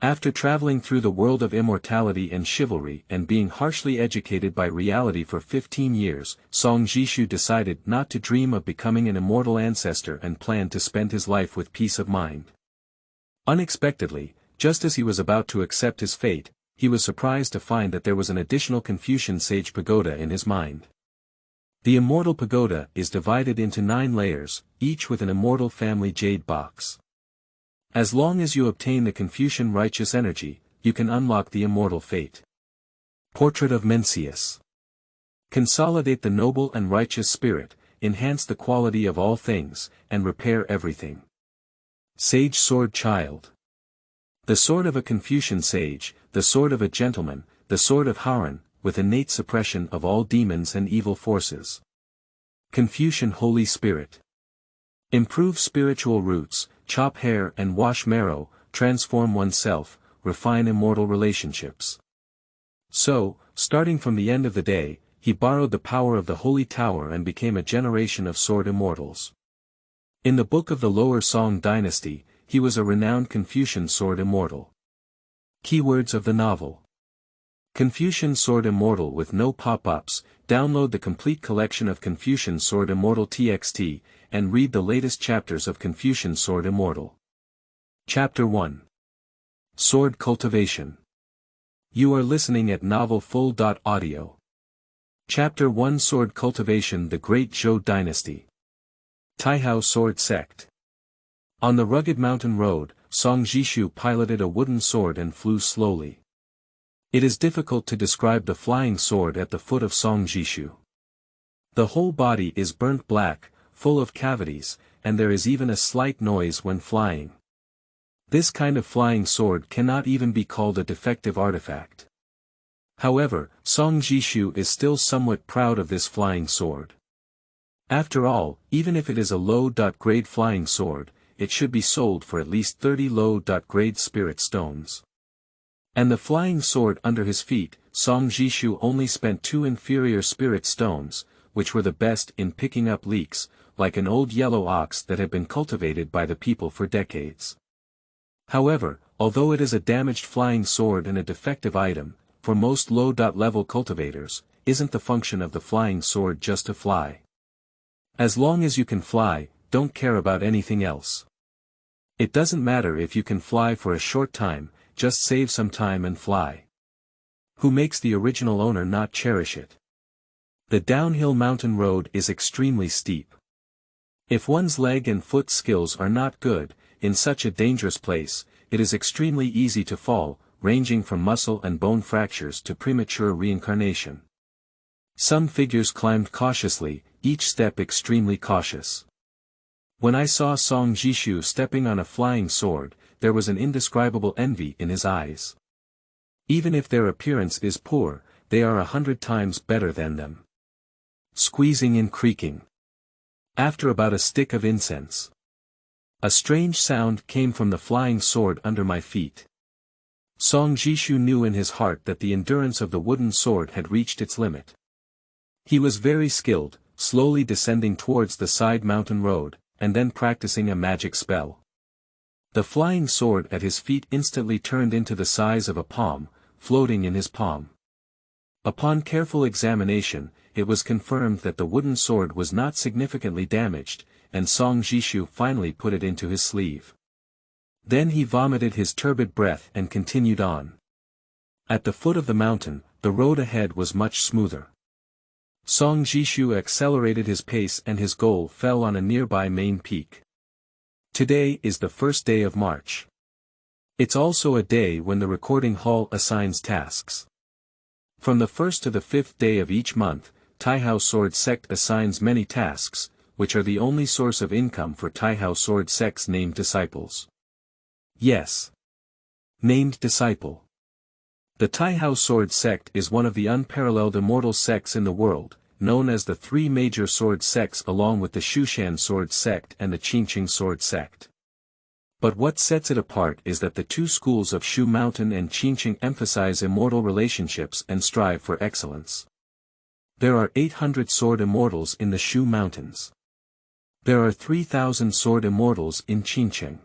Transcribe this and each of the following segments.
After traveling through the world of immortality and chivalry and being harshly educated by reality for 15 years, Zhishu decided not to dream of becoming an immortal ancestor and planned to spend his life with peace of mind. Unexpectedly, just as he was about to accept his fate, he was surprised to find that there was an additional Confucian Sage Pagoda in his mind. The Immortal Pagoda is divided into 9 layers, each with an Immortal Family Jade Box. As long as you obtain the Confucian righteous energy, you can unlock the Immortal Fate. Portrait of Mencius. Consolidate the noble and righteous spirit, enhance the quality of all things, and repair everything. Sage Sword Child. The sword of a Confucian sage, the sword of a gentleman, the sword of Haran, with innate suppression of all demons and evil forces. Confucian Holy Spirit. Improve spiritual roots, chop hair and wash marrow, transform oneself, refine immortal relationships. So, starting from the end of the day, he borrowed the power of the Holy Tower and became a generation of sword immortals. In the book of the Lower Song Dynasty, he was a renowned Confucian sword immortal. Keywords of the novel. Confucian Sword Immortal with no pop-ups. Download the complete collection of Confucian Sword Immortal TXT, and read the latest chapters of Confucian Sword Immortal. Chapter 1. Sword Cultivation. You are listening at novelfull.audio. Chapter 1 Sword Cultivation The Great Zhou Dynasty. Taihao Sword Sect. On the rugged mountain road, Zhishu piloted a wooden sword and flew slowly. It is difficult to describe the flying sword at the foot of Zhishu. The whole body is burnt black, full of cavities, and there is even a slight noise when flying. This kind of flying sword cannot even be called a defective artifact. However, Zhishu is still somewhat proud of this flying sword. After all, even if it is a low-grade flying sword, it should be sold for at least 30 low-grade spirit stones. And the flying sword under his feet, Zhishu only spent 2 inferior spirit stones, which were the best in picking up leaks, like an old yellow ox that had been cultivated by the people for decades. However, although it is a damaged flying sword and a defective item, for most low-level cultivators, isn't the function of the flying sword just to fly? As long as you can fly, don't care about anything else. It doesn't matter if you can fly for a short time, just save some time and fly. Who makes the original owner not cherish it? The downhill mountain road is extremely steep. If one's leg and foot skills are not good, in such a dangerous place, it is extremely easy to fall, ranging from muscle and bone fractures to premature reincarnation. Some figures climbed cautiously, each step extremely cautious. When I saw Zhishu stepping on a flying sword, there was an indescribable envy in his eyes. Even if their appearance is poor, they are 100 times better than them. Squeezing and creaking. After about a stick of incense. A strange sound came from the flying sword under my feet. Zhishu knew in his heart that the endurance of the wooden sword had reached its limit. He was very skilled, slowly descending towards the side mountain road, and then practicing a magic spell. The flying sword at his feet instantly turned into the size of a palm, floating in his palm. Upon careful examination, it was confirmed that the wooden sword was not significantly damaged, and Zhishu finally put it into his sleeve. Then he vomited his turbid breath and continued on. At the foot of the mountain, the road ahead was much smoother. Zhishu accelerated his pace and his goal fell on a nearby main peak. Today is the first day of March. It's also a day when the recording hall assigns tasks. From the 1st to the 5th day of each month, Taihao Sword Sect assigns many tasks, which are the only source of income for Taihao Sword Sect's named disciples. Yes. Named disciple. The Taihao Sword Sect is one of the unparalleled immortal sects in the world, known as the 3 major sword sects along with the Shushan Sword Sect and the Qingqing Sword Sect. But what sets it apart is that the 2 schools of Shu Mountain and Qingqing emphasize immortal relationships and strive for excellence. There are 800 sword immortals in the Shu Mountains. There are 3,000 sword immortals in Qingqing.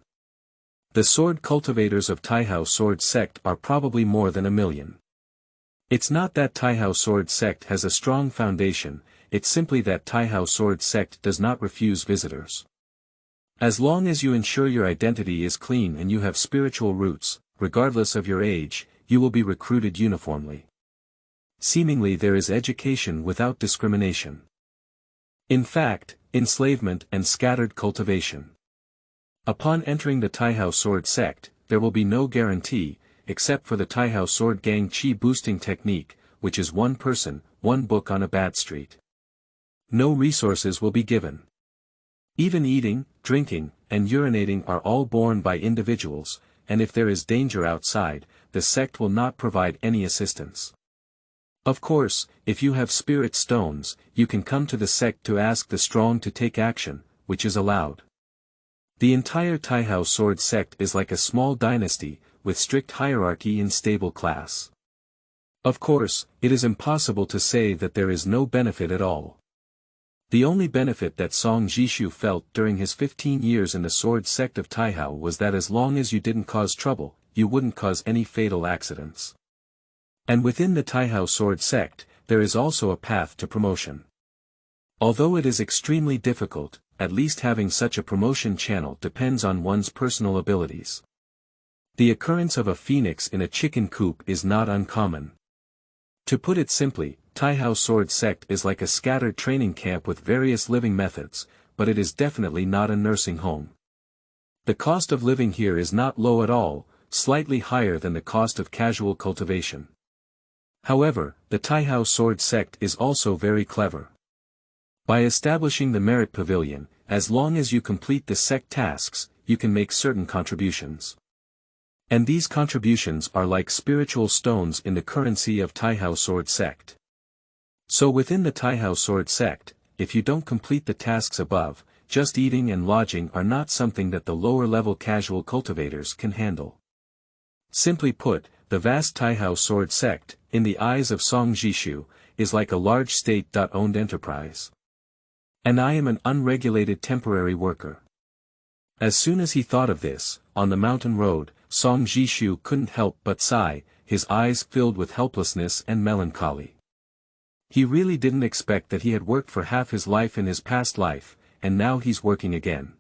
The sword cultivators of Taihao Sword Sect are probably more than 1 million. It's not that Taihao Sword Sect has a strong foundation, it's simply that Taihao Sword Sect does not refuse visitors. As long as you ensure your identity is clean and you have spiritual roots, regardless of your age, you will be recruited uniformly. Seemingly there is education without discrimination. In fact, enslavement and scattered cultivation. Upon entering the Taihao Sword Sect, there will be no guarantee, except for the Taihao Sword Gang Chi boosting technique, which is one person, one book on a bad street. No resources will be given. Even eating, drinking, and urinating are all borne by individuals, and if there is danger outside, the sect will not provide any assistance. Of course, if you have spirit stones, you can come to the sect to ask the strong to take action, which is allowed. The entire Taihao Sword Sect is like a small dynasty, with strict hierarchy and stable class. Of course, it is impossible to say that there is no benefit at all. The only benefit that Song Zhishu felt during his 15 years in the sword sect of Taihao was that as long as you didn't cause trouble, you wouldn't cause any fatal accidents. And within the Taihao sword sect, there is also a path to promotion. Although it is extremely difficult, at least having such a promotion channel depends on one's personal abilities. The occurrence of a phoenix in a chicken coop is not uncommon. To put it simply, Taihao Sword Sect is like a scattered training camp with various living methods, but it is definitely not a nursing home. The cost of living here is not low at all, slightly higher than the cost of casual cultivation. However, the Taihao Sword Sect is also very clever. By establishing the Merit Pavilion, as long as you complete the sect tasks, you can make certain contributions. And these contributions are like spiritual stones in the currency of Taihao Sword Sect. So within the Taihao Sword Sect, if you don't complete the tasks above, just eating and lodging are not something that the lower-level casual cultivators can handle. Simply put, the vast Taihao Sword Sect, in the eyes of Song Zhishu, is like a large state-owned enterprise. And I am an unregulated temporary worker. As soon as he thought of this, on the mountain road, Song Zhishu couldn't help but sigh, his eyes filled with helplessness and melancholy. He really didn't expect that he had worked for half his life in his past life, and now he's working again.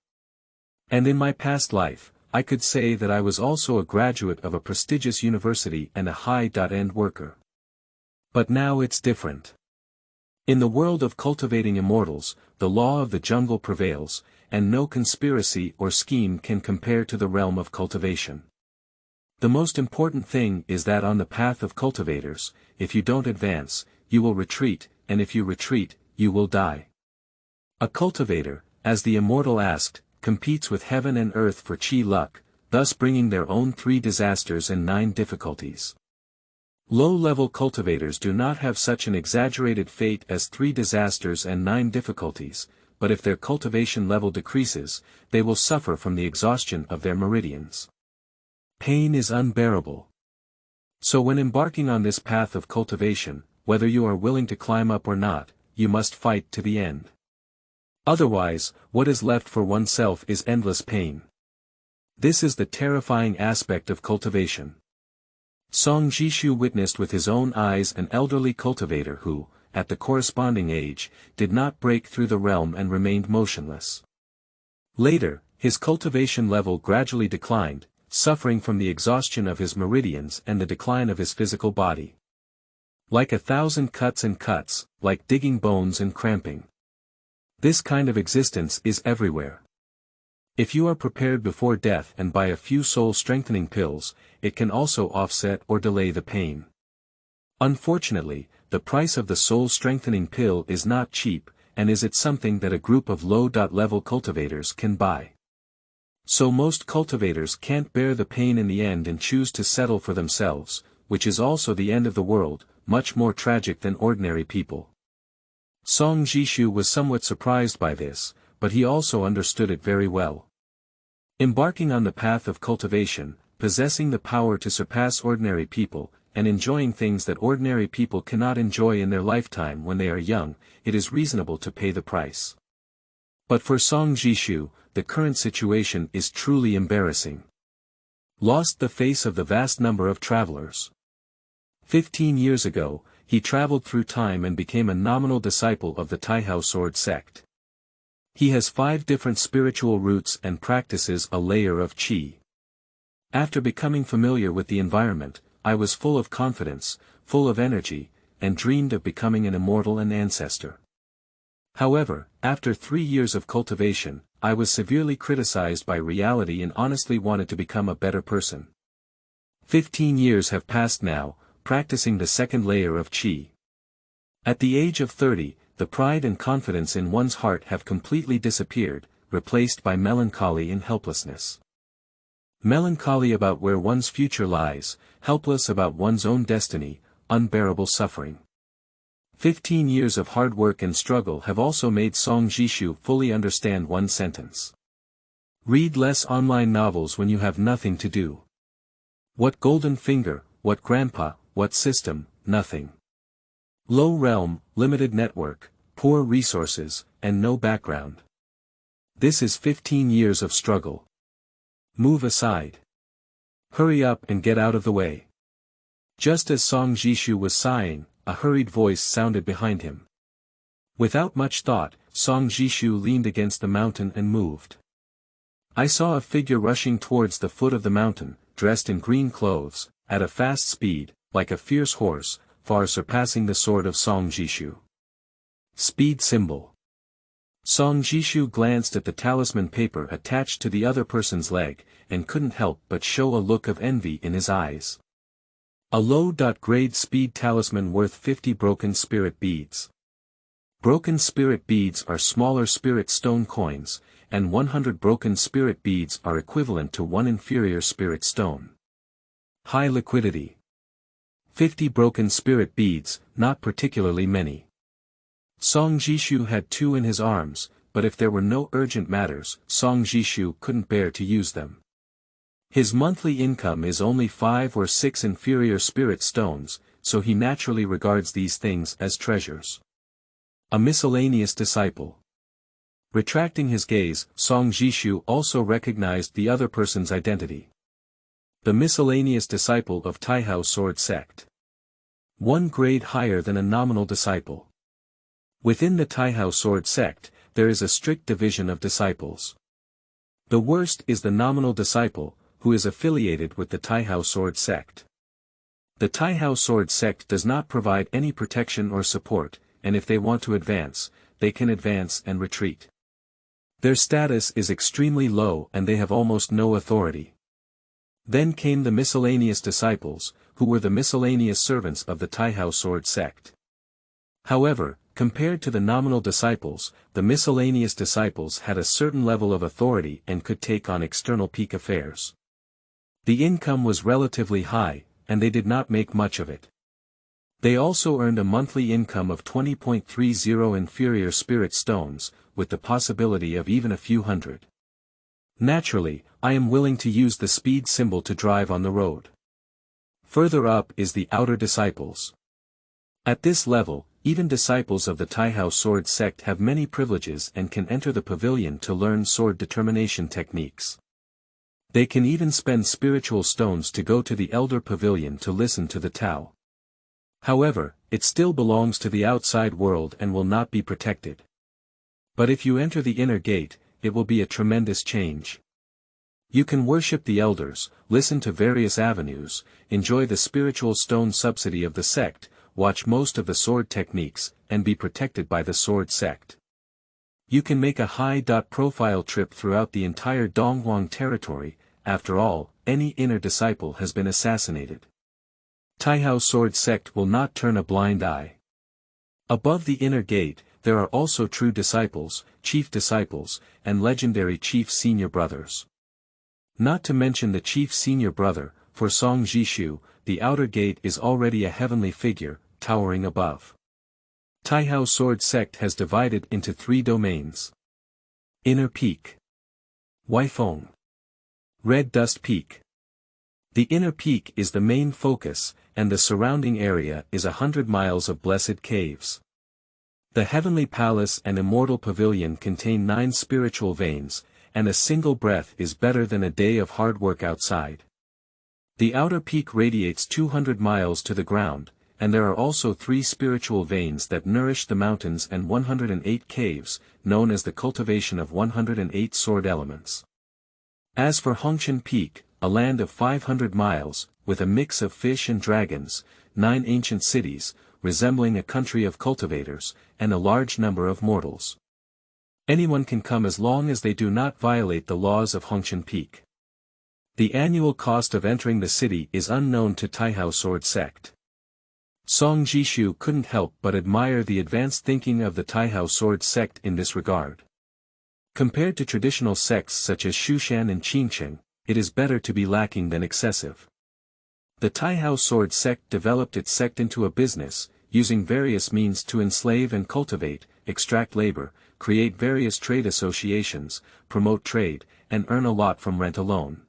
And in my past life, I could say that I was also a graduate of a prestigious university and a high-end worker. But now it's different. In the world of cultivating immortals, the law of the jungle prevails, and no conspiracy or scheme can compare to the realm of cultivation. The most important thing is that on the path of cultivators, if you don't advance, you will retreat, and if you retreat, you will die. A cultivator, as the immortal asked, competes with heaven and earth for chi luck, thus bringing their own 3 disasters and 9 difficulties. Low-level cultivators do not have such an exaggerated fate as 3 disasters and 9 difficulties, but if their cultivation level decreases, they will suffer from the exhaustion of their meridians. Pain is unbearable. So when embarking on this path of cultivation, whether you are willing to climb up or not, you must fight to the end. Otherwise, what is left for oneself is endless pain. This is the terrifying aspect of cultivation. Song Zhishu witnessed with his own eyes an elderly cultivator who, at the corresponding age, did not break through the realm and remained motionless. Later, his cultivation level gradually declined, suffering from the exhaustion of his meridians and the decline of his physical body. Like 1,000 cuts and cuts, like digging bones and cramping. This kind of existence is everywhere. If you are prepared before death and buy a few soul-strengthening pills, it can also offset or delay the pain. Unfortunately, the price of the soul-strengthening pill is not cheap, and is it something that a group of low-level cultivators can buy. So most cultivators can't bear the pain in the end and choose to settle for themselves, which is also the end of the world, much more tragic than ordinary people. Song Zhishu was somewhat surprised by this, but he also understood it very well. Embarking on the path of cultivation, possessing the power to surpass ordinary people, and enjoying things that ordinary people cannot enjoy in their lifetime when they are young, it is reasonable to pay the price. But for Song Zhishu, the current situation is truly embarrassing. Lost the face of the vast number of travelers. 15 years ago, he traveled through time and became a nominal disciple of the Taihao Sword sect. He has 5 different spiritual roots and practices a layer of qi. After becoming familiar with the environment, I was full of confidence, full of energy, and dreamed of becoming an immortal and ancestor. However, after 3 years of cultivation, I was severely criticized by reality and honestly wanted to become a better person. 15 years have passed now, practicing the second layer of qi. At the age of 30, the pride and confidence in one's heart have completely disappeared, replaced by melancholy and helplessness. Melancholy about where one's future lies, helpless about one's own destiny, unbearable suffering. 15 years of hard work and struggle have also made Song Zhishu fully understand one sentence. Read less online novels when you have nothing to do. What golden finger, what grandpa, what system, nothing. Low realm, limited network, poor resources, and no background. This is 15 years of struggle. Move aside. Hurry up and get out of the way. Just as Song Zhishu was sighing, a hurried voice sounded behind him. Without much thought, Song Zhishu leaned against the mountain and moved. I saw a figure rushing towards the foot of the mountain, dressed in green clothes, at a fast speed, like a fierce horse, far surpassing the sword of Song Zhishu. Speed symbol. Song Zhishu glanced at the talisman paper attached to the other person's leg, and couldn't help but show a look of envy in his eyes. A low-grade speed talisman worth 50 broken spirit beads. Broken spirit beads are smaller spirit stone coins, and 100 broken spirit beads are equivalent to 1 inferior spirit stone. High liquidity. 50 broken spirit beads, not particularly many. Song Zhishu had 2 in his arms, but if there were no urgent matters, Song Zhishu couldn't bear to use them. His monthly income is only 5 or 6 inferior spirit stones, so he naturally regards these things as treasures. A miscellaneous disciple. Retracting his gaze, Song Zhishu also recognized the other person's identity. The miscellaneous disciple of Taihao Sword sect. 1 grade higher than a nominal disciple. Within the Taihao Sword sect, there is a strict division of disciples. The worst is the nominal disciple, who is affiliated with the Taihao Sword sect. The Taihao Sword sect does not provide any protection or support, and if they want to advance, they can advance and retreat. Their status is extremely low and they have almost no authority. Then came the miscellaneous disciples, who were the miscellaneous servants of the Taihao Sword sect. However, compared to the nominal disciples, the miscellaneous disciples had a certain level of authority and could take on external peak affairs. The income was relatively high, and they did not make much of it. They also earned a monthly income of 20.30 inferior spirit stones, with the possibility of even a few hundred. Naturally, I am willing to use the speed symbol to drive on the road. Further up is the outer disciples. At this level, even disciples of the Taihao Sword sect have many privileges and can enter the pavilion to learn sword determination techniques. They can even spend spiritual stones to go to the elder pavilion to listen to the Tao. However, it still belongs to the outside world and will not be protected. But if you enter the inner gate, it will be a tremendous change. You can worship the elders, listen to various avenues, enjoy the spiritual stone subsidy of the sect, watch most of the sword techniques, and be protected by the sword sect. You can make a high-profile trip throughout the entire Donghuang territory. After all, any inner disciple has been assassinated. Taihao Sword sect will not turn a blind eye. Above the inner gate, there are also true disciples, chief disciples, and legendary chief senior brothers. Not to mention the chief senior brother, for Song Zhishu, the outer gate is already a heavenly figure, towering above. Taihao Sword sect has divided into 3 domains. Inner Peak. Weifeng. Red Dust Peak. The inner peak is the main focus, and the surrounding area is 100 miles of blessed caves. The Heavenly Palace and Immortal Pavilion contain 9 spiritual veins, and a single breath is better than a day of hard work outside. The outer peak radiates 200 miles to the ground, and there are also 3 spiritual veins that nourish the mountains and 108 caves, known as the cultivation of 108 sword elements. As for Hongshan Peak, a land of 500 miles, with a mix of fish and dragons, 9 ancient cities, resembling a country of cultivators, and a large number of mortals. Anyone can come as long as they do not violate the laws of Hongshan Peak. The annual cost of entering the city is unknown to Taihao Sword Sect. Song Zhishu couldn't help but admire the advanced thinking of the Taihao Sword Sect in this regard. Compared to traditional sects such as Shushan and Qingcheng, it is better to be lacking than excessive. The Taihao Sword Sect developed its sect into a business, using various means to enslave and cultivate, extract labor, create various trade associations, promote trade, and earn a lot from rent alone.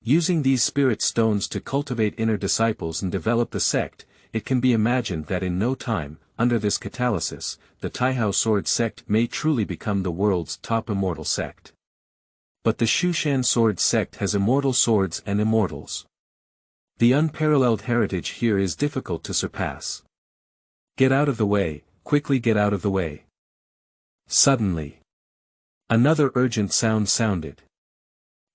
Using these spirit stones to cultivate inner disciples and develop the sect, it can be imagined that in no time, under this catalysis, the Taihao Sword Sect may truly become the world's top immortal sect. But the Shushan Sword Sect has immortal swords and immortals. The unparalleled heritage here is difficult to surpass. Get out of the way, quickly get out of the way. Suddenly, another urgent sound sounded.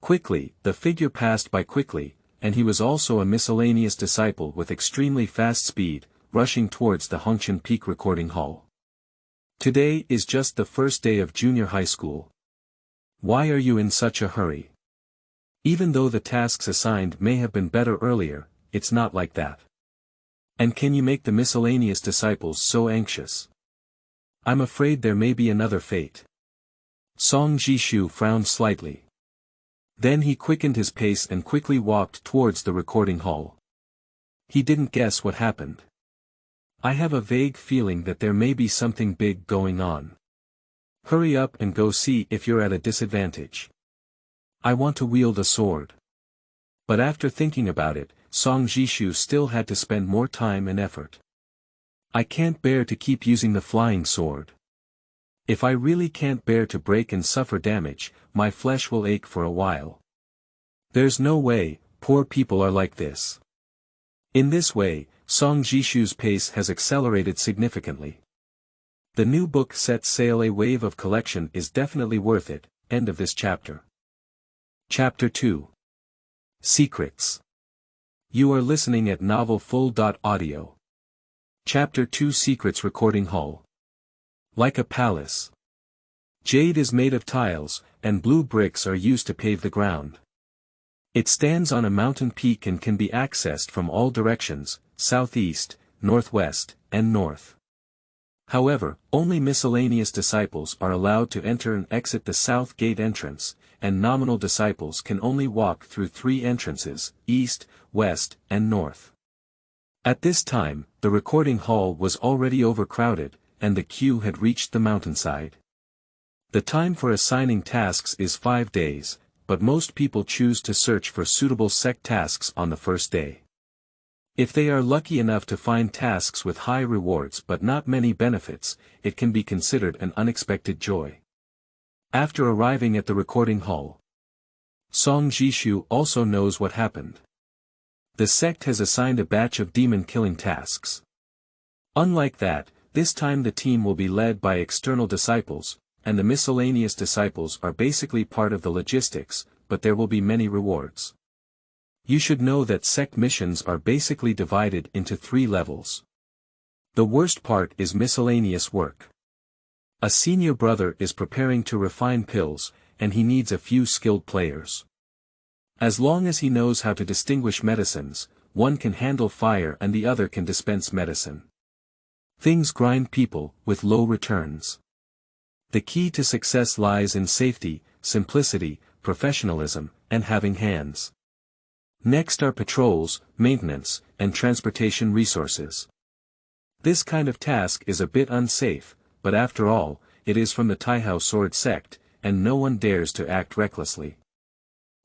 Quickly, the figure passed by quickly, and he was also a miscellaneous disciple with extremely fast speed, rushing towards the Hongshan Peak recording hall. Today is just the first day of junior high school. Why are you in such a hurry? Even though the tasks assigned may have been better earlier, it's not like that. And can you make the miscellaneous disciples so anxious? I'm afraid there may be another fate. Song Zhishu frowned slightly. Then he quickened his pace and quickly walked towards the recording hall. He didn't guess what happened. I have a vague feeling that there may be something big going on. Hurry up and go see if you're at a disadvantage. I want to wield a sword. But after thinking about it, Song Zhishu still had to spend more time and effort. I can't bear to keep using the flying sword. If I really can't bear to break and suffer damage, my flesh will ache for a while. There's no way, poor people are like this. In this way, Song Zhishu's pace has accelerated significantly. The new book Set Sail, A Wave of Collection is definitely worth it. End of this chapter. Chapter 2. Secrets. You are listening at novelfull.audio. Chapter 2, Secrets Recording Hall. Like a palace. Jade is made of tiles, and blue bricks are used to pave the ground. It stands on a mountain peak and can be accessed from all directions, southeast, northwest, and north. However, only miscellaneous disciples are allowed to enter and exit the south gate entrance, and nominal disciples can only walk through 3 entrances, east, west, and north. At this time, the recording hall was already overcrowded, and the queue had reached the mountainside. The time for assigning tasks is 5 days, but most people choose to search for suitable sect tasks on the first day. If they are lucky enough to find tasks with high rewards but not many benefits, it can be considered an unexpected joy. After arriving at the recording hall, Song Zhishu also knows what happened. The sect has assigned a batch of demon-killing tasks. Unlike that, this time the team will be led by external disciples, and the miscellaneous disciples are basically part of the logistics, but there will be many rewards. You should know that sect missions are basically divided into 3 levels. The worst part is miscellaneous work. A senior brother is preparing to refine pills, and he needs a few skilled players. As long as he knows how to distinguish medicines, one can handle fire and the other can dispense medicine. Things grind people, with low returns. The key to success lies in safety, simplicity, professionalism, and having hands. Next are patrols, maintenance, and transportation resources. This kind of task is a bit unsafe, but after all, it is from the Taihao Sword Sect, and no one dares to act recklessly.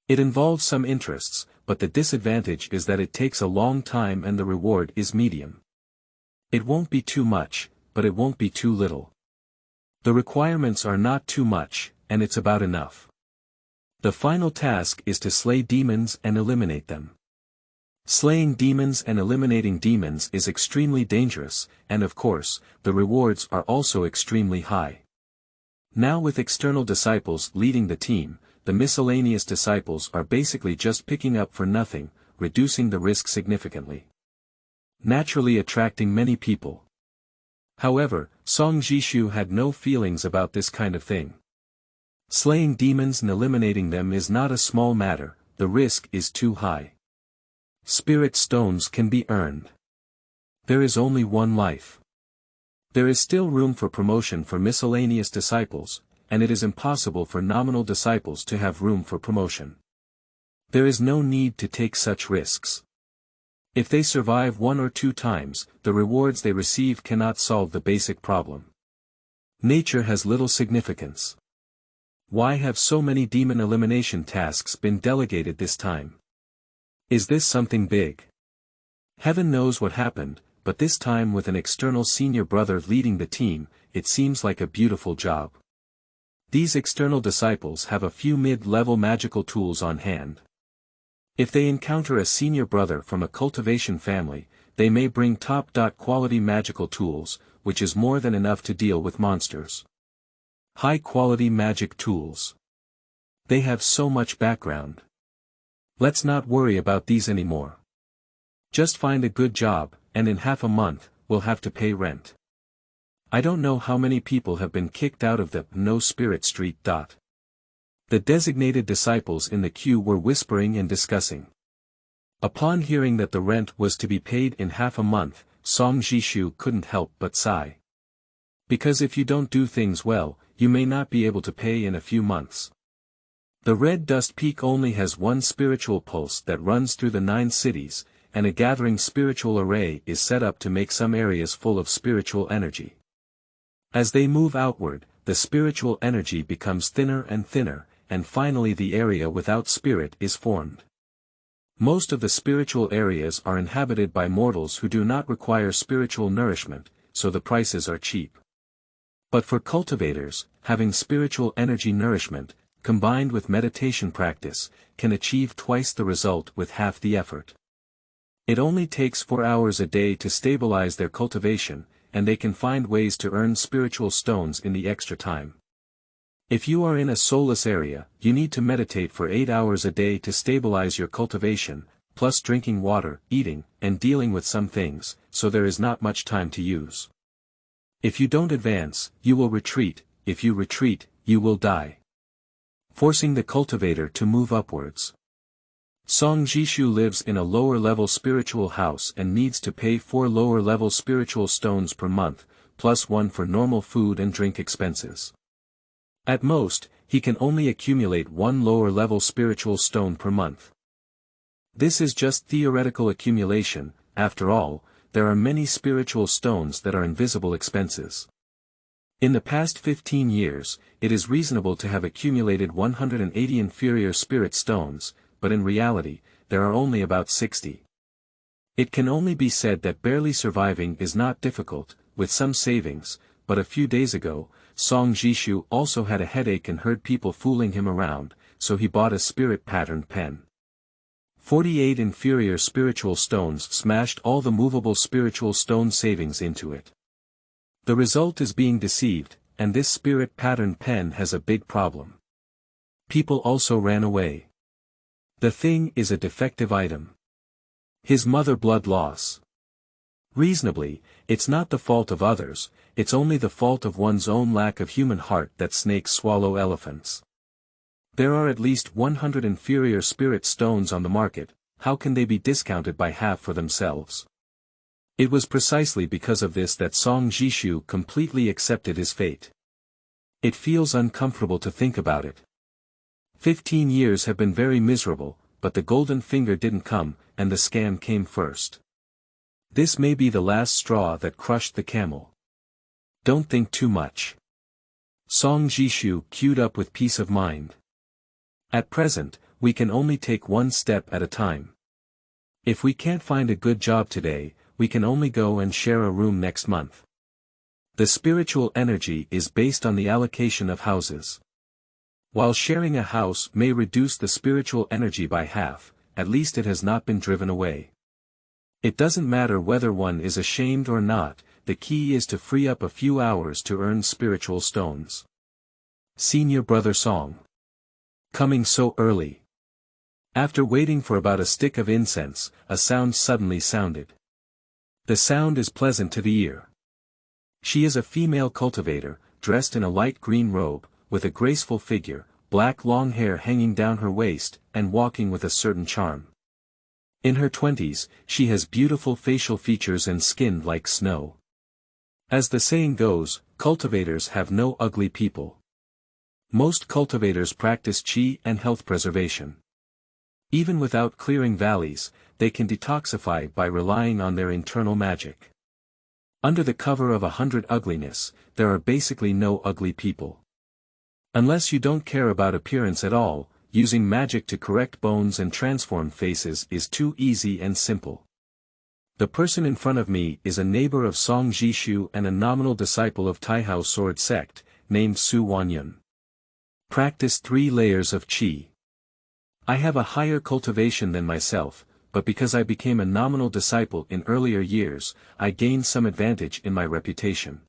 It involves some interests, but the disadvantage is that it takes a long time and the reward is medium. It won't be too much, but it won't be too little. The requirements are not too much, and it's about enough. The final task is to slay demons and eliminate them. Slaying demons and eliminating demons is extremely dangerous, and of course, the rewards are also extremely high. Now with external disciples leading the team, the miscellaneous disciples are basically just picking up for nothing, reducing the risk significantly. Naturally attracting many people. However, Song Zhishu had no feelings about this kind of thing. Slaying demons and eliminating them is not a small matter, the risk is too high. Spirit stones can be earned. There is only one life. There is still room for promotion for miscellaneous disciples, and it is impossible for nominal disciples to have room for promotion. There is no need to take such risks. If they survive 1 or 2 times, the rewards they receive cannot solve the basic problem. Nature has little significance. Why have so many demon elimination tasks been delegated this time? Is this something big? Heaven knows what happened, but this time with an external senior brother leading the team, it seems like a beautiful job. These external disciples have a few mid-level magical tools on hand. If they encounter a senior brother from a cultivation family, they may bring top-quality magical tools, which is more than enough to deal with monsters. High-quality magic tools. They have so much background. Let's not worry about these anymore. Just find a good job, and in half a month, we'll have to pay rent. I don't know how many people have been kicked out of the No Spirit Street. The designated disciples in the queue were whispering and discussing. Upon hearing that the rent was to be paid in half a month, Song Zhishu couldn't help but sigh. Because if you don't do things well, you may not be able to pay in a few months. The Red Dust Peak only has one spiritual pulse that runs through the 9 cities, and a gathering spiritual array is set up to make some areas full of spiritual energy. As they move outward, the spiritual energy becomes thinner and thinner, and finally the area without spirit is formed. Most of the spiritual areas are inhabited by mortals who do not require spiritual nourishment, so the prices are cheap. But for cultivators, having spiritual energy nourishment, combined with meditation practice, can achieve twice the result with half the effort. It only takes 4 hours a day to stabilize their cultivation, and they can find ways to earn spiritual stones in the extra time. If you are in a soulless area, you need to meditate for 8 hours a day to stabilize your cultivation, plus drinking water, eating, and dealing with some things, so there is not much time to use. If you don't advance, you will retreat, if you retreat, you will die. Forcing the cultivator to move upwards. Song Zhishu lives in a lower-level spiritual house and needs to pay 4 lower-level spiritual stones per month, plus 1 for normal food and drink expenses. At most, he can only accumulate 1 lower-level spiritual stone per month. This is just theoretical accumulation, after all, there are many spiritual stones that are invisible expenses. In the past 15 years, it is reasonable to have accumulated 180 inferior spirit stones, but in reality, there are only about 60. It can only be said that barely surviving is not difficult, with some savings, but a few days ago, Song Zhishu also had a headache and heard people fooling him around, so he bought a spirit pattern pen. 48 inferior spiritual stones smashed all the movable spiritual stone savings into it. The result is being deceived, and this spirit pattern pen has a big problem. People also ran away. The thing is a defective item. His mother blood loss. Reasonably, it's not the fault of others, it's only the fault of one's own lack of human heart that snakes swallow elephants. There are at least 100 inferior spirit stones on the market, how can they be discounted by half for themselves? It was precisely because of this that Song Zhishu completely accepted his fate. It feels uncomfortable to think about it. 15 years have been very miserable, but the golden finger didn't come, and the scam came first. This may be the last straw that crushed the camel. Don't think too much. Song Zhishu queued up with peace of mind. At present, we can only take one step at a time. If we can't find a good job today, we can only go and share a room next month. The spiritual energy is based on the allocation of houses. While sharing a house may reduce the spiritual energy by half, at least it has not been driven away. It doesn't matter whether one is ashamed or not, the key is to free up a few hours to earn spiritual stones. Senior brother song. Coming so early. After waiting for about a stick of incense, a sound suddenly sounded. The sound is pleasant to the ear. She is a female cultivator, dressed in a light green robe, with a graceful figure, black long hair hanging down her waist, and walking with a certain charm. In her 20s, she has beautiful facial features and skin like snow. As the saying goes, cultivators have no ugly people. Most cultivators practice qi and health preservation. Even without clearing valleys, they can detoxify by relying on their internal magic. Under the cover of 100 ugliness, there are basically no ugly people. Unless you don't care about appearance at all, using magic to correct bones and transform faces is too easy and simple. The person in front of me is a neighbor of Song Zhishu and a nominal disciple of Taihao Sword Sect, named Su Wanyun. Practice 3 layers of qi. I have a higher cultivation than myself, but because I became a nominal disciple in earlier years, I gained some advantage in my reputation.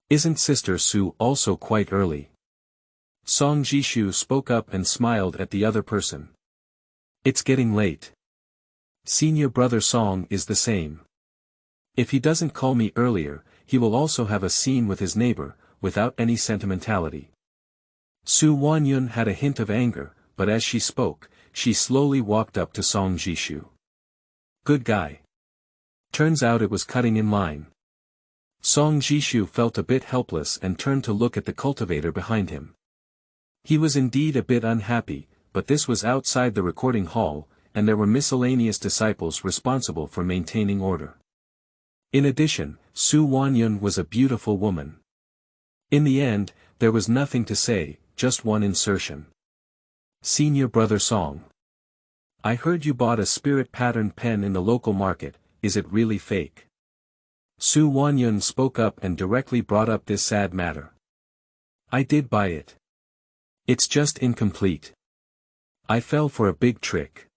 Isn't Sister Su also quite early? Song Zhishu spoke up and smiled at the other person. It's getting late. Senior brother Song is the same. If he doesn't call me earlier, he will also have a scene with his neighbor, without any sentimentality. Su Wanyun had a hint of anger, but as she spoke, she slowly walked up to Song Zhishu. Good guy. Turns out it was cutting in line. Song Zhishu felt a bit helpless and turned to look at the cultivator behind him. He was indeed a bit unhappy, but this was outside the recording hall, and there were miscellaneous disciples responsible for maintaining order. In addition, Su Wanyun was a beautiful woman. In the end, there was nothing to say, just one insertion. Senior brother Song. I heard you bought a spirit pattern pen in the local market, is it really fake? Su Wanyun spoke up and directly brought up this sad matter. I did buy it. It's just incomplete. I fell for a big trick.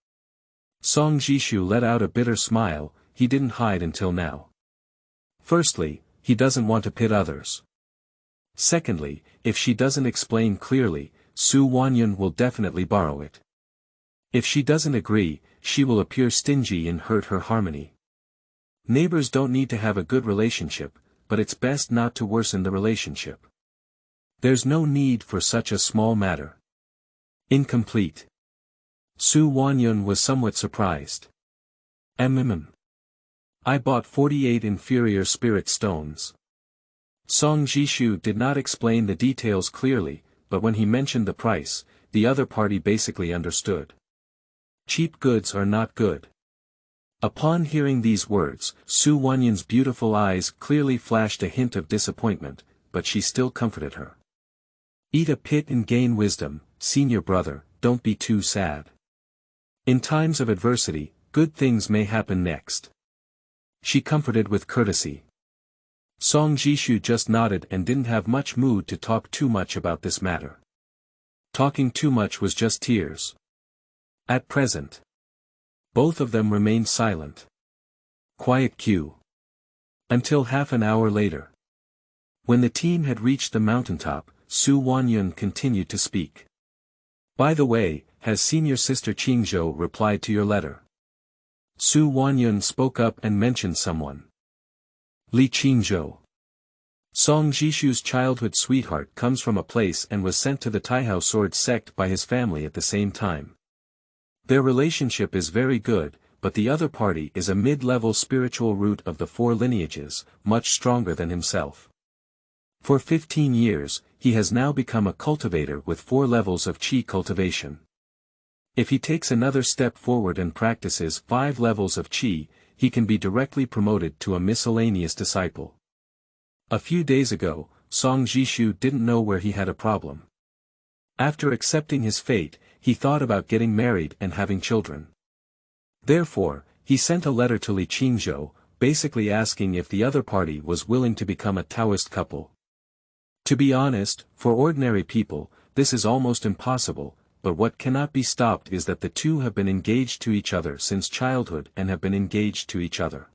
Song Zhishu let out a bitter smile, he didn't hide until now. Firstly, he doesn't want to pit others. Secondly, if she doesn't explain clearly, Su Wanyun will definitely borrow it. If she doesn't agree, she will appear stingy and hurt her harmony. Neighbors don't need to have a good relationship, but it's best not to worsen the relationship. There's no need for such a small matter. Incomplete. Su Wanyun was somewhat surprised. I bought 48 inferior spirit stones. Song Zhishu did not explain the details clearly, but when he mentioned the price, the other party basically understood. Cheap goods are not good. Upon hearing these words, Su Wanyun's beautiful eyes clearly flashed a hint of disappointment, but she still comforted her. Eat a pit and gain wisdom, senior brother, don't be too sad. In times of adversity, good things may happen next. She comforted with courtesy. Song Zhishu just nodded and didn't have much mood to talk too much about this matter. Talking too much was just tears. At present. Both of them remained silent. Quiet queue. Until half an hour later. When the team had reached the mountaintop, Su Wanyun continued to speak. By the way, has senior sister Qingzhou replied to your letter? Su Wanyun spoke up and mentioned someone. Li Qingzhou. Song Zhishu's childhood sweetheart comes from a place and was sent to the Taihao Sword Sect by his family at the same time. Their relationship is very good, but the other party is a mid-level spiritual root of the 4 lineages, much stronger than himself. For 15 years, he has now become a cultivator with 4 levels of qi cultivation. If he takes another step forward and practices 5 levels of qi, he can be directly promoted to a miscellaneous disciple. A few days ago, Song Zhishu didn't know where he had a problem. After accepting his fate, he thought about getting married and having children. Therefore, he sent a letter to Li Qingzhou, basically asking if the other party was willing to become a Taoist couple. To be honest, for ordinary people, this is almost impossible, but what cannot be stopped is that the two have been engaged to each other since childhood and have been engaged to each other.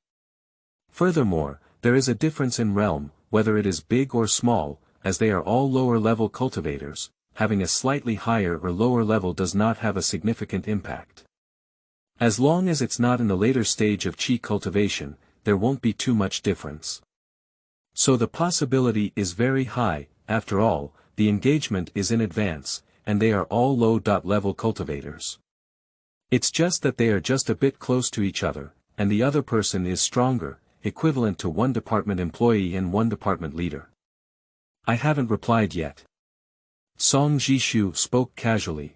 Furthermore, there is a difference in realm, whether it is big or small, as they are all lower-level cultivators. Having a slightly higher or lower level does not have a significant impact. As long as it's not in the later stage of chi cultivation, there won't be too much difference. So the possibility is very high. After all, the engagement is in advance, and they are all low-level cultivators. It's just that they are just a bit close to each other, and the other person is stronger, equivalent to one department employee and one department leader. I haven't replied yet. Song Zhishu spoke casually.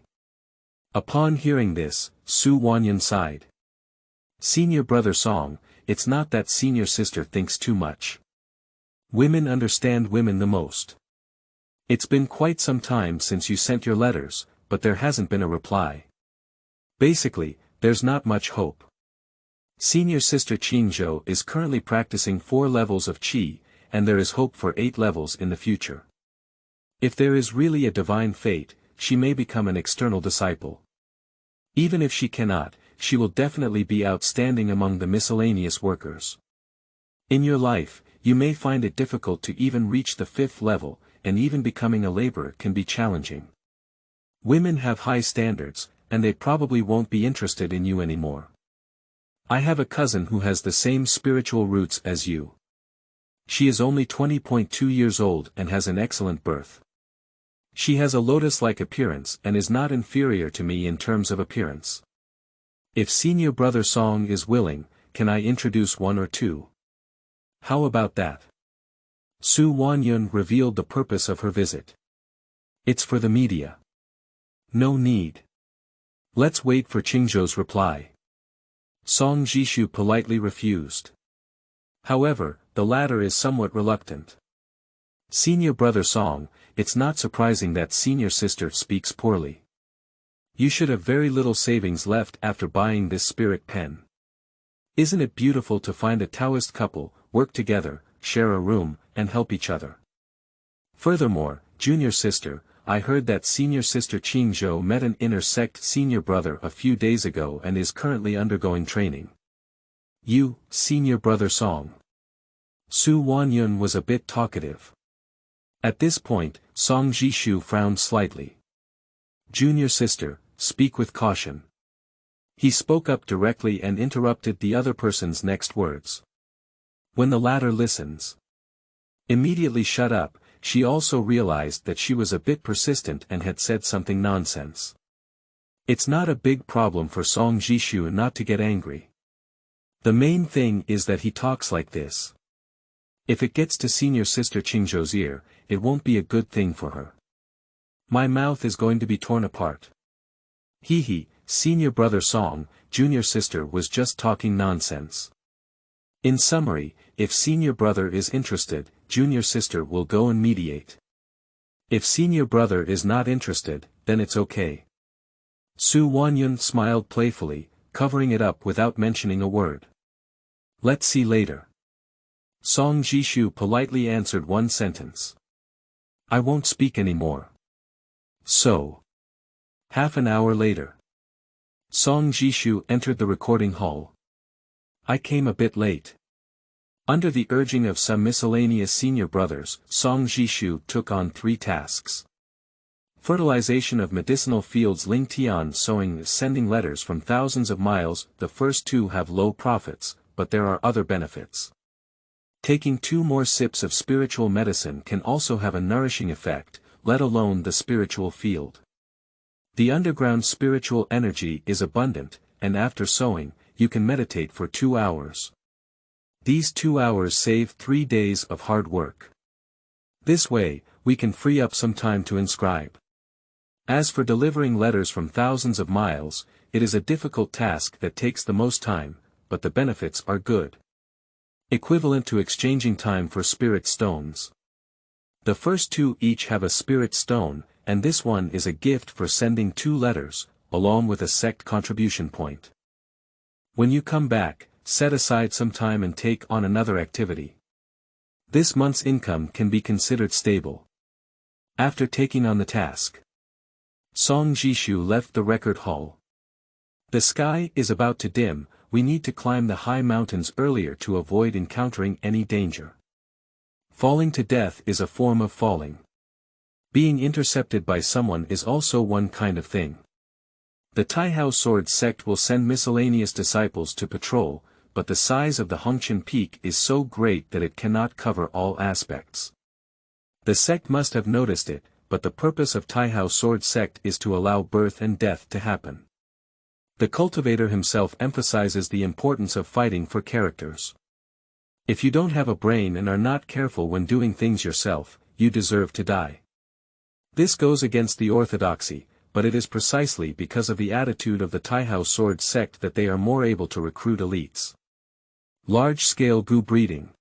Upon hearing this, Su Wanyan sighed. Senior brother Song, it's not that senior sister thinks too much. Women understand women the most. It's been quite some time since you sent your letters, but there hasn't been a reply. Basically, there's not much hope. Senior sister Qingzhou is currently practicing 4 levels of qi, and there is hope for 8 levels in the future. If there is really a divine fate, she may become an external disciple. Even if she cannot, she will definitely be outstanding among the miscellaneous workers. In your life, you may find it difficult to even reach the 5th level, and even becoming a laborer can be challenging. Women have high standards, and they probably won't be interested in you anymore. I have a cousin who has the same spiritual roots as you. She is only 20.2 years old and has an excellent birth. She has a lotus-like appearance and is not inferior to me in terms of appearance. If senior brother Song is willing, can I introduce 1 or 2? How about that? Su Wanyun revealed the purpose of her visit. It's for the media. No need. Let's wait for Qingzhou's reply. Song Zhishu politely refused. However, the latter is somewhat reluctant. Senior brother Song, it's not surprising that senior sister speaks poorly. You should have very little savings left after buying this spirit pen. Isn't it beautiful to find a Taoist couple, work together, share a room, and help each other? Furthermore, junior sister, I heard that senior sister Qingzhou met an inner sect senior brother a few days ago and is currently undergoing training. You, senior brother Song. Su Wanyun was a bit talkative. At this point, Song Zhishu frowned slightly. Junior sister, speak with caution. He spoke up directly and interrupted the other person's next words. When the latter listens. Immediately shut up, she also realized that she was a bit persistent and had said something nonsense. It's not a big problem for Song Zhishu not to get angry. The main thing is that he talks like this. If it gets to senior sister Qingzhou's ear, it won't be a good thing for her. My mouth is going to be torn apart. Hee, senior brother Song, junior sister was just talking nonsense. In summary, if senior brother is interested, junior sister will go and mediate. If senior brother is not interested, then it's okay. Su Wanyun smiled playfully, covering it up without mentioning a word. Let's see later. Song Zhishu politely answered one sentence. I won't speak anymore. So. Half an hour later. Song Zhishu entered the recording hall. I came a bit late. Under the urging of some miscellaneous senior brothers, Song Zhishu took on 3 tasks. Fertilization of medicinal fields, Ling Tian sowing, sending letters from thousands of miles. The first 2 have low profits, but there are other benefits. Taking 2 more sips of spiritual medicine can also have a nourishing effect, let alone the spiritual field. The underground spiritual energy is abundant, and after sowing, you can meditate for 2 hours. These 2 hours save 3 days of hard work. This way, we can free up some time to inscribe. As for delivering letters from thousands of miles, it is a difficult task that takes the most time, but the benefits are good. Equivalent to exchanging time for spirit stones. The first 2 each have a spirit stone, and this one is a gift for sending 2 letters, along with a sect contribution point. When you come back, set aside some time and take on another activity. This month's income can be considered stable. After taking on the task, Song Zhishu left the record hall. The sky is about to dim, we need to climb the high mountains earlier to avoid encountering any danger. Falling to death is a form of falling. Being intercepted by someone is also one kind of thing. The Taihao Sword sect will send miscellaneous disciples to patrol, but the size of the Hongqian Peak is so great that it cannot cover all aspects. The sect must have noticed it, but the purpose of Taihao Sword sect is to allow birth and death to happen. The cultivator himself emphasizes the importance of fighting for characters. If you don't have a brain and are not careful when doing things yourself, you deserve to die. This goes against the orthodoxy, but it is precisely because of the attitude of the Taihao Sword sect that they are more able to recruit elites. Large-scale gu breeding.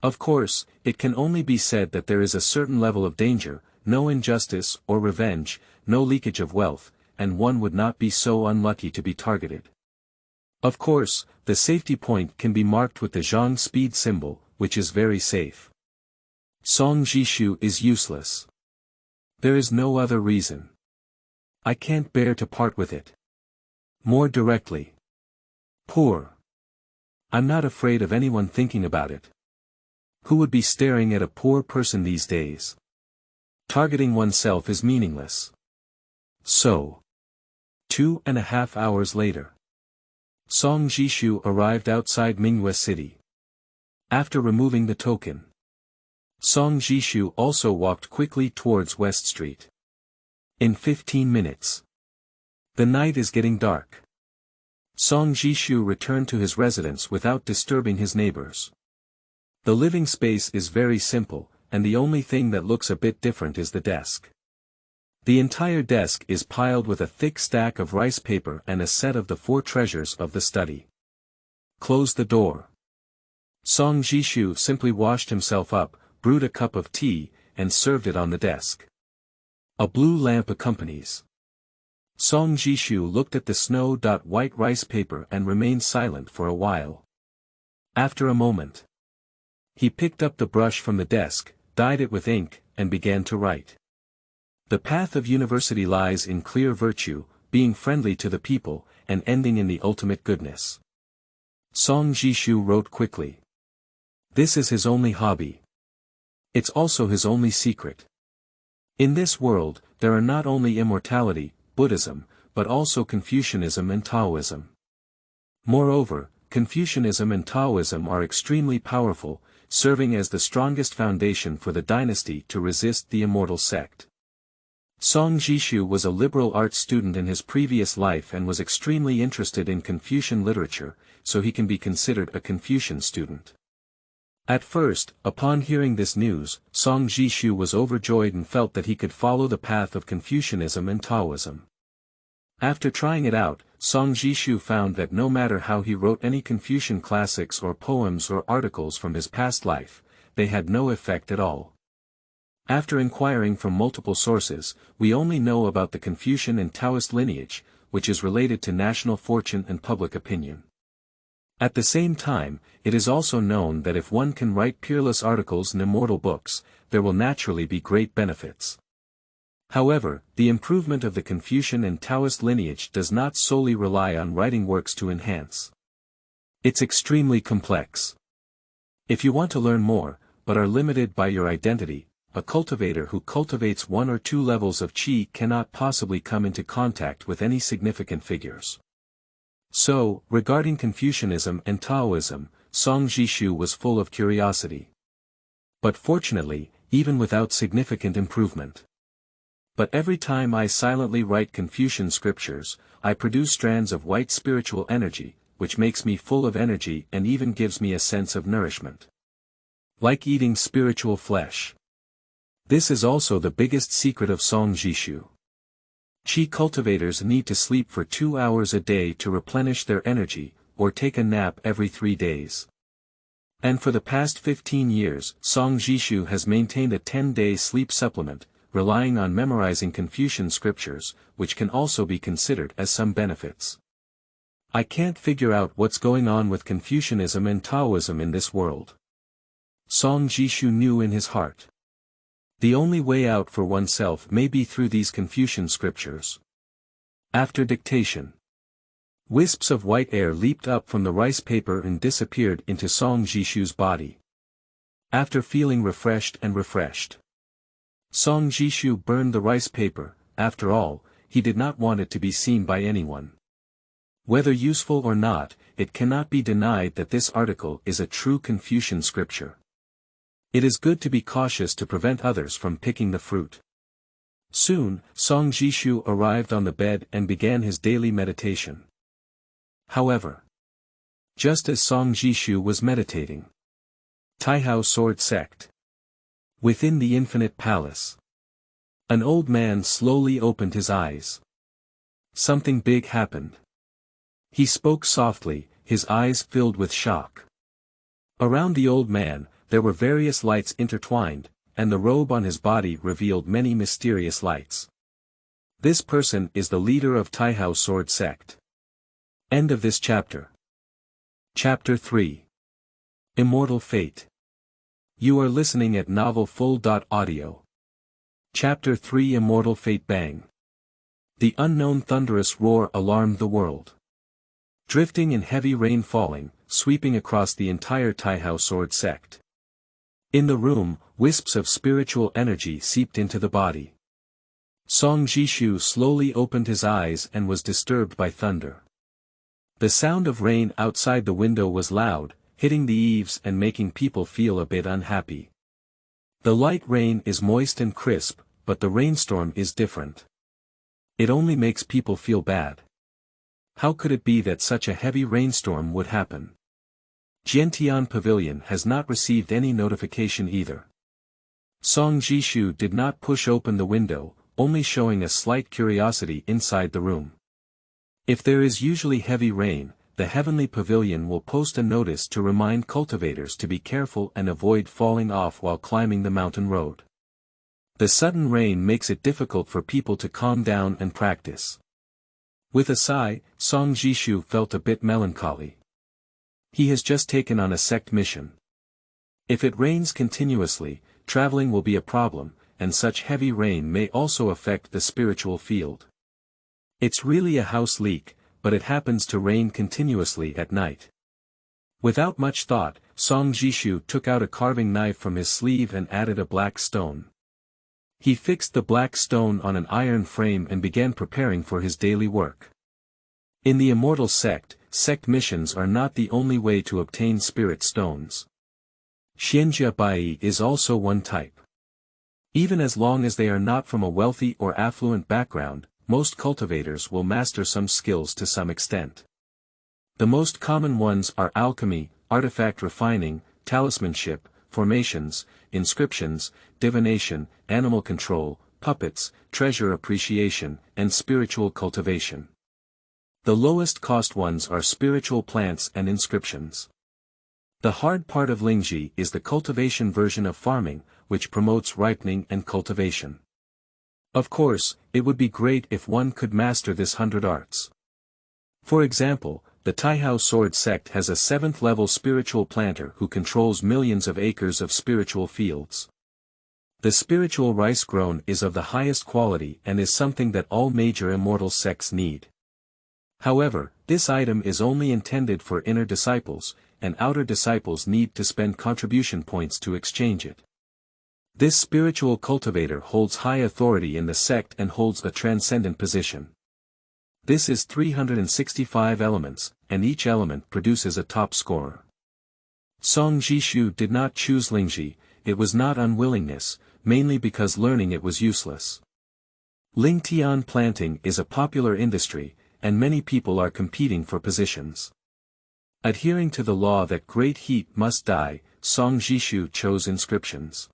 Of course, it can only be said that there is a certain level of danger, no injustice or revenge, no leakage of wealth, and one would not be so unlucky to be targeted. Of course, the safety point can be marked with the Zhang speed symbol, which is very safe. Song Zhishu is useless. There is no other reason. I can't bear to part with it. More directly. Poor. I'm not afraid of anyone thinking about it. Who would be staring at a poor person these days? Targeting oneself is meaningless. So. 2.5 hours later. Song Zhishu arrived outside Mingyue City. After removing the token, Song Zhishu also walked quickly towards West Street. In 15 minutes. The night is getting dark. Song Zhishu returned to his residence without disturbing his neighbors. The living space is very simple, and the only thing that looks a bit different is the desk. The entire desk is piled with a thick stack of rice paper and a set of the 4 treasures of the study. Close the door. Song Zhishu simply washed himself up, brewed a cup of tea, and served it on the desk. A blue lamp accompanies. Song Zhishu looked at the snow-white rice paper and remained silent for a while. After a moment, he picked up the brush from the desk, dyed it with ink, and began to write. The path of university lies in clear virtue, being friendly to the people, and ending in the ultimate goodness. Song Zhishu wrote quickly. This is his only hobby. It's also his only secret. In this world, there are not only immortality, Buddhism, but also Confucianism and Taoism. Moreover, Confucianism and Taoism are extremely powerful, serving as the strongest foundation for the dynasty to resist the immortal sect. Song Zhishu was a liberal arts student in his previous life and was extremely interested in Confucian literature, so he can be considered a Confucian student. At first, upon hearing this news, Song Zhishu was overjoyed and felt that he could follow the path of Confucianism and Taoism. After trying it out, Song Zhishu found that no matter how he wrote any Confucian classics or poems or articles from his past life, they had no effect at all. After inquiring from multiple sources, we only know about the Confucian and Taoist lineage, which is related to national fortune and public opinion. At the same time, it is also known that if one can write peerless articles in immortal books, there will naturally be great benefits. However, the improvement of the Confucian and Taoist lineage does not solely rely on writing works to enhance. It's extremely complex. If you want to learn more, but are limited by your identity, a cultivator who cultivates 1 or 2 levels of qi cannot possibly come into contact with any significant figures. So, regarding Confucianism and Taoism, Song Zhishu was full of curiosity. But fortunately, even without significant improvement. But every time I silently write Confucian scriptures, I produce strands of white spiritual energy, which makes me full of energy and even gives me a sense of nourishment. Like eating spiritual flesh. This is also the biggest secret of Song Zhishu. Qi cultivators need to sleep for 2 hours a day to replenish their energy, or take a nap every 3 days. And for the past 15 years, Song Zhishu has maintained a 10-day sleep supplement, relying on memorizing Confucian scriptures, which can also be considered as some benefits. I can't figure out what's going on with Confucianism and Taoism in this world. Song Zhishu knew in his heart. The only way out for oneself may be through these Confucian scriptures. After dictation. Wisps of white air leaped up from the rice paper and disappeared into Song Zhishu's body. After feeling refreshed, Song Zhishu burned the rice paper. After all, he did not want it to be seen by anyone. Whether useful or not, it cannot be denied that this article is a true Confucian scripture. It is good to be cautious to prevent others from picking the fruit. Soon, Song Zhishu arrived on the bed and began his daily meditation. However, just as Song Zhishu was meditating, Taihao Sword Sect. Within the Infinite Palace. An old man slowly opened his eyes. Something big happened. He spoke softly, his eyes filled with shock. Around the old man, there were various lights intertwined, and the robe on his body revealed many mysterious lights. This person is the leader of Taihao Sword Sect. End of this chapter. Chapter 3. Immortal Fate. You are listening at novelfull.audio. Chapter 3 Immortal Fate. Bang. The unknown thunderous roar alarmed the world. Drifting in heavy rain falling, sweeping across the entire Taihao Sword Sect. In the room, wisps of spiritual energy seeped into the body. Song Zhishu slowly opened his eyes and was disturbed by thunder. The sound of rain outside the window was loud, hitting the eaves and making people feel a bit unhappy. The light rain is moist and crisp, but the rainstorm is different. It only makes people feel bad. How could it be that such a heavy rainstorm would happen? Jiantian Pavilion has not received any notification either. Song Zhishu did not push open the window, only showing a slight curiosity inside the room. If there is usually heavy rain, the Heavenly Pavilion will post a notice to remind cultivators to be careful and avoid falling off while climbing the mountain road. The sudden rain makes it difficult for people to calm down and practice. With a sigh, Song Zhishu felt a bit melancholy. He has just taken on a sect mission. If it rains continuously, traveling will be a problem, and such heavy rain may also affect the spiritual field. It's really a house leak, but it happens to rain continuously at night. Without much thought, Song Zhishu took out a carving knife from his sleeve and added a black stone. He fixed the black stone on an iron frame and began preparing for his daily work. In the Immortal Sect, sect missions are not the only way to obtain spirit stones. Xianjia Bai is also one type. Even as long as they are not from a wealthy or affluent background, most cultivators will master some skills to some extent. The most common ones are alchemy, artifact refining, talismanship, formations, inscriptions, divination, animal control, puppets, treasure appreciation, and spiritual cultivation. The lowest cost ones are spiritual plants and inscriptions. The hard part of Lingji is the cultivation version of farming, which promotes ripening and cultivation. Of course, it would be great if one could master this 100 arts. For example, the Taihao Sword Sect has a 7th level spiritual planter who controls millions of acres of spiritual fields. The spiritual rice grown is of the highest quality and is something that all major immortal sects need. However, this item is only intended for inner disciples, and outer disciples need to spend contribution points to exchange it. This spiritual cultivator holds high authority in the sect and holds a transcendent position. This is 365 elements, and each element produces a top scorer. Song Zhishu did not choose Lingji, it was not unwillingness, mainly because learning it was useless. Lingtian planting is a popular industry, and many people are competing for positions. Adhering to the law that great heat must die, Song Zhishu chose inscriptions.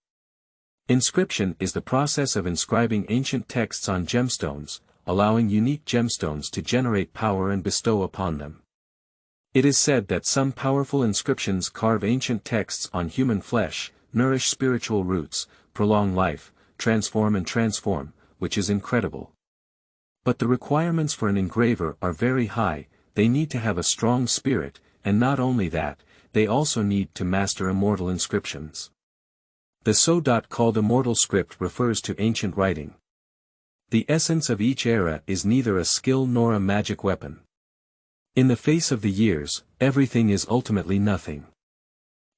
Inscription is the process of inscribing ancient texts on gemstones, allowing unique gemstones to generate power and bestow upon them. It is said that some powerful inscriptions carve ancient texts on human flesh, nourish spiritual roots, prolong life, transform, which is incredible. But the requirements for an engraver are very high, they need to have a strong spirit, and not only that, they also need to master immortal inscriptions. The so called immortal script refers to ancient writing. The essence of each era is neither a skill nor a magic weapon. In the face of the years, everything is ultimately nothing.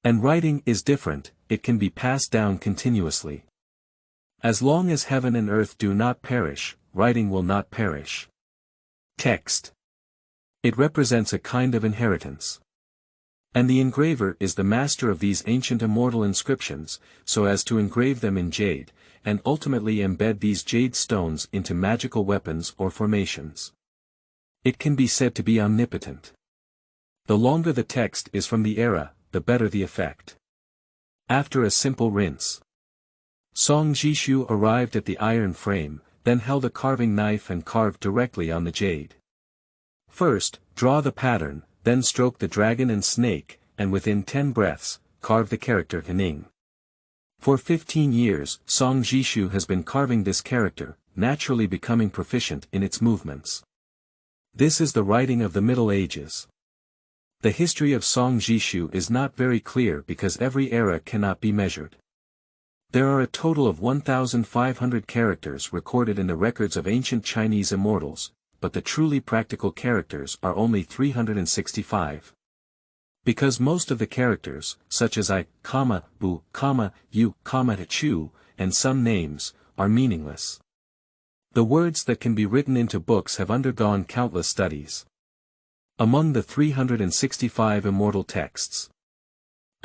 And writing is different, it can be passed down continuously. As long as heaven and earth do not perish, writing will not perish. Text. It represents a kind of inheritance. And the engraver is the master of these ancient immortal inscriptions, so as to engrave them in jade, and ultimately embed these jade stones into magical weapons or formations. It can be said to be omnipotent. The longer the text is from the era, the better the effect. After a simple rinse, Song Zhishu arrived at the iron frame, then held a carving knife and carved directly on the jade. First, draw the pattern, then stroke the dragon and snake, and within 10 breaths, carve the character Hening. For 15 years, Song Zhishu has been carving this character, naturally becoming proficient in its movements. This is the writing of the Middle Ages. The history of Song Zhishu is not very clear because every era cannot be measured. There are a total of 1,500 characters recorded in the records of ancient Chinese immortals, but the truly practical characters are only 365. Because most of the characters, such as I, Bu, U, Chu, and some names, are meaningless. The words that can be written into books have undergone countless studies. Among the 365 immortal texts,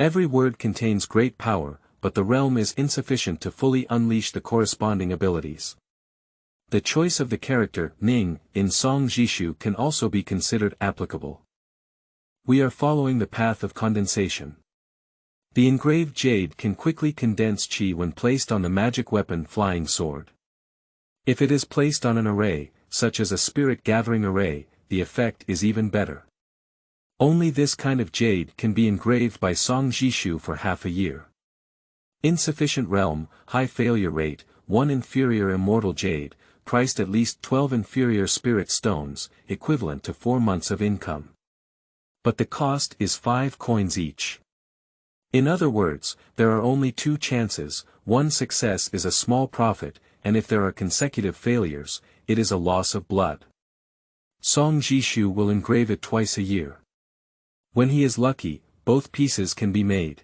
every word contains great power, but the realm is insufficient to fully unleash the corresponding abilities. The choice of the character Ning in Song Zhishu can also be considered applicable. We are following the path of condensation. The engraved jade can quickly condense qi when placed on the magic weapon Flying Sword. If it is placed on an array, such as a spirit-gathering array, the effect is even better. Only this kind of jade can be engraved by Song Zhishu for half a year. Insufficient realm, high failure rate, 1 inferior immortal jade, priced at least 12 inferior spirit stones, equivalent to 4 months of income. But the cost is 5 coins each. In other words, there are only 2 chances, one success is a small profit, and if there are consecutive failures, it is a loss of blood. Song Zhishu will engrave it twice a year. When he is lucky, both pieces can be made.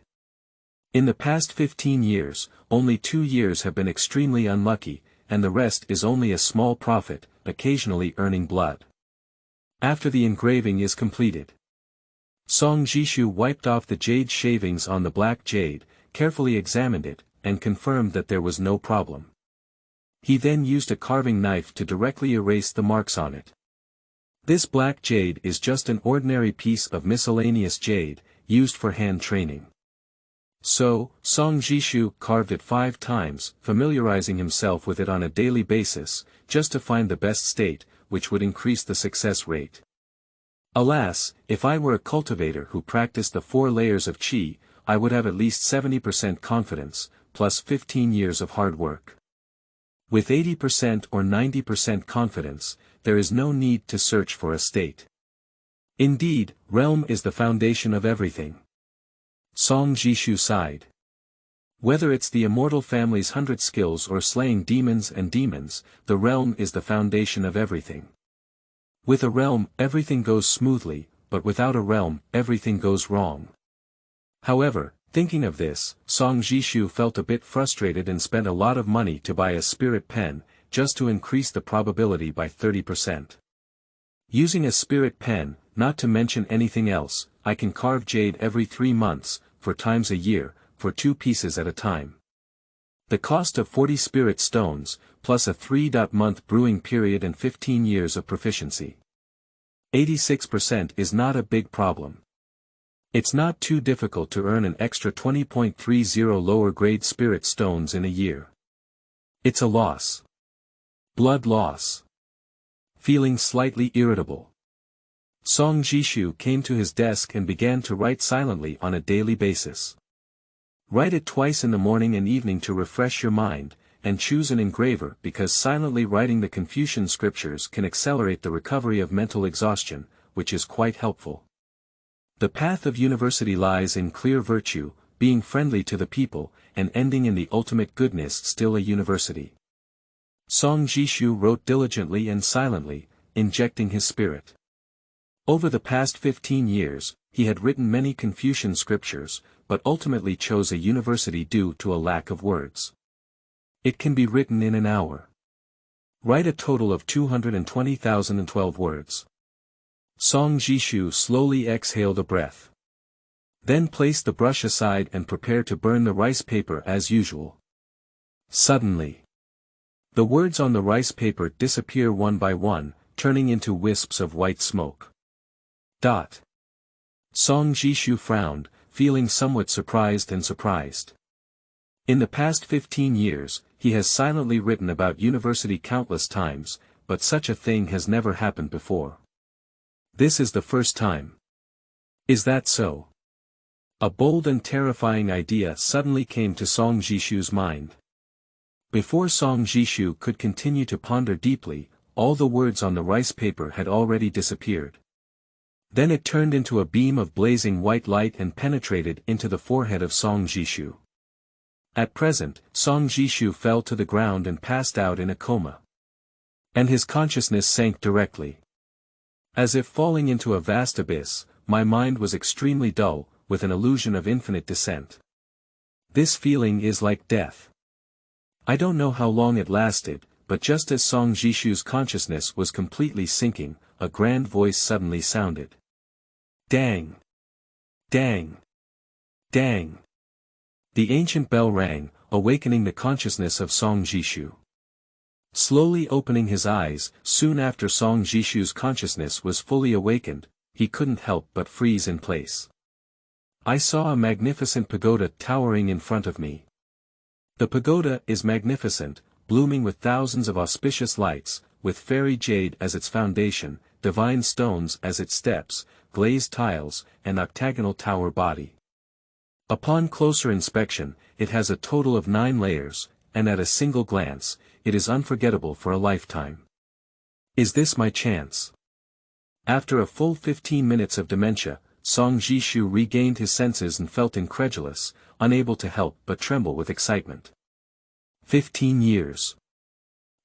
In the past 15 years, only 2 years have been extremely unlucky, and the rest is only a small profit, occasionally earning blood. After the engraving is completed, Song Zhishu wiped off the jade shavings on the black jade, carefully examined it, and confirmed that there was no problem. He then used a carving knife to directly erase the marks on it. This black jade is just an ordinary piece of miscellaneous jade, used for hand training. So, Song Zhishu carved it 5 times, familiarizing himself with it on a daily basis, just to find the best state, which would increase the success rate. Alas, if I were a cultivator who practiced the 4 layers of qi, I would have at least 70% confidence, plus 15 years of hard work. With 80% or 90% confidence, there is no need to search for a state. Indeed, realm is the foundation of everything. Song Zhishu sighed. Whether it's the Immortal Family's 100 skills or slaying demons and demons, the realm is the foundation of everything. With a realm, everything goes smoothly, but without a realm, everything goes wrong. However, thinking of this, Song Zhishu felt a bit frustrated and spent a lot of money to buy a spirit pen, just to increase the probability by 30%. Using a spirit pen, not to mention anything else, I can carve jade every 3 months, 4 times a year, for 2 pieces at a time. The cost of 40 spirit stones, plus a 3-month brewing period and 15 years of proficiency. 86% is not a big problem. It's not too difficult to earn an extra 20.30 lower grade spirit stones in a year. It's a loss. Blood loss. Feeling slightly irritable, Song Zhishu came to his desk and began to write silently on a daily basis. Write it twice in the morning and evening to refresh your mind, and choose an engraver because silently writing the Confucian scriptures can accelerate the recovery of mental exhaustion, which is quite helpful. The path of university lies in clear virtue, being friendly to the people, and ending in the ultimate goodness still a university. Song Zhishu wrote diligently and silently, injecting his spirit. Over the past 15 years, he had written many Confucian scriptures, but ultimately chose a university due to a lack of words. It can be written in an hour. Write a total of 220,012 words. Song Zhishu slowly exhaled a breath. Then placed the brush aside and prepared to burn the rice paper as usual. Suddenly, the words on the rice paper disappear one by one, turning into wisps of white smoke. Song Zhishu frowned, feeling somewhat surprised. In the past 15 years, he has silently written about university countless times, but such a thing has never happened before. This is the first time. Is that so? A bold and terrifying idea suddenly came to Song Zhishu's mind. Before Song Zhishu could continue to ponder deeply, all the words on the rice paper had already disappeared. Then it turned into a beam of blazing white light and penetrated into the forehead of Song Zhishu. At present, Song Zhishu fell to the ground and passed out in a coma. And his consciousness sank directly. As if falling into a vast abyss, my mind was extremely dull, with an illusion of infinite descent. This feeling is like death. I don't know how long it lasted, but just as Song Zhishu's consciousness was completely sinking, a grand voice suddenly sounded. Dang! Dang! Dang! The ancient bell rang, awakening the consciousness of Song Zhishu. Slowly opening his eyes, soon after Song Zhishu's consciousness was fully awakened, he couldn't help but freeze in place. I saw a magnificent pagoda towering in front of me. The pagoda is magnificent, blooming with thousands of auspicious lights, with fairy jade as its foundation, divine stones as its steps, glazed tiles, and octagonal tower body. Upon closer inspection, it has a total of 9 layers, and at a single glance, it is unforgettable for a lifetime. Is this my chance? After a full 15 minutes of dementia, Song Zhishu regained his senses and felt incredulous, unable to help but tremble with excitement. 15 years.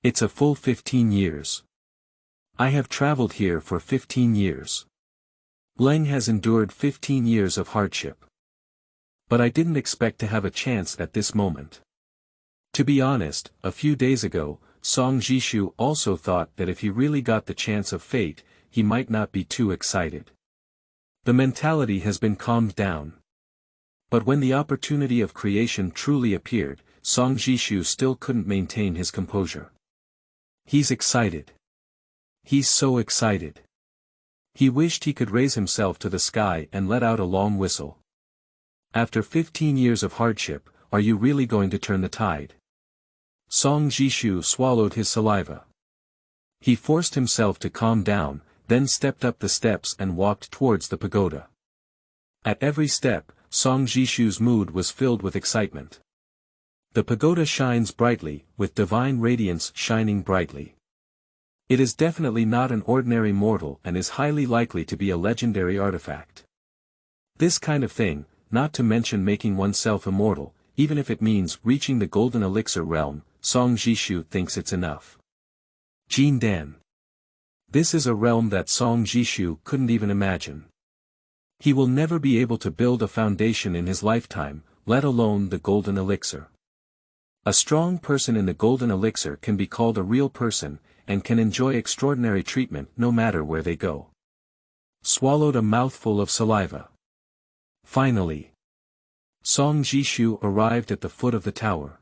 It's a full 15 years. I have traveled here for 15 years. Leng has endured 15 years of hardship. But I didn't expect to have a chance at this moment. To be honest, a few days ago, Song Zhishu also thought that if he really got the chance of fate, he might not be too excited. The mentality has been calmed down. But when the opportunity of creation truly appeared, Song Zhishu still couldn't maintain his composure. He's excited. He's so excited. He wished he could raise himself to the sky and let out a long whistle. After 15 years of hardship, are you really going to turn the tide? Song Zhishu swallowed his saliva. He forced himself to calm down, then stepped up the steps and walked towards the pagoda. At every step, Song Zhishu's mood was filled with excitement. The pagoda shines brightly, with divine radiance shining brightly. It is definitely not an ordinary mortal and is highly likely to be a legendary artifact. This kind of thing, not to mention making oneself immortal, even if it means reaching the golden elixir realm, Song Zhishu thinks it's enough. Jin Dan. This is a realm that Song Zhishu couldn't even imagine. He will never be able to build a foundation in his lifetime, let alone the golden elixir. A strong person in the golden elixir can be called a real person, and can enjoy extraordinary treatment no matter where they go. Swallowed a mouthful of saliva. Finally, Song Zhishu arrived at the foot of the tower.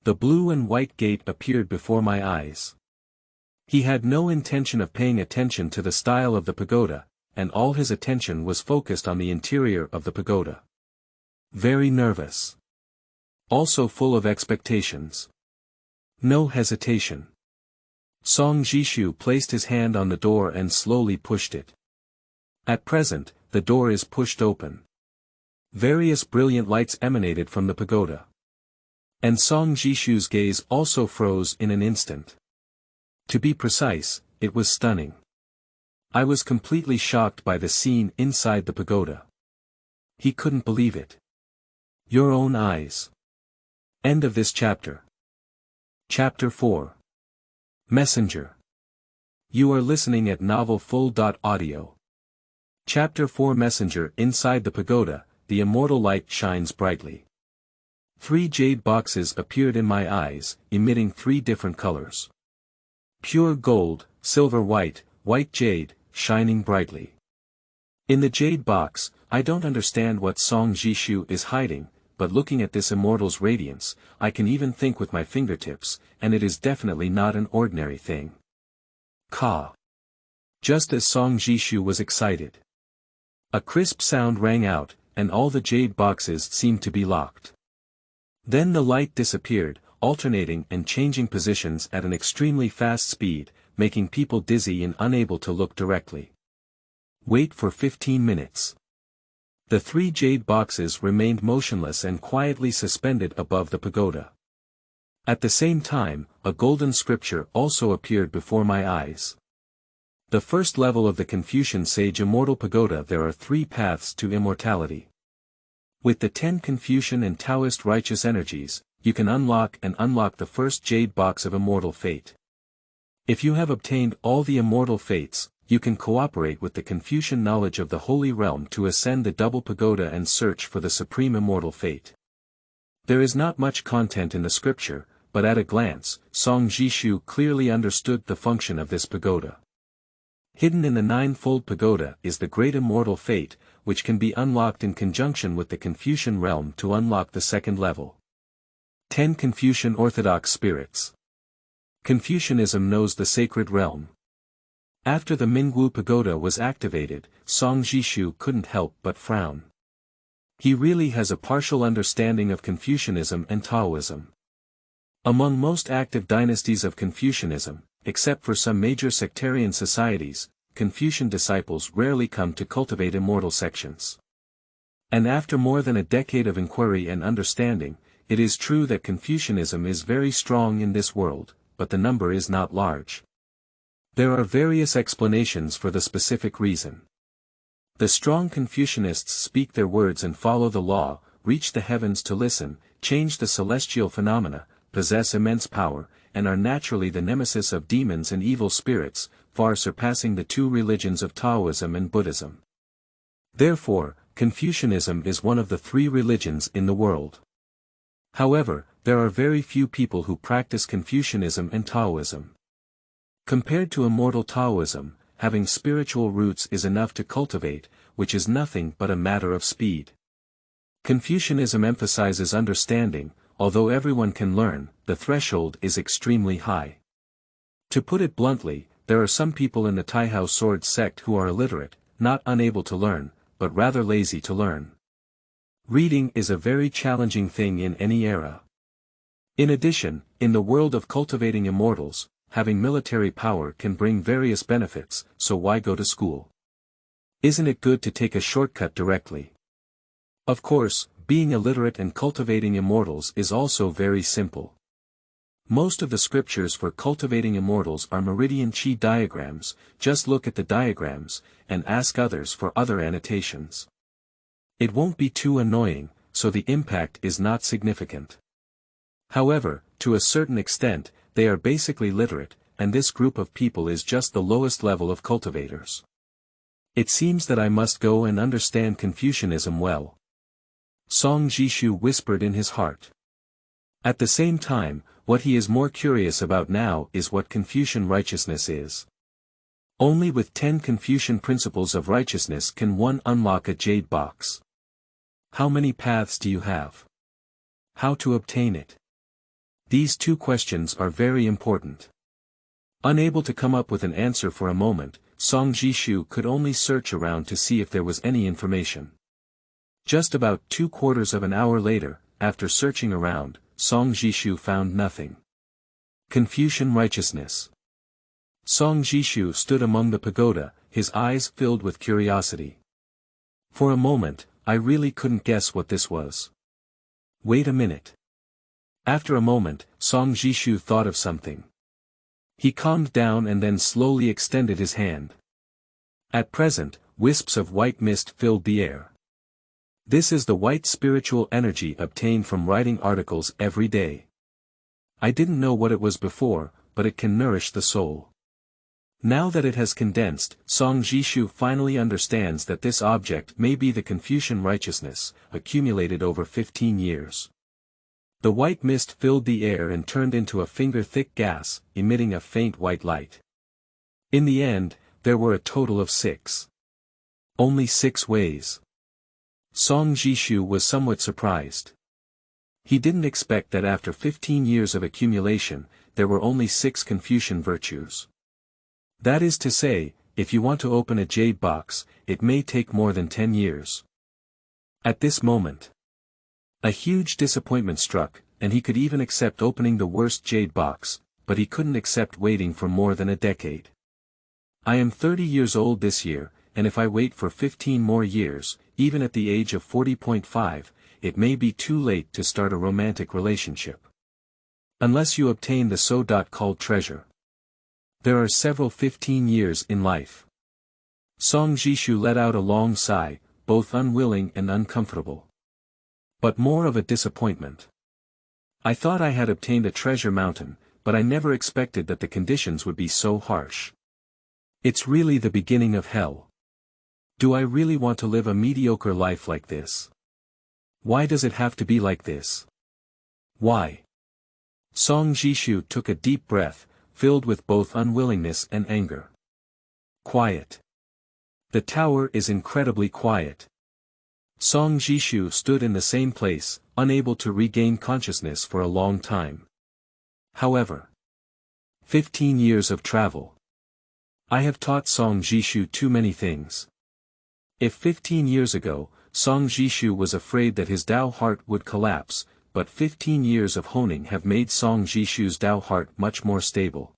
The blue and white gate appeared before my eyes. He had no intention of paying attention to the style of the pagoda, and all his attention was focused on the interior of the pagoda. Very nervous. Also full of expectations. No hesitation. Song Zhishu placed his hand on the door and slowly pushed it. At present, the door is pushed open. Various brilliant lights emanated from the pagoda. And Song Zhishu's gaze also froze in an instant. To be precise, it was stunning. I was completely shocked by the scene inside the pagoda. He couldn't believe it. Your own eyes. End of this chapter. Chapter 4. Messenger. You are listening at novelfull.audio. Chapter 4 Messenger. Inside the pagoda, the immortal light shines brightly. 3 jade boxes appeared in my eyes, emitting 3 different colors. Pure gold, silver white, white jade, shining brightly. In the jade box, I don't understand what Song Zhishu is hiding, but looking at this immortal's radiance, I can even think with my fingertips, and it is definitely not an ordinary thing. Ka. Just as Song Zhishu was excited, a crisp sound rang out, and all the jade boxes seemed to be locked. Then the light disappeared, alternating and changing positions at an extremely fast speed, making people dizzy and unable to look directly. Wait for 15 minutes. The 3 jade boxes remained motionless and quietly suspended above the pagoda. At the same time, a golden scripture also appeared before my eyes. The first level of the Confucian Sage Immortal Pagoda. There are 3 paths to immortality. With the 10 Confucian and Taoist righteous energies, you can unlock the first jade box of Immortal Fate. If you have obtained all the Immortal Fates, you can cooperate with the Confucian knowledge of the Holy Realm to ascend the double pagoda and search for the supreme Immortal Fate. There is not much content in the scripture, but at a glance, Song Zhishu clearly understood the function of this pagoda. Hidden in the 9-fold pagoda is the great Immortal Fate, which can be unlocked in conjunction with the Confucian realm to unlock the second level. 10 Confucian Orthodox Spirits. Confucianism knows the sacred realm. After the Mingwu Pagoda was activated, Song Zhishu couldn't help but frown. He really has a partial understanding of Confucianism and Taoism. Among most active dynasties of Confucianism, except for some major sectarian societies, Confucian disciples rarely come to cultivate immortal sections. And after more than a decade of inquiry and understanding, it is true that Confucianism is very strong in this world, but the number is not large. There are various explanations for the specific reason. The strong Confucianists speak their words and follow the law, reach the heavens to listen, change the celestial phenomena, possess immense power, and are naturally the nemesis of demons and evil spirits, far surpassing the 2 religions of Taoism and Buddhism. Therefore, Confucianism is one of the 3 religions in the world. However, there are very few people who practice Confucianism and Taoism. Compared to immortal Taoism, having spiritual roots is enough to cultivate, which is nothing but a matter of speed. Confucianism emphasizes understanding, although everyone can learn, the threshold is extremely high. To put it bluntly, there are some people in the Taihao sword sect who are illiterate, not unable to learn, but rather lazy to learn. Reading is a very challenging thing in any era. In addition, in the world of cultivating immortals, having military power can bring various benefits, so why go to school? Isn't it good to take a shortcut directly? Of course, being illiterate and cultivating immortals is also very simple. Most of the scriptures for cultivating immortals are meridian chi diagrams. Just look at the diagrams, and ask others for other annotations. It won't be too annoying, so the impact is not significant. However, to a certain extent, they are basically literate, and this group of people is just the lowest level of cultivators. It seems that I must go and understand Confucianism well. Song Zhishu whispered in his heart. At the same time, what he is more curious about now is what Confucian righteousness is. Only with 10 Confucian principles of righteousness can one unlock a jade box. How many paths do you have? How to obtain it? These 2 questions are very important. Unable to come up with an answer for a moment, Song Zhishu could only search around to see if there was any information. Just about 3/4 of an hour later, after searching around, Song Zhishu found nothing. Confucian righteousness. Song Zhishu stood among the pagoda, his eyes filled with curiosity. For a moment, I really couldn't guess what this was. Wait a minute. After a moment, Song Zhishu thought of something. He calmed down and then slowly extended his hand. At present, wisps of white mist filled the air. This is the white spiritual energy obtained from writing articles every day. I didn't know what it was before, but it can nourish the soul. Now that it has condensed, Song Zhishu finally understands that this object may be the Confucian righteousness, accumulated over 15 years. The white mist filled the air and turned into a finger-thick gas, emitting a faint white light. In the end, there were a total of 6. Only 6 ways. Song Zhishu was somewhat surprised. He didn't expect that after 15 years of accumulation, there were only 6 Confucian virtues. That is to say, if you want to open a jade box, it may take more than 10 years. At this moment, a huge disappointment struck, and he could even accept opening the worst jade box, but he couldn't accept waiting for more than a decade. I am 30 years old this year, and if I wait for 15 more years, even at the age of 40.5, it may be too late to start a romantic relationship. Unless you obtain the so-called treasure. There are several 15 years in life. Song Zhishu let out a long sigh, both unwilling and uncomfortable. But more of a disappointment. I thought I had obtained a treasure mountain, but I never expected that the conditions would be so harsh. It's really the beginning of hell. Do I really want to live a mediocre life like this? Why does it have to be like this? Why? Song Zhishu took a deep breath, filled with both unwillingness and anger. Quiet. The tower is incredibly quiet. Song Zhishu stood in the same place, unable to regain consciousness for a long time. However, 15 years of travel. I have taught Song Zhishu too many things. If 15 years ago, Song Zhishu was afraid that his Tao heart would collapse, but 15 years of honing have made Song Zhishu's Tao heart much more stable.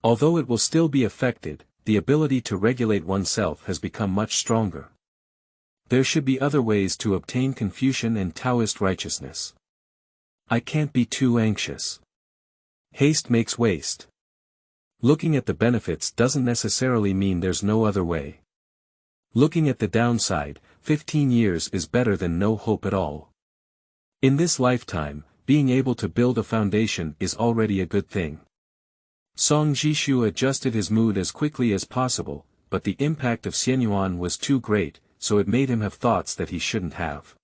Although it will still be affected, the ability to regulate oneself has become much stronger. There should be other ways to obtain Confucian and Taoist righteousness. I can't be too anxious. Haste makes waste. Looking at the benefits doesn't necessarily mean there's no other way. Looking at the downside, 15 years is better than no hope at all. In this lifetime, being able to build a foundation is already a good thing. Song Zhishu adjusted his mood as quickly as possible, but the impact of Xianyuan was too great, so it made him have thoughts that he shouldn't have.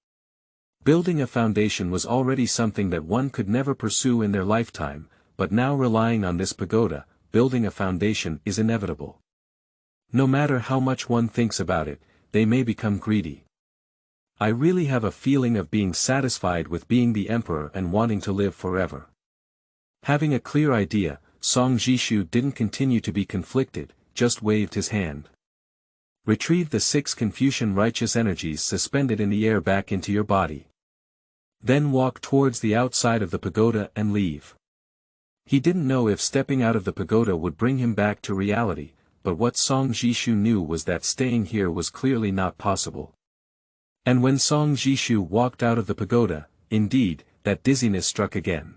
Building a foundation was already something that one could never pursue in their lifetime, but now relying on this pagoda, building a foundation is inevitable. No matter how much one thinks about it, they may become greedy. I really have a feeling of being satisfied with being the emperor and wanting to live forever. Having a clear idea, Song Zhishu didn't continue to be conflicted, just waved his hand. Retrieve the 6 Confucian righteous energies suspended in the air back into your body. Then walk towards the outside of the pagoda and leave. He didn't know if stepping out of the pagoda would bring him back to reality, but what Song Zhishu knew was that staying here was clearly not possible. And when Song Zhishu walked out of the pagoda, indeed, that dizziness struck again.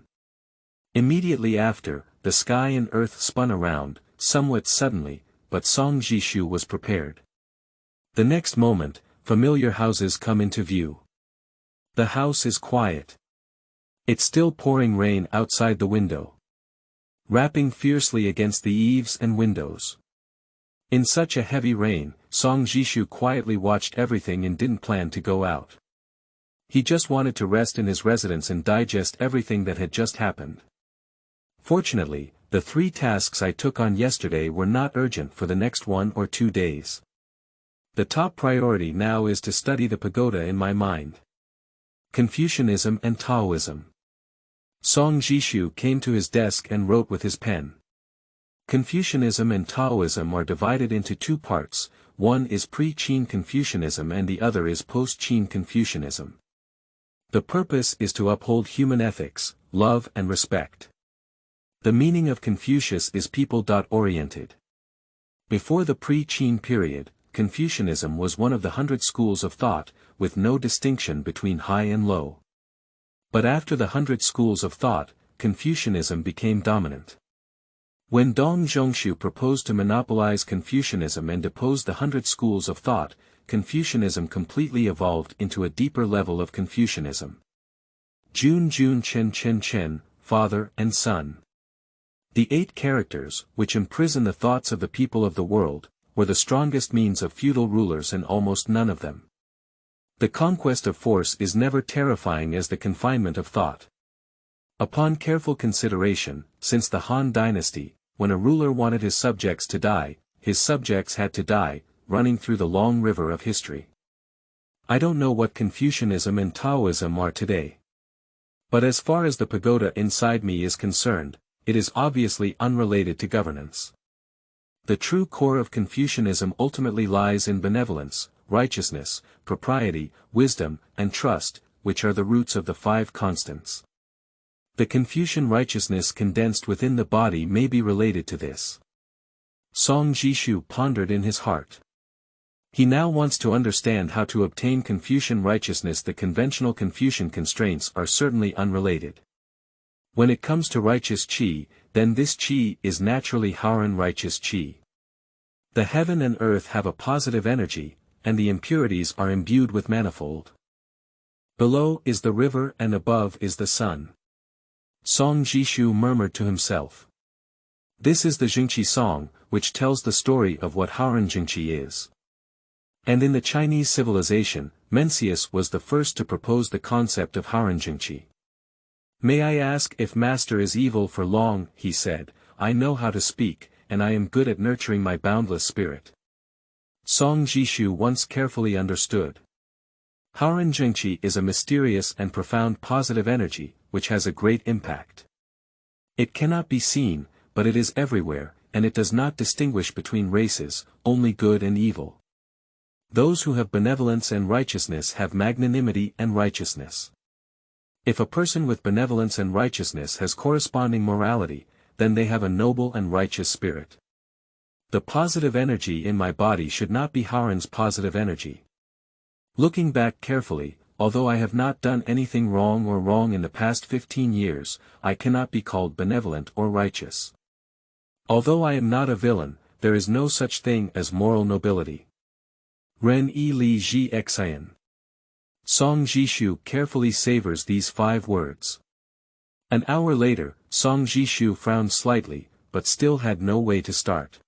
Immediately after, the sky and earth spun around, somewhat suddenly, but Song Zhishu was prepared. The next moment, familiar houses come into view. The house is quiet. It's still pouring rain outside the window, rapping fiercely against the eaves and windows. In such a heavy rain, Song Zhishu quietly watched everything and didn't plan to go out. He just wanted to rest in his residence and digest everything that had just happened. Fortunately, the 3 tasks I took on yesterday were not urgent for the next 1 or 2 days. The top priority now is to study the pagoda in my mind. Confucianism and Taoism. Song Zhishu came to his desk and wrote with his pen. Confucianism and Taoism are divided into 2 parts, one is pre-Qin Confucianism and the other is post-Qin Confucianism. The purpose is to uphold human ethics, love and respect. The meaning of Confucius is people-oriented. Before the pre-Qin period, Confucianism was one of the 100 schools of thought, with no distinction between high and low. But after the 100 schools of thought, Confucianism became dominant. When Dong Zhongshu proposed to monopolize Confucianism and depose the 100 schools of thought, Confucianism completely evolved into a deeper level of Confucianism. Jun Jun Chen Chen Chen, father and son. The 8 characters, which imprison the thoughts of the people of the world, were the strongest means of feudal rulers and almost none of them. The conquest of force is never terrifying as the confinement of thought. Upon careful consideration, since the Han dynasty, when a ruler wanted his subjects to die, his subjects had to die, running through the long river of history. I don't know what Confucianism and Taoism are today. But as far as the pagoda inside me is concerned, it is obviously unrelated to governance. The true core of Confucianism ultimately lies in benevolence, righteousness, propriety, wisdom, and trust, which are the roots of the 5 constants. The Confucian righteousness condensed within the body may be related to this. Song Zhishu pondered in his heart. He now wants to understand how to obtain Confucian righteousness. The conventional Confucian constraints are certainly unrelated. When it comes to righteous qi, then this qi is naturally Haoran righteous qi. The heaven and earth have a positive energy, and the impurities are imbued with manifold. Below is the river and above is the sun. Song Zhishu murmured to himself. This is the Jingqi song, which tells the story of what Haoran Jingqi is. And in the Chinese civilization, Mencius was the first to propose the concept of Haoran Jingqi. May I ask if master is evil for long, he said, I know how to speak, and I am good at nurturing my boundless spirit. Song Zhishu once carefully understood. Haoran Jingqi is a mysterious and profound positive energy, which has a great impact. It cannot be seen, but it is everywhere, and it does not distinguish between races, only good and evil. Those who have benevolence and righteousness have magnanimity and righteousness. If a person with benevolence and righteousness has corresponding morality, then they have a noble and righteous spirit. The positive energy in my body should not be Haoran's positive energy. Looking back carefully, although I have not done anything wrong in the past 15 years, I cannot be called benevolent or righteous. Although I am not a villain, there is no such thing as moral nobility. Ren Yi Li Ji Xian. Song Zhishu carefully savors these 5 words. An hour later, Song Zhishu frowned slightly, but still had no way to start.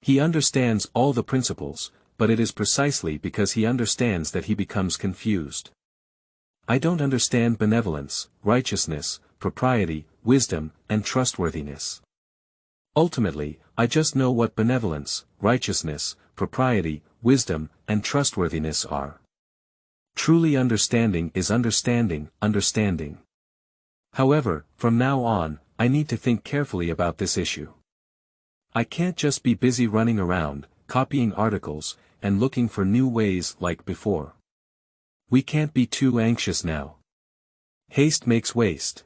He understands all the principles, but it is precisely because he understands that he becomes confused. I don't understand benevolence, righteousness, propriety, wisdom, and trustworthiness. Ultimately, I just know what benevolence, righteousness, propriety, wisdom, and trustworthiness are. Truly understanding is understanding. However, from now on, I need to think carefully about this issue. I can't just be busy running around, copying articles, and looking for new ways like before. We can't be too anxious now. Haste makes waste.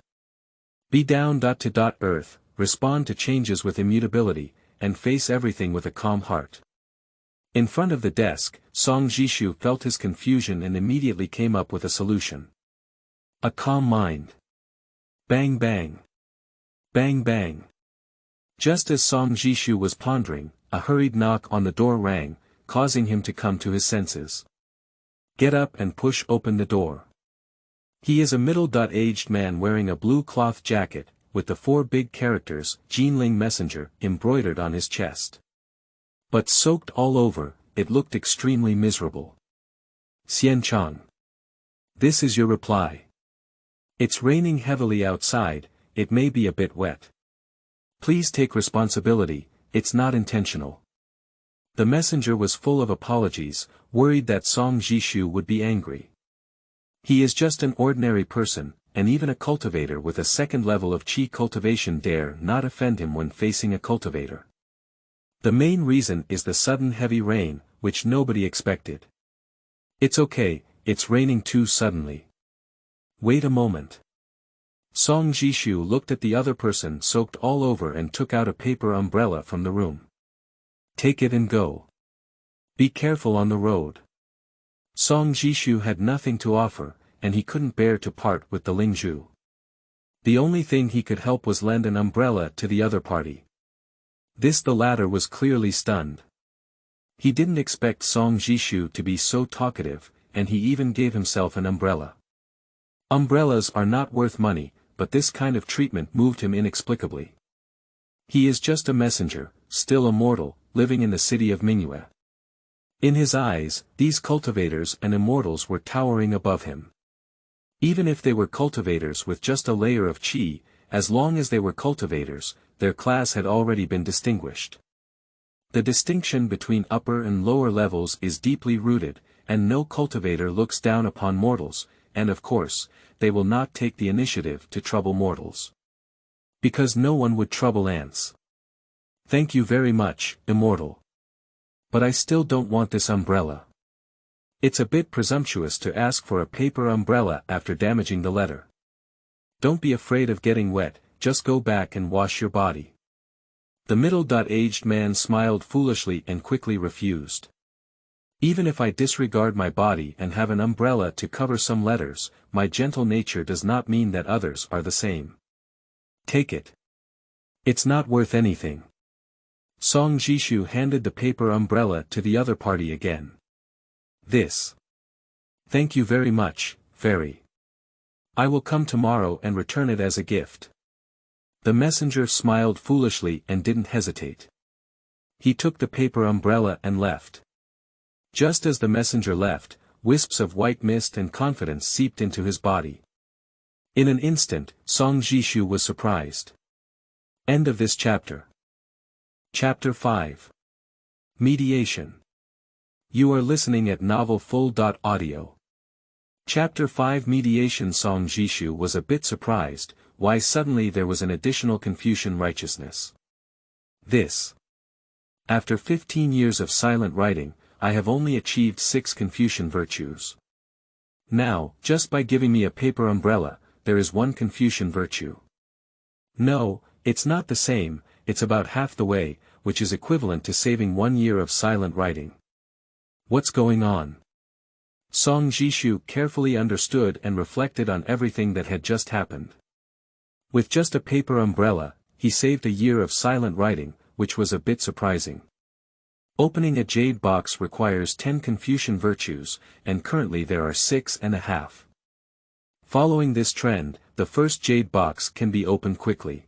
Be down to earth, respond to changes with immutability, and face everything with a calm heart. In front of the desk, Song Zhishu felt his confusion and immediately came up with a solution. A calm mind. Bang bang. Bang bang. Just as Song Zhishu was pondering, a hurried knock on the door rang, causing him to come to his senses. Get up and push open the door. He is a middle-aged man wearing a blue cloth jacket, with the 4 big characters, Jinling Messenger, embroidered on his chest. But soaked all over, it looked extremely miserable. Xian Chang. This is your reply. It's raining heavily outside, it may be a bit wet. Please take responsibility, it's not intentional. The messenger was full of apologies, worried that Song Zhishu would be angry. He is just an ordinary person, and even a cultivator with a 2nd level of qi cultivation dare not offend him when facing a cultivator. The main reason is the sudden heavy rain, which nobody expected. It's okay, it's raining too suddenly. Wait a moment. Song Zhishu looked at the other person soaked all over and took out a paper umbrella from the room. Take it and go. Be careful on the road. Song Zhishu had nothing to offer, and he couldn't bear to part with the Lingzhu. The only thing he could help was lend an umbrella to the other party. The latter was clearly stunned. He didn't expect Song Zhishu to be so talkative, and he even gave himself an umbrella. Umbrellas are not worth money, but this kind of treatment moved him inexplicably. He is just a messenger, still a mortal, living in the city of Mingyue. In his eyes, these cultivators and immortals were towering above him. Even if they were cultivators with just a layer of qi, as long as they were cultivators, their class had already been distinguished. The distinction between upper and lower levels is deeply rooted, and no cultivator looks down upon mortals, and of course, they will not take the initiative to trouble mortals. Because no one would trouble ants. Thank you very much, immortal. But I still don't want this umbrella. It's a bit presumptuous to ask for a paper umbrella after damaging the letter. Don't be afraid of getting wet, just go back and wash your body. The middle-aged man smiled foolishly and quickly refused. Even if I disregard my body and have an umbrella to cover some letters, my gentle nature does not mean that others are the same. Take it. It's not worth anything. Song Zhishu handed the paper umbrella to the other party again. This. Thank you very much, fairy. I will come tomorrow and return it as a gift. The messenger smiled foolishly and didn't hesitate. He took the paper umbrella and left. Just as the messenger left, wisps of white mist and confidence seeped into his body. In an instant, Song Zhishu was surprised. End of this chapter. Chapter 5. Mediation. You are listening at novelfull.audio. Chapter 5 Mediation. Song Zhishu was a bit surprised, why suddenly there was an additional Confucian righteousness. This. After 15 years of silent writing, I have only achieved 6 Confucian virtues. Now, just by giving me a paper umbrella, there is 1 Confucian virtue. No, it's not the same, it's about half the way, which is equivalent to saving 1 year of silent writing. What's going on? Song Zhishu carefully understood and reflected on everything that had just happened. With just a paper umbrella, he saved a year of silent writing, which was a bit surprising. Opening a jade box requires 10 Confucian virtues, and currently there are 6.5. Following this trend, the first jade box can be opened quickly.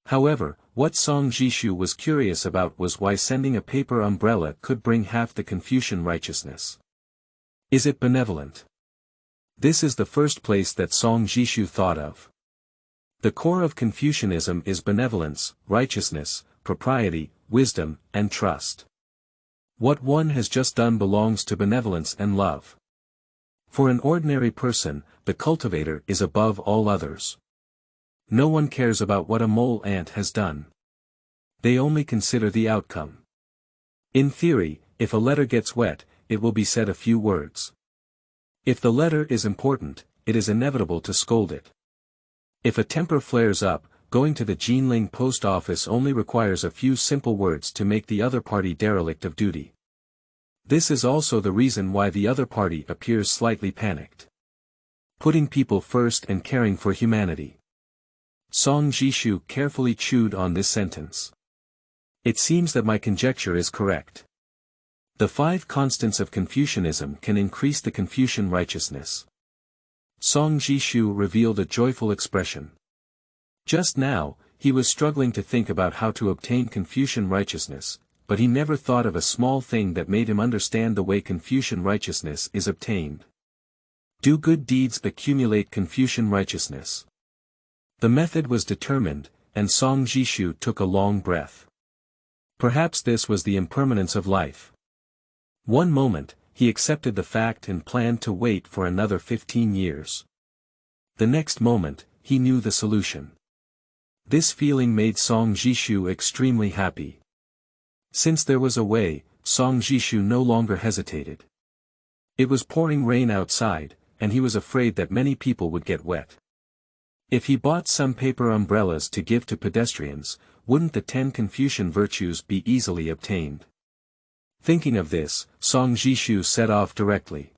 However, what Song Zhishu was curious about was why sending a paper umbrella could bring half the Confucian righteousness. Is it benevolent? This is the first place that Song Zhishu thought of. The core of Confucianism is benevolence, righteousness, propriety, wisdom, and trust. What one has just done belongs to benevolence and love. For an ordinary person, the cultivator is above all others. No one cares about what a mole ant has done. They only consider the outcome. In theory, if a letter gets wet, it will be said a few words. If the letter is important, it is inevitable to scold it. If a temper flares up, going to the Jinling post office only requires a few simple words to make the other party derelict of duty. This is also the reason why the other party appears slightly panicked. Putting people first and caring for humanity. Song Zhishu carefully chewed on this sentence. It seems that my conjecture is correct. The 5 constants of Confucianism can increase the Confucian righteousness. Song Zhishu revealed a joyful expression. Just now, he was struggling to think about how to obtain Confucian righteousness, but he never thought of a small thing that made him understand the way Confucian righteousness is obtained. Do good deeds accumulate Confucian righteousness? The method was determined, and Song Zhishu took a long breath. Perhaps this was the impermanence of life. One moment, he accepted the fact and planned to wait for another 15 years. The next moment, he knew the solution. This feeling made Song Zhishu extremely happy. Since there was a way, Song Zhishu no longer hesitated. It was pouring rain outside, and he was afraid that many people would get wet. If he bought some paper umbrellas to give to pedestrians, wouldn't the 10 Confucian virtues be easily obtained? Thinking of this, Song Zhishu set off directly.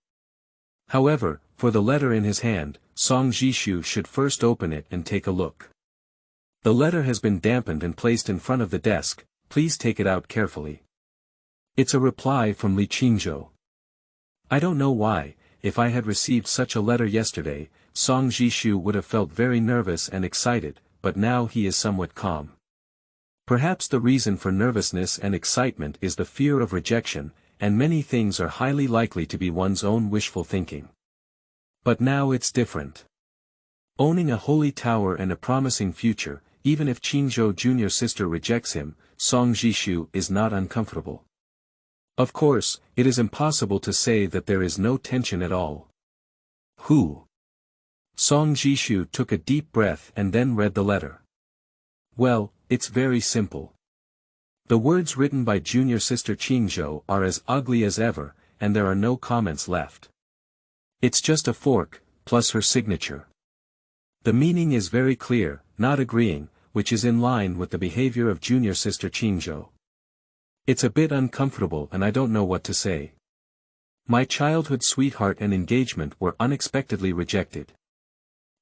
However, for the letter in his hand, Song Zhishu should first open it and take a look. The letter has been dampened and placed in front of the desk, please take it out carefully. It's a reply from Li Qingzhou. I don't know why, if I had received such a letter yesterday, Song Zhishu would have felt very nervous and excited, but now he is somewhat calm. Perhaps the reason for nervousness and excitement is the fear of rejection, and many things are highly likely to be one's own wishful thinking. But now it's different. Owning a holy tower and a promising future, even if Qingzhou Jr. sister rejects him, Song Zhishu is not uncomfortable. Of course, it is impossible to say that there is no tension at all. Who? Song Zhishu took a deep breath and then read the letter. Well, it's very simple. The words written by junior sister Qingzhou are as ugly as ever, and there are no comments left. It's just a fork, plus her signature. The meaning is very clear, not agreeing, which is in line with the behavior of junior sister Qingzhou. It's a bit uncomfortable and I don't know what to say. My childhood sweetheart and engagement were unexpectedly rejected.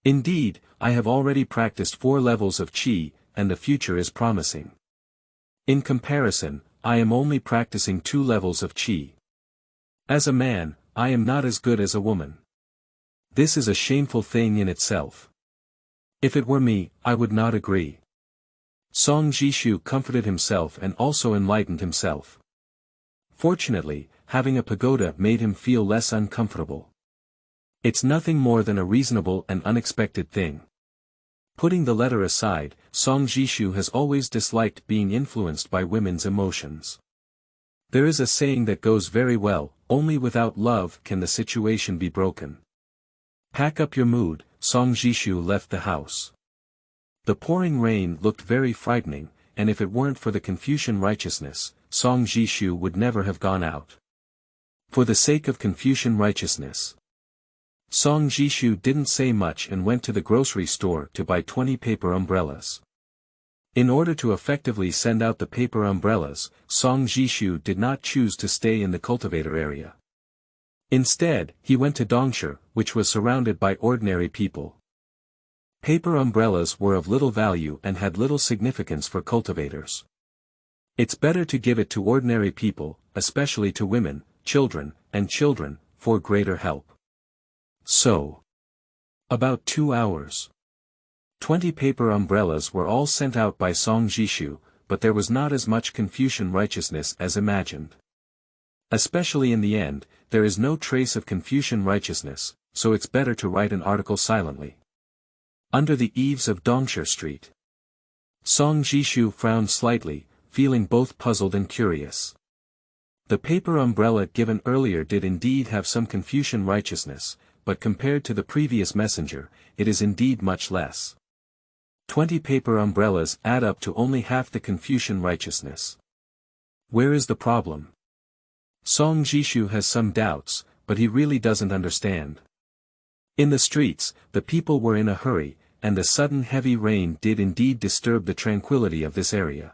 Indeed, I have already practiced 4 levels of qi, and the future is promising. In comparison, I am only practicing 2 levels of qi. As a man, I am not as good as a woman. This is a shameful thing in itself. If it were me, I would not agree. Song Zhishu comforted himself and also enlightened himself. Fortunately, having a pagoda made him feel less uncomfortable. It's nothing more than a reasonable and unexpected thing. Putting the letter aside, Song Zhishu has always disliked being influenced by women's emotions. There is a saying that goes very well, only without love can the situation be broken. Pack up your mood, Song Zhishu left the house. The pouring rain looked very frightening, and if it weren't for the Confucian righteousness, Song Zhishu would never have gone out. For the sake of Confucian righteousness. Song Zhishu didn't say much and went to the grocery store to buy 20 paper umbrellas. In order to effectively send out the paper umbrellas, Song Zhishu did not choose to stay in the cultivator area. Instead, he went to Dongsha, which was surrounded by ordinary people. Paper umbrellas were of little value and had little significance for cultivators. It's better to give it to ordinary people, especially to women, children, for greater help. So, about 2 hours. 20 paper umbrellas were all sent out by Song Zhishu, but there was not as much Confucian righteousness as imagined. Especially in the end, there is no trace of Confucian righteousness, so it's better to write an article silently. Under the eaves of Dongsha Street. Song Zhishu frowned slightly, feeling both puzzled and curious. The paper umbrella given earlier did indeed have some Confucian righteousness, but compared to the previous messenger, it is indeed much less. 20 paper umbrellas add up to only half the Confucian righteousness. Where is the problem? Song Zhishu has some doubts, but he really doesn't understand. In the streets, the people were in a hurry, and the sudden heavy rain did indeed disturb the tranquility of this area.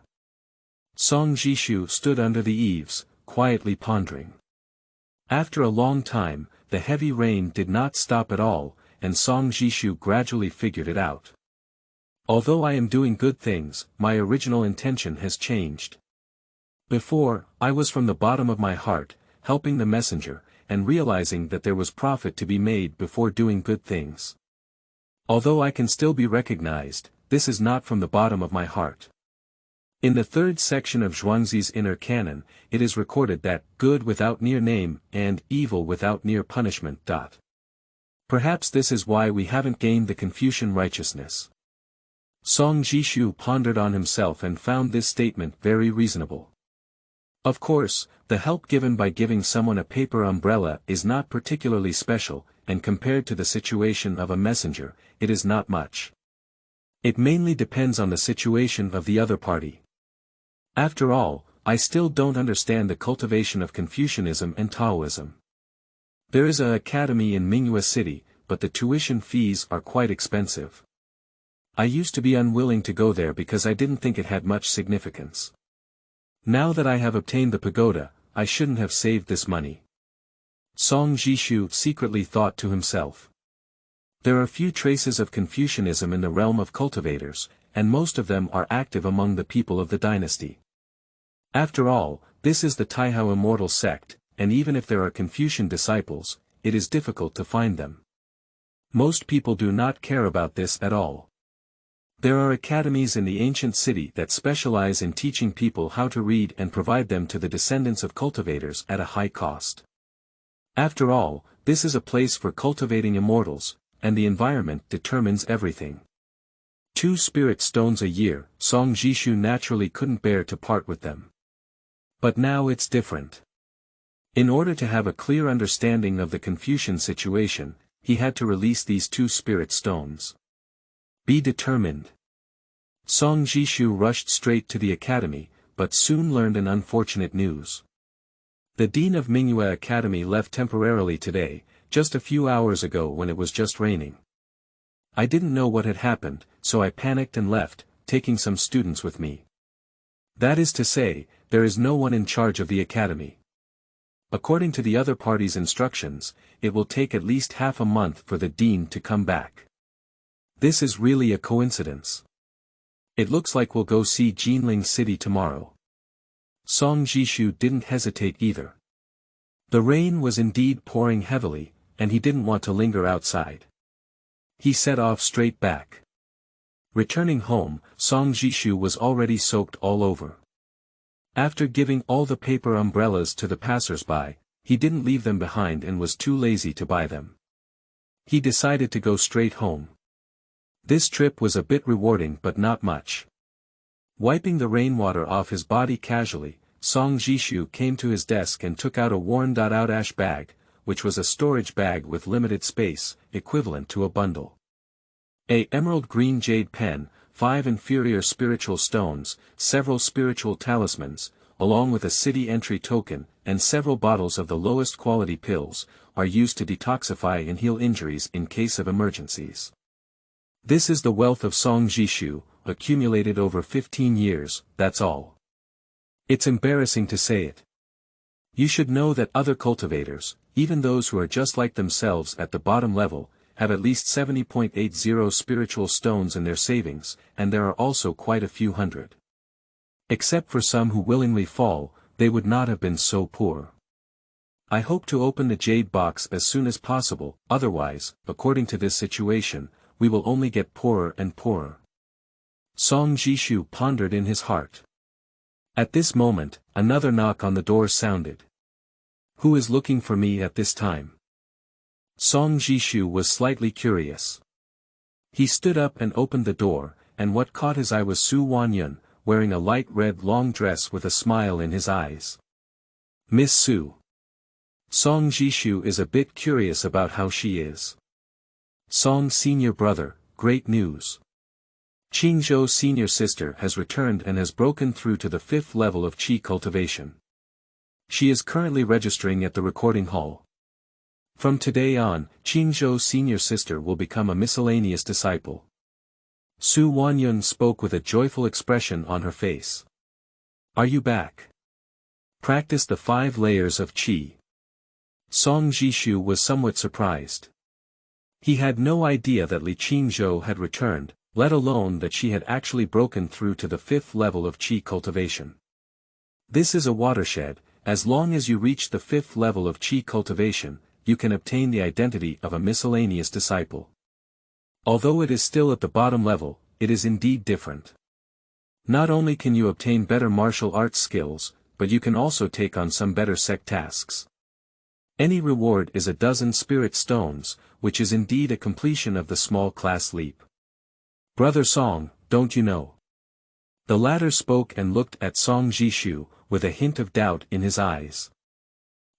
Song Zhishu stood under the eaves, quietly pondering. After a long time, the heavy rain did not stop at all, and Song Zhishu gradually figured it out. Although I am doing good things, my original intention has changed. Before, I was from the bottom of my heart, helping the messenger, and realizing that there was profit to be made before doing good things. Although I can still be recognized, this is not from the bottom of my heart. In the 3rd section of Zhuangzi's inner canon, it is recorded that, good without near name, and evil without near punishment. Perhaps this is why we haven't gained the Confucian righteousness. Song Zhishu pondered on himself and found this statement very reasonable. Of course, the help given by giving someone a paper umbrella is not particularly special, and compared to the situation of a messenger, it is not much. It mainly depends on the situation of the other party. After all, I still don't understand the cultivation of Confucianism and Taoism. There is an academy in Mingyue City, but the tuition fees are quite expensive. I used to be unwilling to go there because I didn't think it had much significance. Now that I have obtained the pagoda, I shouldn't have saved this money. Song Zhishu secretly thought to himself. There are few traces of Confucianism in the realm of cultivators, and most of them are active among the people of the dynasty. After all, This is the Taihao immortal sect, and even if there are Confucian disciples, it is difficult to find them. Most people do not care about this at all. There are academies in the ancient city that specialize in teaching people how to read and provide them to the descendants of cultivators at a high cost. After all, this is a place for cultivating immortals, and the environment determines everything. 2 spirit stones a year, Song Zhishu naturally couldn't bear to part with them. But now it's different. In order to have a clear understanding of the Confucian situation, he had to release these 2 spirit stones. Be determined. Song Zhishu rushed straight to the academy, but soon learned an unfortunate news. The dean of Mingyue Academy left temporarily today, just a few hours ago when it was just raining. I didn't know what had happened, so I panicked and left, taking some students with me. That is to say, there is no one in charge of the academy. According to the other party's instructions, it will take at least half a month for the dean to come back. This is really a coincidence. It looks like we'll go see Jinling City tomorrow. Song Zhishu didn't hesitate either. The rain was indeed pouring heavily, and he didn't want to linger outside. He set off straight back. Returning home, Song Zhishu was already soaked all over. After giving all the paper umbrellas to the passers-by, he didn't leave them behind and was too lazy to buy them. He decided to go straight home. This trip was a bit rewarding but not much. Wiping the rainwater off his body casually, Song Zhishu came to his desk and took out a worn-out ash bag, which was a storage bag with limited space, equivalent to a bundle. A emerald green jade pen, 5 inferior spiritual stones, several spiritual talismans, along with a city entry token, and several bottles of the lowest quality pills, are used to detoxify and heal injuries in case of emergencies. This is the wealth of Song Zhishu, accumulated over 15 years, that's all. It's embarrassing to say it. You should know that other cultivators, even those who are just like themselves at the bottom level, have at least 70.80 spiritual stones in their savings, and there are also quite a few hundred. Except for some who willingly fall, they would not have been so poor. I hope to open the Jade Box as soon as possible, otherwise, according to this situation, we will only get poorer and poorer. Song Zhishu pondered in his heart. At this moment, another knock on the door sounded. Who is looking for me at this time? Song Zhishu was slightly curious. He stood up and opened the door, and what caught his eye was Su Wanyun, wearing a light red long dress with a smile in his eyes. Miss Su. Song Zhishu is a bit curious about how she is. Song senior brother, great news. Qingzhou senior sister has returned and has broken through to the 5th level of Qi cultivation. She is currently registering at the recording hall. From today on, Qingzhou senior sister will become a miscellaneous disciple. Su Wanyun spoke with a joyful expression on her face. Are you back? Practice the 5 layers of Qi. Song Zhishu was somewhat surprised. He had no idea that Li Qingzhou had returned, let alone that she had actually broken through to the 5th level of Qi cultivation. This is a watershed. As long as you reach the 5th level of Qi cultivation, you can obtain the identity of a miscellaneous disciple. Although it is still at the bottom level, it is indeed different. Not only can you obtain better martial arts skills, but you can also take on some better sect tasks. Any reward is a dozen spirit stones, which is indeed a completion of the small class leap. Brother Song, don't you know? The latter spoke and looked at Song Zhishu, with a hint of doubt in his eyes.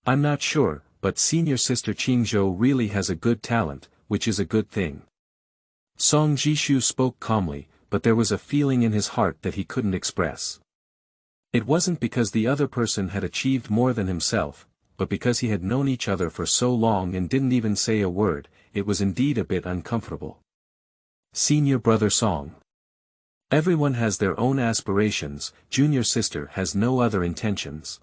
I'm not sure, but senior sister Qingzhou really has a good talent, which is a good thing. Song Zhishu spoke calmly, but there was a feeling in his heart that he couldn't express. It wasn't because the other person had achieved more than himself, but because he had known each other for so long and didn't even say a word. It was indeed a bit uncomfortable. Senior brother Song. Everyone has their own aspirations, junior sister has no other intentions.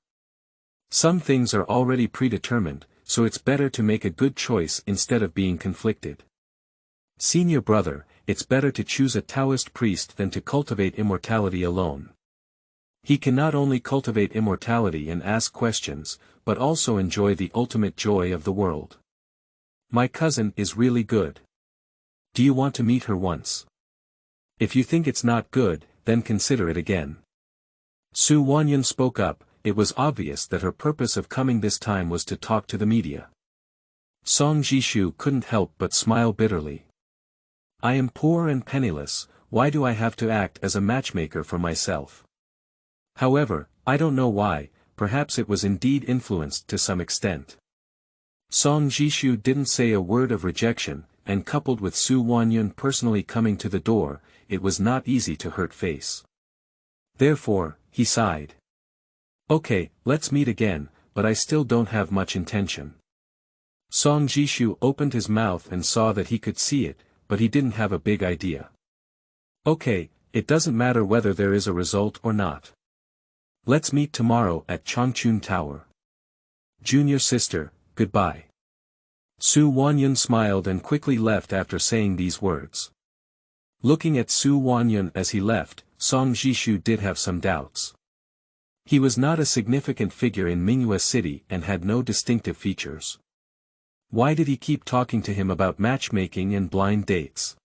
Some things are already predetermined, so it's better to make a good choice instead of being conflicted. Senior brother, it's better to choose a Taoist priest than to cultivate immortality alone. He can not only cultivate immortality and ask questions, but also enjoy the ultimate joy of the world. My cousin is really good. Do you want to meet her once? If you think it's not good, then consider it again. Su Wanyan spoke up. It was obvious that her purpose of coming this time was to talk to the media. Song Zhishu couldn't help but smile bitterly. I am poor and penniless, why do I have to act as a matchmaker for myself? However, I don't know why, perhaps it was indeed influenced to some extent. Song Zhishu didn't say a word of rejection, and coupled with Su Wanyan personally coming to the door, it was not easy to hurt face. Therefore, he sighed. Okay, let's meet again, but I still don't have much intention. Song Zhishu opened his mouth and saw that he could see it, but he didn't have a big idea. Okay, it doesn't matter whether there is a result or not. Let's meet tomorrow at Changchun Tower. Junior sister, goodbye. Su Wanyan smiled and quickly left after saying these words. Looking at Su Wanyan as he left, Song Zhishu did have some doubts. He was not a significant figure in Mingyue City and had no distinctive features. Why did he keep talking to him about matchmaking and blind dates?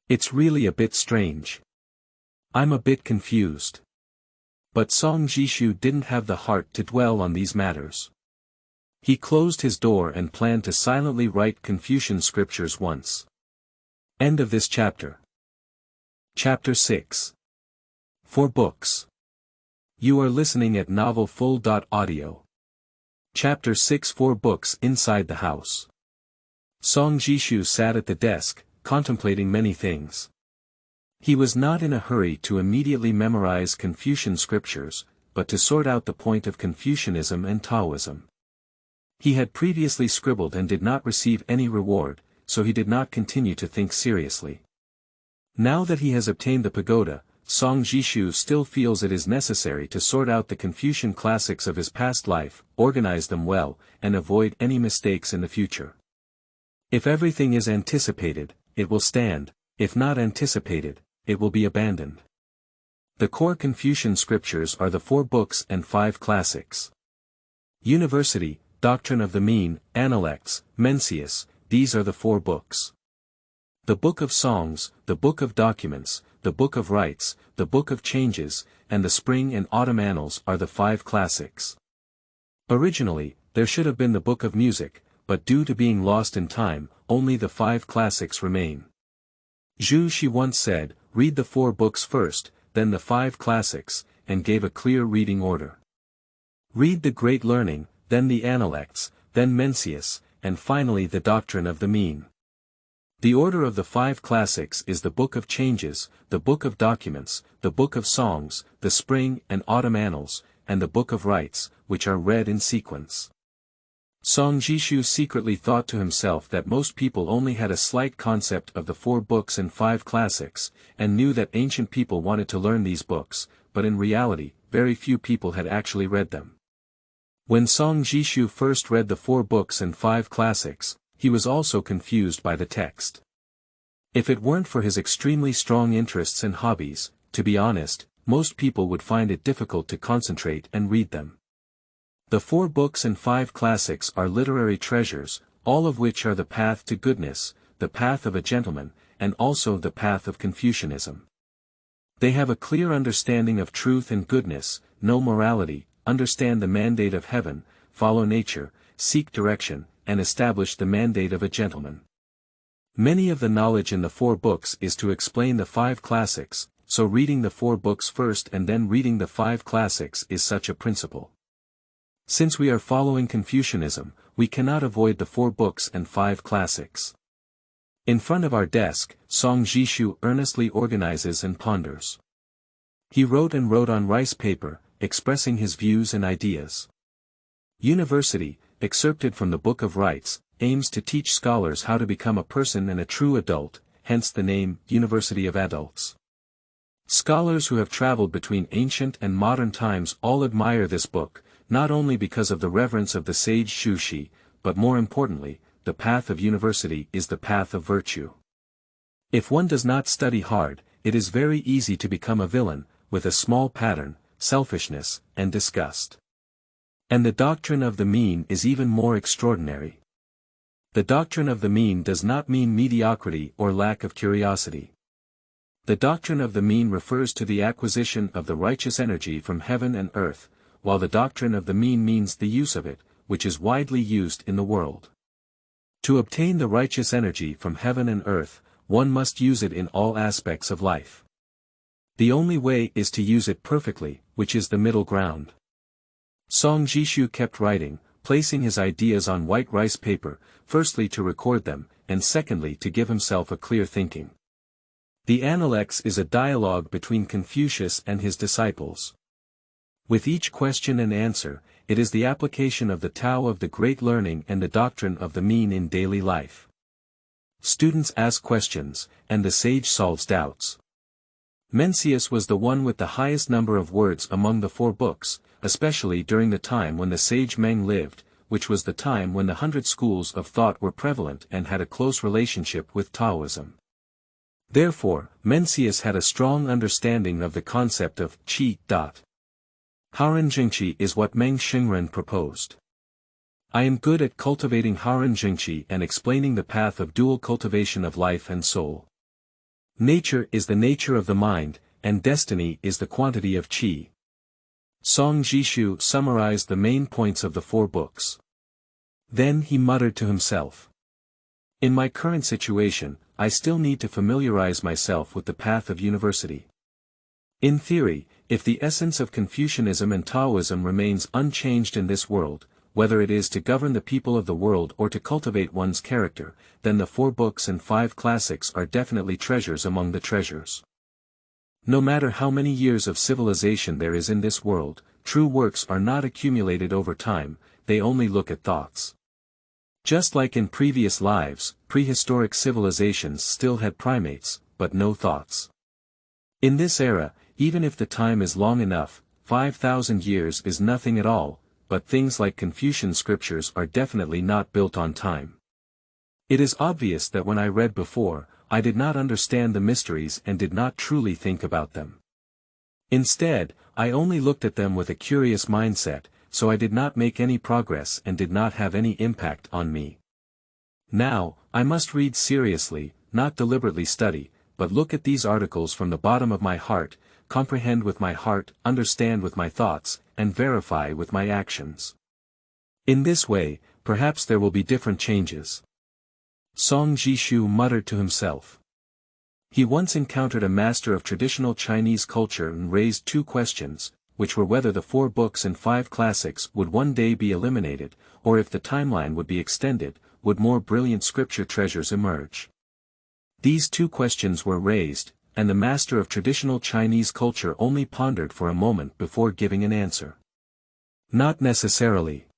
It's really a bit strange. I'm a bit confused. But Song Zhishu didn't have the heart to dwell on these matters. He closed his door and planned to silently write Confucian scriptures once. End of this chapter. Chapter 6. 4 books. You are listening at novelfull.audio. Chapter 6. 4 books inside the house. Song Zhishu sat at the desk, contemplating many things. He was not in a hurry to immediately memorize Confucian scriptures, but to sort out the point of Confucianism and Taoism. He had previously scribbled and did not receive any reward, so he did not continue to think seriously. Now that he has obtained the pagoda, Song Zhishu still feels it is necessary to sort out the Confucian classics of his past life, organize them well, and avoid any mistakes in the future. If everything is anticipated, it will stand; if not anticipated, it will be abandoned. The core Confucian scriptures are the 4 books and 5 classics. University, Doctrine of the Mean, Analects, Mencius, these are the 4 books. The Book of Songs, the Book of Documents, the Book of Rites, the Book of Changes, and the Spring and Autumn Annals are the 5 classics. Originally, there should have been the Book of Music, but due to being lost in time, only the 5 classics remain. Zhu once said, read the 4 books first, then the 5 classics, and gave a clear reading order. Read the Great Learning, then the Analects, then Mencius, and finally the Doctrine of the Mean. The order of the 5 classics is the Book of Changes, the Book of Documents, the Book of Songs, the Spring and Autumn Annals, and the Book of Rites, which are read in sequence. Song Zhishu secretly thought to himself that most people only had a slight concept of the 4 books and 5 classics, and knew that ancient people wanted to learn these books, but in reality, very few people had actually read them. When Song Zhishu first read the 4 books and 5 classics, he was also confused by the text. If it weren't for his extremely strong interests and hobbies, to be honest, most people would find it difficult to concentrate and read them. The 4 books and 5 classics are literary treasures, all of which are the path to goodness, the path of a gentleman, and also the path of Confucianism. They have a clear understanding of truth and goodness, know morality, understand the mandate of heaven, follow nature, seek direction, and establish the mandate of a gentleman. Many of the knowledge in the 4 books is to explain the 5 classics, so reading the 4 books first and then reading the 5 classics is such a principle. Since we are following Confucianism, we cannot avoid the 4 books and 5 classics. In front of our desk, Song Zhishu earnestly organizes and ponders. He wrote and wrote on rice paper, expressing his views and ideas. University, excerpted from the Book of Rites, aims to teach scholars how to become a person and a true adult, hence the name, University of Adults. Scholars who have traveled between ancient and modern times all admire this book, not only because of the reverence of the sage Zhishu, but more importantly, the path of university is the path of virtue. If one does not study hard, it is very easy to become a villain, with a small pattern, selfishness, and disgust. And the doctrine of the mean is even more extraordinary. The doctrine of the mean does not mean mediocrity or lack of curiosity. The doctrine of the mean refers to the acquisition of the righteous energy from heaven and earth, while the doctrine of the mean means the use of it, which is widely used in the world. To obtain the righteous energy from heaven and earth, one must use it in all aspects of life. The only way is to use it perfectly, which is the middle ground. Song Zhishu kept writing, placing his ideas on white rice paper, firstly to record them, and secondly to give himself a clear thinking. The Analects is a dialogue between Confucius and his disciples. With each question and answer, it is the application of the Tao of the Great Learning and the doctrine of the mean in daily life. Students ask questions, and the sage solves doubts. Mencius was the one with the highest number of words among the 4 books, especially during the time when the sage Meng lived, which was the time when the 100 schools of thought were prevalent and had a close relationship with Taoism. Therefore, Mencius had a strong understanding of the concept of qi. Haran Jingqi is what Meng Xingren proposed. I am good at cultivating Haran Jingqi and explaining the path of dual cultivation of life and soul. Nature is the nature of the mind, and destiny is the quantity of qi. Song Zhishu summarized the main points of the 4 books. Then he muttered to himself. In my current situation, I still need to familiarize myself with the path of university. In theory, if the essence of Confucianism and Taoism remains unchanged in this world, whether it is to govern the people of the world or to cultivate one's character, then the 4 books and 5 classics are definitely treasures among the treasures. No matter how many years of civilization there is in this world, true works are not accumulated over time, they only look at thoughts. Just like in previous lives, prehistoric civilizations still had primates, but no thoughts. In this era, even if the time is long enough, 5,000 years is nothing at all, but things like Confucian scriptures are definitely not built on time. It is obvious that when I read before, I did not understand the mysteries and did not truly think about them. Instead, I only looked at them with a curious mindset, so I did not make any progress and did not have any impact on me. Now, I must read seriously, not deliberately study, but look at these articles from the bottom of my heart, comprehend with my heart, understand with my thoughts, and verify with my actions. In this way, perhaps there will be different changes. Song Zhishu muttered to himself. He once encountered a master of traditional Chinese culture and raised 2 questions, which were whether the 4 books and 5 classics would one day be eliminated, or if the timeline would be extended, would more brilliant scripture treasures emerge. These 2 questions were raised, and the master of traditional Chinese culture only pondered for a moment before giving an answer. Not necessarily.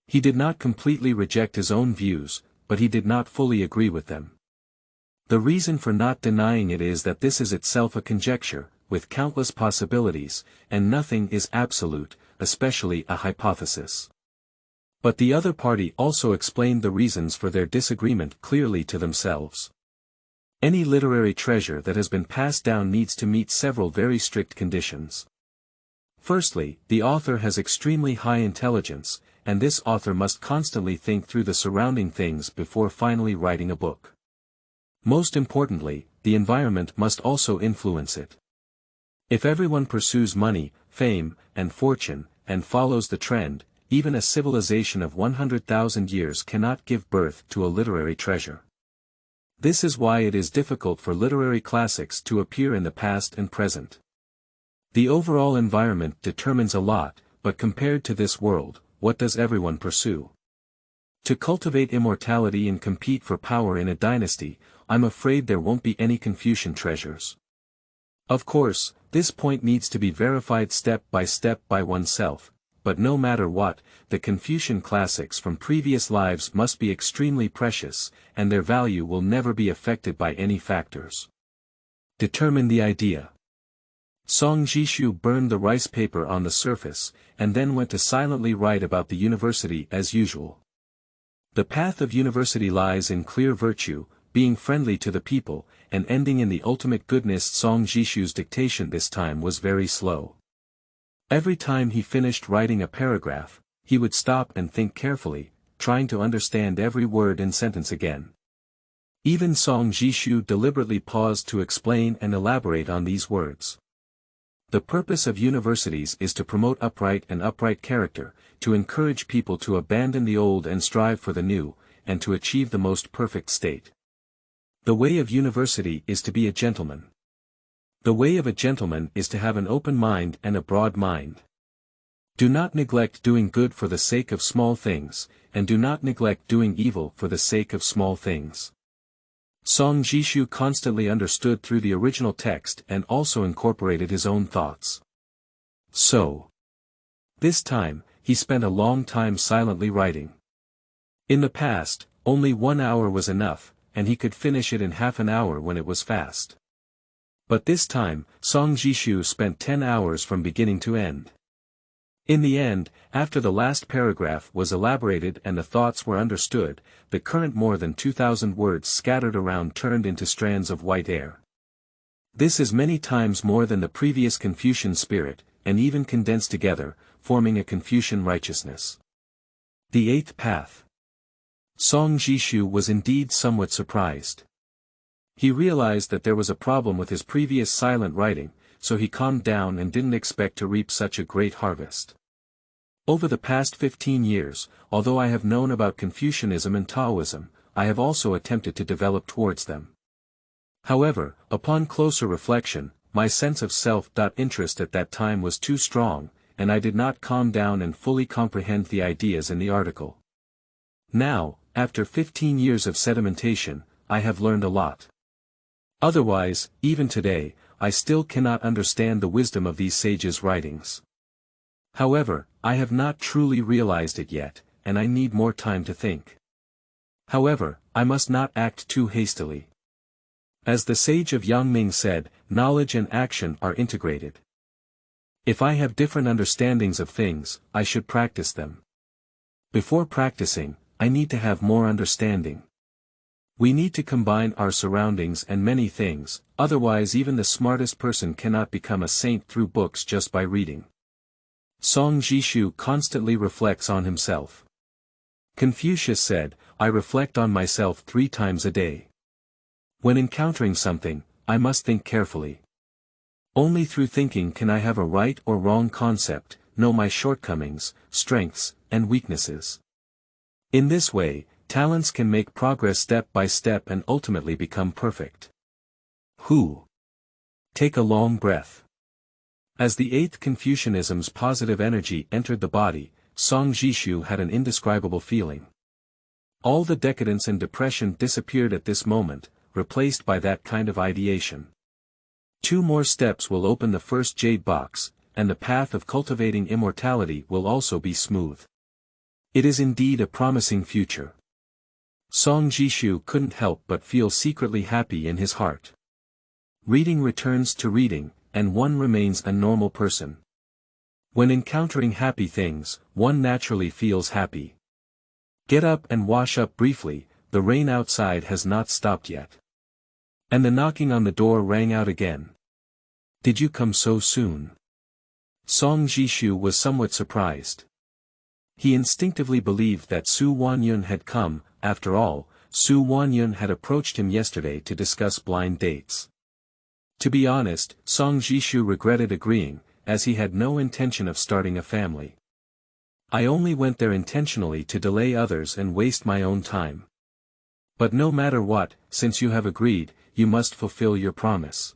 He did not completely reject his own views, but he did not fully agree with them. The reason for not denying it is that this is itself a conjecture, with countless possibilities, and nothing is absolute, especially a hypothesis. But the other party also explained the reasons for their disagreement clearly to themselves. Any literary treasure that has been passed down needs to meet several very strict conditions. Firstly, the author has extremely high intelligence, and this author must constantly think through the surrounding things before finally writing a book. Most importantly, the environment must also influence it. If everyone pursues money, fame, and fortune, and follows the trend, even a civilization of 100,000 years cannot give birth to a literary treasure. This is why it is difficult for literary classics to appear in the past and present. The overall environment determines a lot, but compared to this world, what does everyone pursue? To cultivate immortality and compete for power in a dynasty, I'm afraid there won't be any Confucian treasures. Of course, this point needs to be verified step by oneself, but no matter what, the Confucian classics from previous lives must be extremely precious, and their value will never be affected by any factors. Determine the idea. Song Zhishu burned the rice paper on the surface, and then went to silently write about the university as usual. The path of university lies in clear virtue, being friendly to the people, and ending in the ultimate goodness. Song Zhishu's dictation this time was very slow. Every time he finished writing a paragraph, he would stop and think carefully, trying to understand every word and sentence again. Even Song Zhishu deliberately paused to explain and elaborate on these words. The purpose of universities is to promote upright character, to encourage people to abandon the old and strive for the new, and to achieve the most perfect state. The way of university is to be a gentleman. The way of a gentleman is to have an open mind and a broad mind. Do not neglect doing good for the sake of small things, and do not neglect doing evil for the sake of small things. Song Zhishu constantly understood through the original text and also incorporated his own thoughts. So, this time, he spent a long time silently writing. In the past, only 1 hour was enough, and he could finish it in half an hour when it was fast. But this time, Song Zhishu spent 10 hours from beginning to end. In the end, after the last paragraph was elaborated and the thoughts were understood, the current more than 2,000 words scattered around turned into strands of white air. This is many times more than the previous Confucian spirit, and even condensed together, forming a Confucian righteousness. The Eighth Path. Song Zhishu was indeed somewhat surprised. He realized that there was a problem with his previous silent writing, so he calmed down and didn't expect to reap such a great harvest. Over the past 15 years, although I have known about Confucianism and Taoism, I have also attempted to develop towards them. However, upon closer reflection, my sense of self-interest at that time was too strong, and I did not calm down and fully comprehend the ideas in the article. Now, after 15 years of sedimentation, I have learned a lot. Otherwise, even today, I still cannot understand the wisdom of these sages' writings. However, I have not truly realized it yet, and I need more time to think. However, I must not act too hastily. As the sage of Yangming said, knowledge and action are integrated. If I have different understandings of things, I should practice them. Before practicing, I need to have more understanding. We need to combine our surroundings and many things, otherwise even the smartest person cannot become a saint through books just by reading. Song Zhishu constantly reflects on himself. Confucius said, I reflect on myself 3 times a day. When encountering something, I must think carefully. Only through thinking can I have a right or wrong concept, know my shortcomings, strengths, and weaknesses. In this way, talents can make progress step by step and ultimately become perfect. Take a long breath. As the 8th Confucianism's positive energy entered the body, Song Zhishu had an indescribable feeling. All the decadence and depression disappeared at this moment, replaced by that kind of ideation. 2 more steps will open the first jade box, and the path of cultivating immortality will also be smooth. It is indeed a promising future. Song Zhishu couldn't help but feel secretly happy in his heart. Reading returns to reading, and one remains a normal person. When encountering happy things, one naturally feels happy. Get up and wash up briefly, the rain outside has not stopped yet. And the knocking on the door rang out again. Did you come so soon? Song Zhishu was somewhat surprised. He instinctively believed that Su Wanyun had come. After all, Su Wanyun had approached him yesterday to discuss blind dates. To be honest, Song Zhishu regretted agreeing, as he had no intention of starting a family. I only went there intentionally to delay others and waste my own time. But no matter what, since you have agreed, you must fulfill your promise.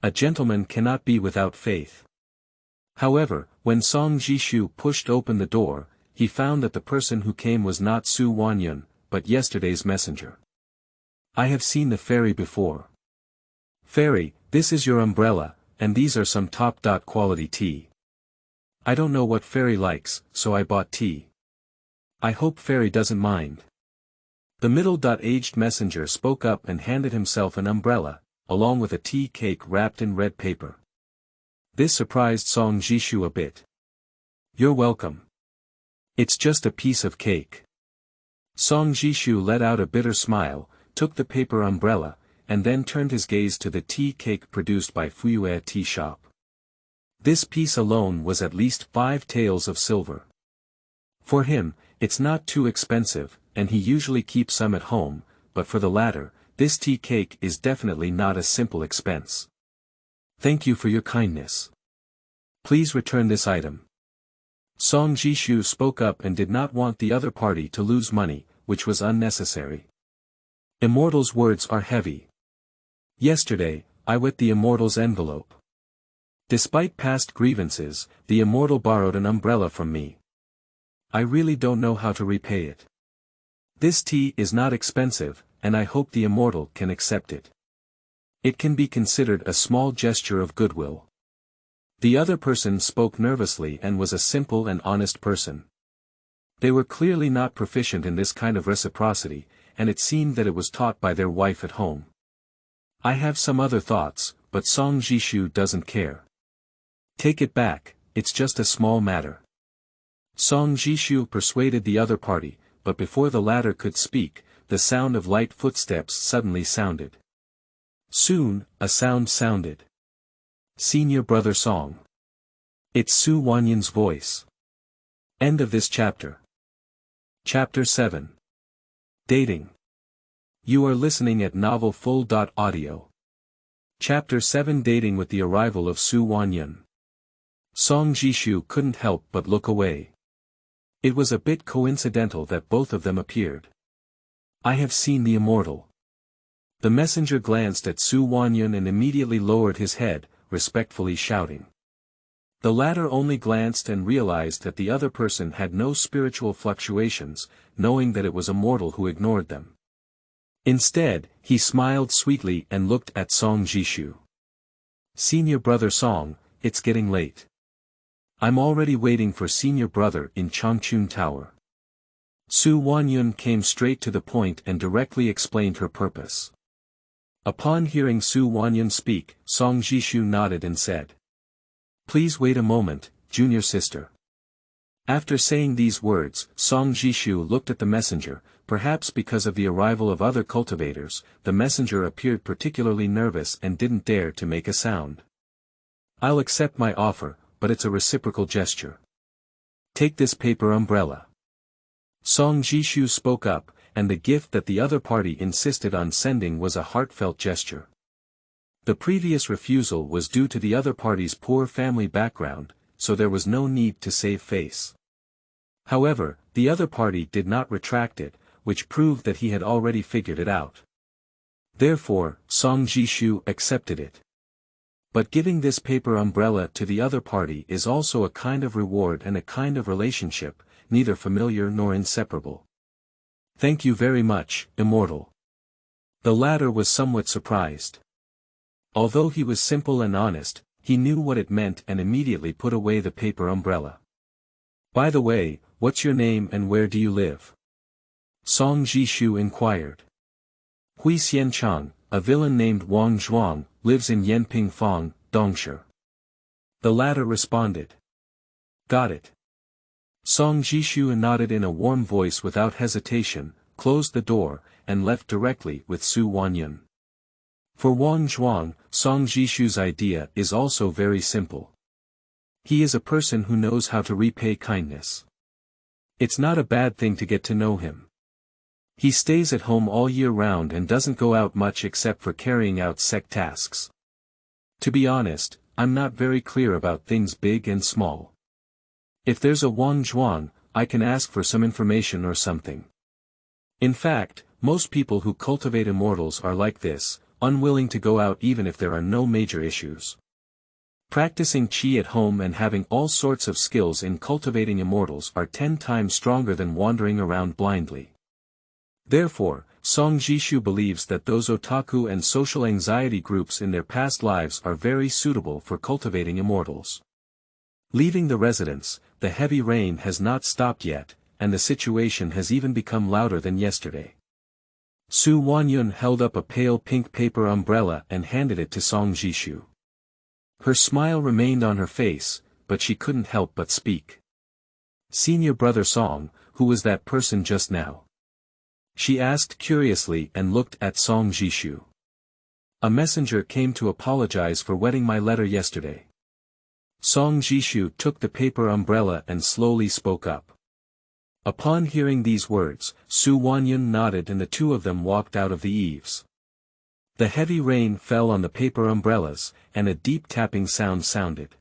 A gentleman cannot be without faith. However, when Song Zhishu pushed open the door, he found that the person who came was not Su Wanyun, but yesterday's messenger. I have seen the fairy before. Fairy, this is your umbrella, and these are some top-quality tea. I don't know what fairy likes, so I bought tea. I hope fairy doesn't mind. The middle-aged messenger spoke up and handed himself an umbrella, along with a tea cake wrapped in red paper. This surprised Song Zhishu a bit. You're welcome. It's just a piece of cake. Song Zhishu let out a bitter smile, took the paper umbrella, and then turned his gaze to the tea cake produced by Fuyue Tea Shop. This piece alone was at least 5 taels of silver. For him, it's not too expensive, and he usually keeps some at home, but for the latter, this tea cake is definitely not a simple expense. Thank you for your kindness. Please return this item. Song Zhishu spoke up and did not want the other party to lose money, which was unnecessary. Immortal's words are heavy. Yesterday, I wet the Immortal's envelope. Despite past grievances, the Immortal borrowed an umbrella from me. I really don't know how to repay it. This tea is not expensive, and I hope the Immortal can accept it. It can be considered a small gesture of goodwill. The other person spoke nervously and was a simple and honest person. They were clearly not proficient in this kind of reciprocity, and it seemed that it was taught by their wife at home. I have some other thoughts, but Song Zhishu doesn't care. Take it back, it's just a small matter. Song Zhishu persuaded the other party, but before the latter could speak, the sound of light footsteps suddenly sounded. Soon, a sound sounded. Senior Brother Song. It's Su Wanyan's voice. End of this chapter. Chapter 7. Dating. You are listening at novelfull.audio. Chapter 7. Dating. With the arrival of Su Wanyan, Song Zhishu couldn't help but look away. It was a bit coincidental that both of them appeared. I have seen the Immortal. The messenger glanced at Su Wanyan and immediately lowered his head, respectfully shouting. The latter only glanced and realized that the other person had no spiritual fluctuations, knowing that it was a mortal who ignored them. Instead, he smiled sweetly and looked at Song Zhishu. Senior Brother Song, it's getting late. I'm already waiting for Senior Brother in Changchun Tower. Su Wanyan came straight to the point and directly explained her purpose. Upon hearing Su Wanyan speak, Song Zhishu nodded and said, "Please wait a moment, junior sister." After saying these words, Song Zhishu looked at the messenger. Perhaps because of the arrival of other cultivators, the messenger appeared particularly nervous and didn't dare to make a sound. I'll accept my offer, but it's a reciprocal gesture. Take this paper umbrella. Song Zhishu spoke up, and the gift that the other party insisted on sending was a heartfelt gesture. The previous refusal was due to the other party's poor family background, so there was no need to save face. However, the other party did not retract it, which proved that he had already figured it out. Therefore, Song Zhishu accepted it. But giving this paper umbrella to the other party is also a kind of reward and a kind of relationship, neither familiar nor inseparable. Thank you very much, Immortal. The latter was somewhat surprised. Although he was simple and honest, he knew what it meant and immediately put away the paper umbrella. By the way, what's your name and where do you live? Song Zhishu inquired. Hui Xianchang, a villain named Wang Zhuang, lives in Yanpingfang, Dongsha. The latter responded. Got it. Song Zhishu nodded in a warm voice without hesitation, closed the door, and left directly with Su Wanyan. For Wang Zhuang, Song Zhishu's idea is also very simple. He is a person who knows how to repay kindness. It's not a bad thing to get to know him. He stays at home all year round and doesn't go out much except for carrying out sect tasks. To be honest, I'm not very clear about things big and small. If there's a Wang Zhuang, I can ask for some information or something. In fact, most people who cultivate immortals are like this, unwilling to go out even if there are no major issues. Practicing qi at home and having all sorts of skills in cultivating immortals are 10 times stronger than wandering around blindly. Therefore, Song Zhishu believes that those otaku and social anxiety groups in their past lives are very suitable for cultivating immortals. Leaving the residence, the heavy rain has not stopped yet, and the situation has even become louder than yesterday. Su Wanyan held up a pale pink paper umbrella and handed it to Song Zhishu. Her smile remained on her face, but she couldn't help but speak. Senior Brother Song, who was that person just now? She asked curiously and looked at Song Zhishu. A messenger came to apologize for wetting my letter yesterday. Song Zhishu took the paper umbrella and slowly spoke up. Upon hearing these words, Su Wanyun nodded and the two of them walked out of the eaves. The heavy rain fell on the paper umbrellas, and a deep tapping sound sounded.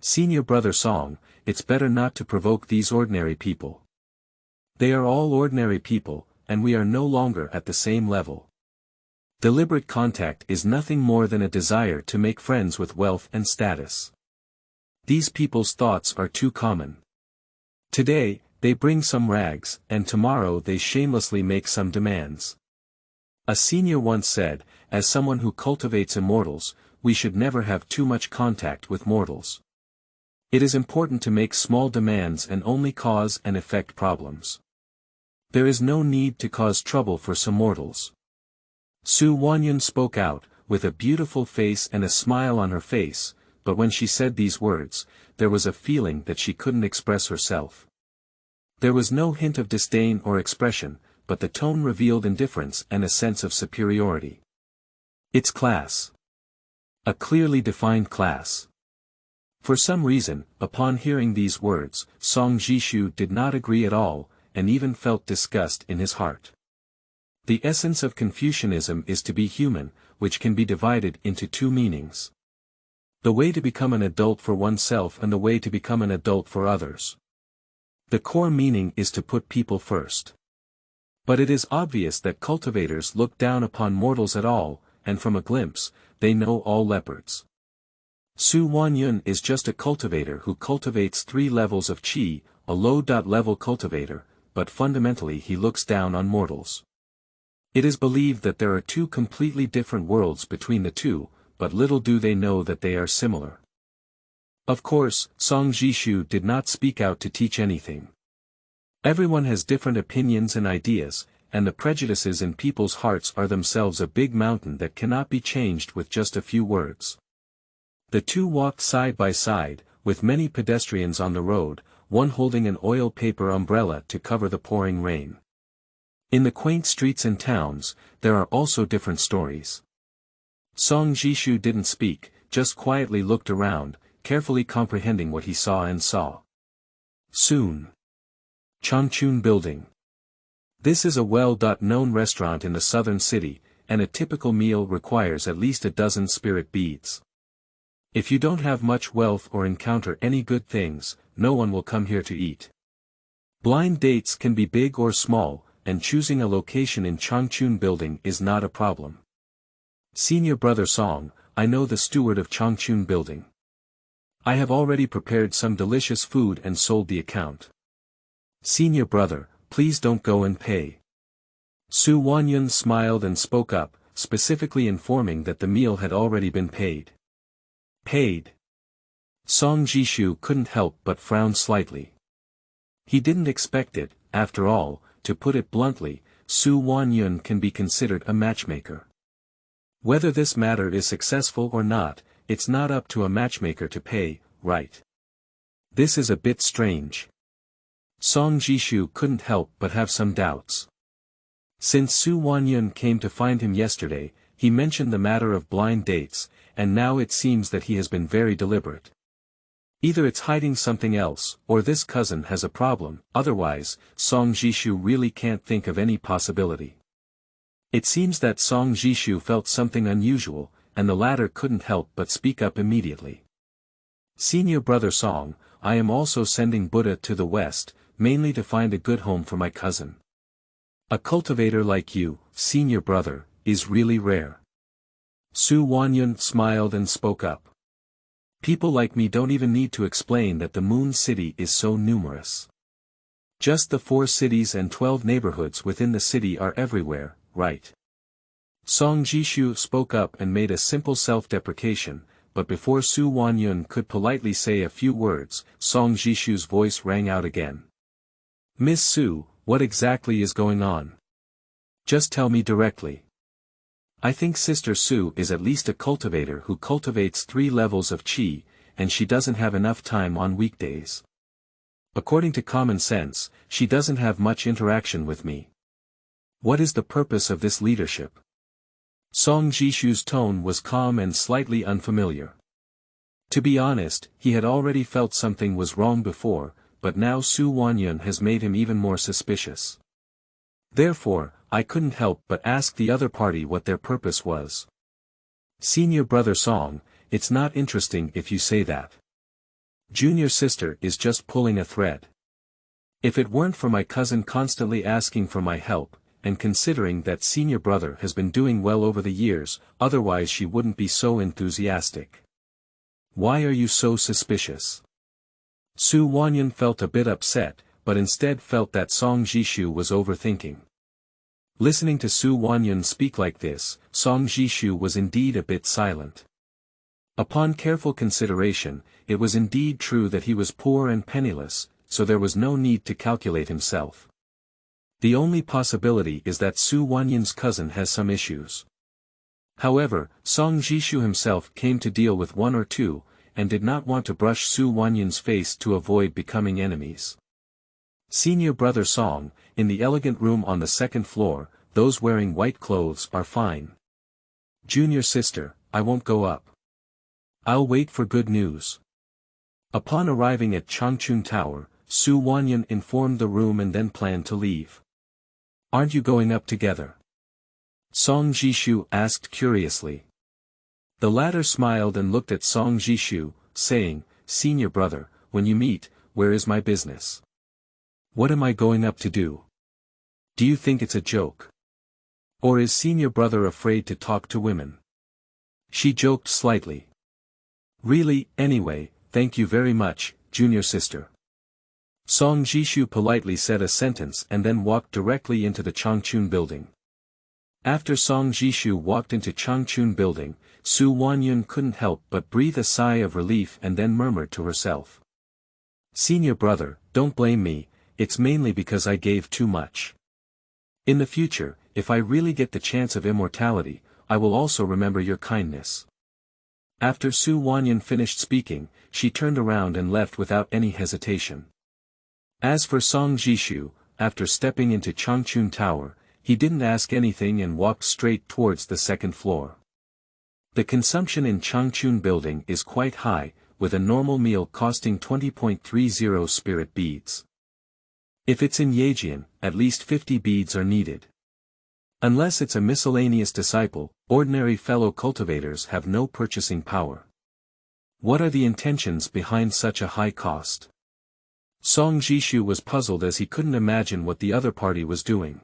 Senior brother Song, it's better not to provoke these ordinary people. They are all ordinary people, and we are no longer at the same level. Deliberate contact is nothing more than a desire to make friends with wealth and status. These people's thoughts are too common. Today, they bring some rags, and tomorrow they shamelessly make some demands. A senior once said, as someone who cultivates immortals, we should never have too much contact with mortals. It is important to make small demands and only cause and effect problems. There is no need to cause trouble for some mortals. Su Wanyun spoke out, with a beautiful face and a smile on her face, but when she said these words, there was a feeling that she couldn't express herself. There was no hint of disdain or expression, but the tone revealed indifference and a sense of superiority. It's class. A clearly defined class. For some reason, upon hearing these words, Song Zhishu did not agree at all, and even felt disgust in his heart. The essence of Confucianism is to be human, which can be divided into two meanings. The way to become an adult for oneself and the way to become an adult for others. The core meaning is to put people first. But it is obvious that cultivators look down upon mortals at all, and from a glimpse, they know all leopards. Su Wanyun is just a cultivator who cultivates 3 levels of qi, a low-level cultivator, but fundamentally he looks down on mortals. It is believed that there are 2 completely different worlds between the two, but little do they know that they are similar. Of course, Song Zhishu did not speak out to teach anything. Everyone has different opinions and ideas, and the prejudices in people's hearts are themselves a big mountain that cannot be changed with just a few words. The two walked side by side, with many pedestrians on the road, one holding an oil paper umbrella to cover the pouring rain. In the quaint streets and towns, there are also different stories. Song Zhishu didn't speak, just quietly looked around, carefully comprehending what he saw and saw. Soon. Changchun Building. This is a well-known restaurant in the southern city, and a typical meal requires at least a dozen spirit beads. If you don't have much wealth or encounter any good things, no one will come here to eat. Blind dates can be big or small, and choosing a location in Changchun Building is not a problem. Senior brother Song, I know the steward of Changchun Building. I have already prepared some delicious food and sold the account. Senior brother, please don't go and pay. Su Wanyun smiled and spoke up, specifically informing that the meal had already been paid. Paid? Song Zhishu couldn't help but frown slightly. He didn't expect it, after all. To put it bluntly, Su Wanyun can be considered a matchmaker. Whether this matter is successful or not, it's not up to a matchmaker to pay, right? This is a bit strange. Song Zhishu couldn't help but have some doubts. Since Su Wanyun came to find him yesterday, he mentioned the matter of blind dates, and now it seems that he has been very deliberate. Either it's hiding something else, or this cousin has a problem, otherwise, Song Zhishu really can't think of any possibility. It seems that Song Zhishu felt something unusual, and the latter couldn't help but speak up immediately. Senior brother Song, I am also sending Buddha to the west, mainly to find a good home for my cousin. A cultivator like you, senior brother, is really rare. Su Wanyun smiled and spoke up. People like me don't even need to explain that the Moon City is so numerous. Just the 4 cities and 12 neighborhoods within the city are everywhere, right? Song Zhishu spoke up and made a simple self-deprecation, but before Su Wanyun could politely say a few words, Song Zhishu's voice rang out again. Miss Su, what exactly is going on? Just tell me directly. I think Sister Su is at least a cultivator who cultivates 3 levels of qi, and she doesn't have enough time on weekdays. According to common sense, she doesn't have much interaction with me. What is the purpose of this leadership? Song Zhishu's tone was calm and slightly unfamiliar. To be honest, he had already felt something was wrong before, but now Su Wanyun has made him even more suspicious. Therefore, I couldn't help but ask the other party what their purpose was. Senior brother Song, it's not interesting if you say that. Junior sister is just pulling a thread. If it weren't for my cousin constantly asking for my help, and considering that senior brother has been doing well over the years, otherwise she wouldn't be so enthusiastic. Why are you so suspicious? Su Wanyun felt a bit upset, but instead felt that Song Zhishu was overthinking. Listening to Su Wanyun speak like this, Song Zhishu was indeed a bit silent. Upon careful consideration, it was indeed true that he was poor and penniless, so there was no need to calculate himself. The only possibility is that Su Wanyun's cousin has some issues. However, Song Zhishu himself came to deal with one or two, and did not want to brush Su Wanyun's face to avoid becoming enemies. Senior brother Song, in the elegant room on the second floor, those wearing white clothes are fine. Junior sister, I won't go up. I'll wait for good news. Upon arriving at Changchun Tower, Su Wanyun informed the room and then planned to leave. Aren't you going up together? Song Zhishu asked curiously. The latter smiled and looked at Song Zhishu, saying, Senior brother, when you meet, where is my business? What am I going up to do? Do you think it's a joke? Or is senior brother afraid to talk to women? She joked slightly. Really, anyway, thank you very much, junior sister. Song Zhishu politely said a sentence and then walked directly into the Changchun building. After Song Zhishu walked into Changchun building, Su Wanyun couldn't help but breathe a sigh of relief and then murmured to herself. Senior brother, don't blame me, it's mainly because I gave too much. In the future, if I really get the chance of immortality, I will also remember your kindness. After Su Wanyun finished speaking, she turned around and left without any hesitation. As for Song Zhishu, after stepping into Changchun Tower, he didn't ask anything and walked straight towards the second floor. The consumption in Changchun building is quite high, with a normal meal costing 20.30 spirit beads. If it's in Yejian, at least 50 beads are needed. Unless it's a miscellaneous disciple, ordinary fellow cultivators have no purchasing power. What are the intentions behind such a high cost? Song Zhishu was puzzled as he couldn't imagine what the other party was doing.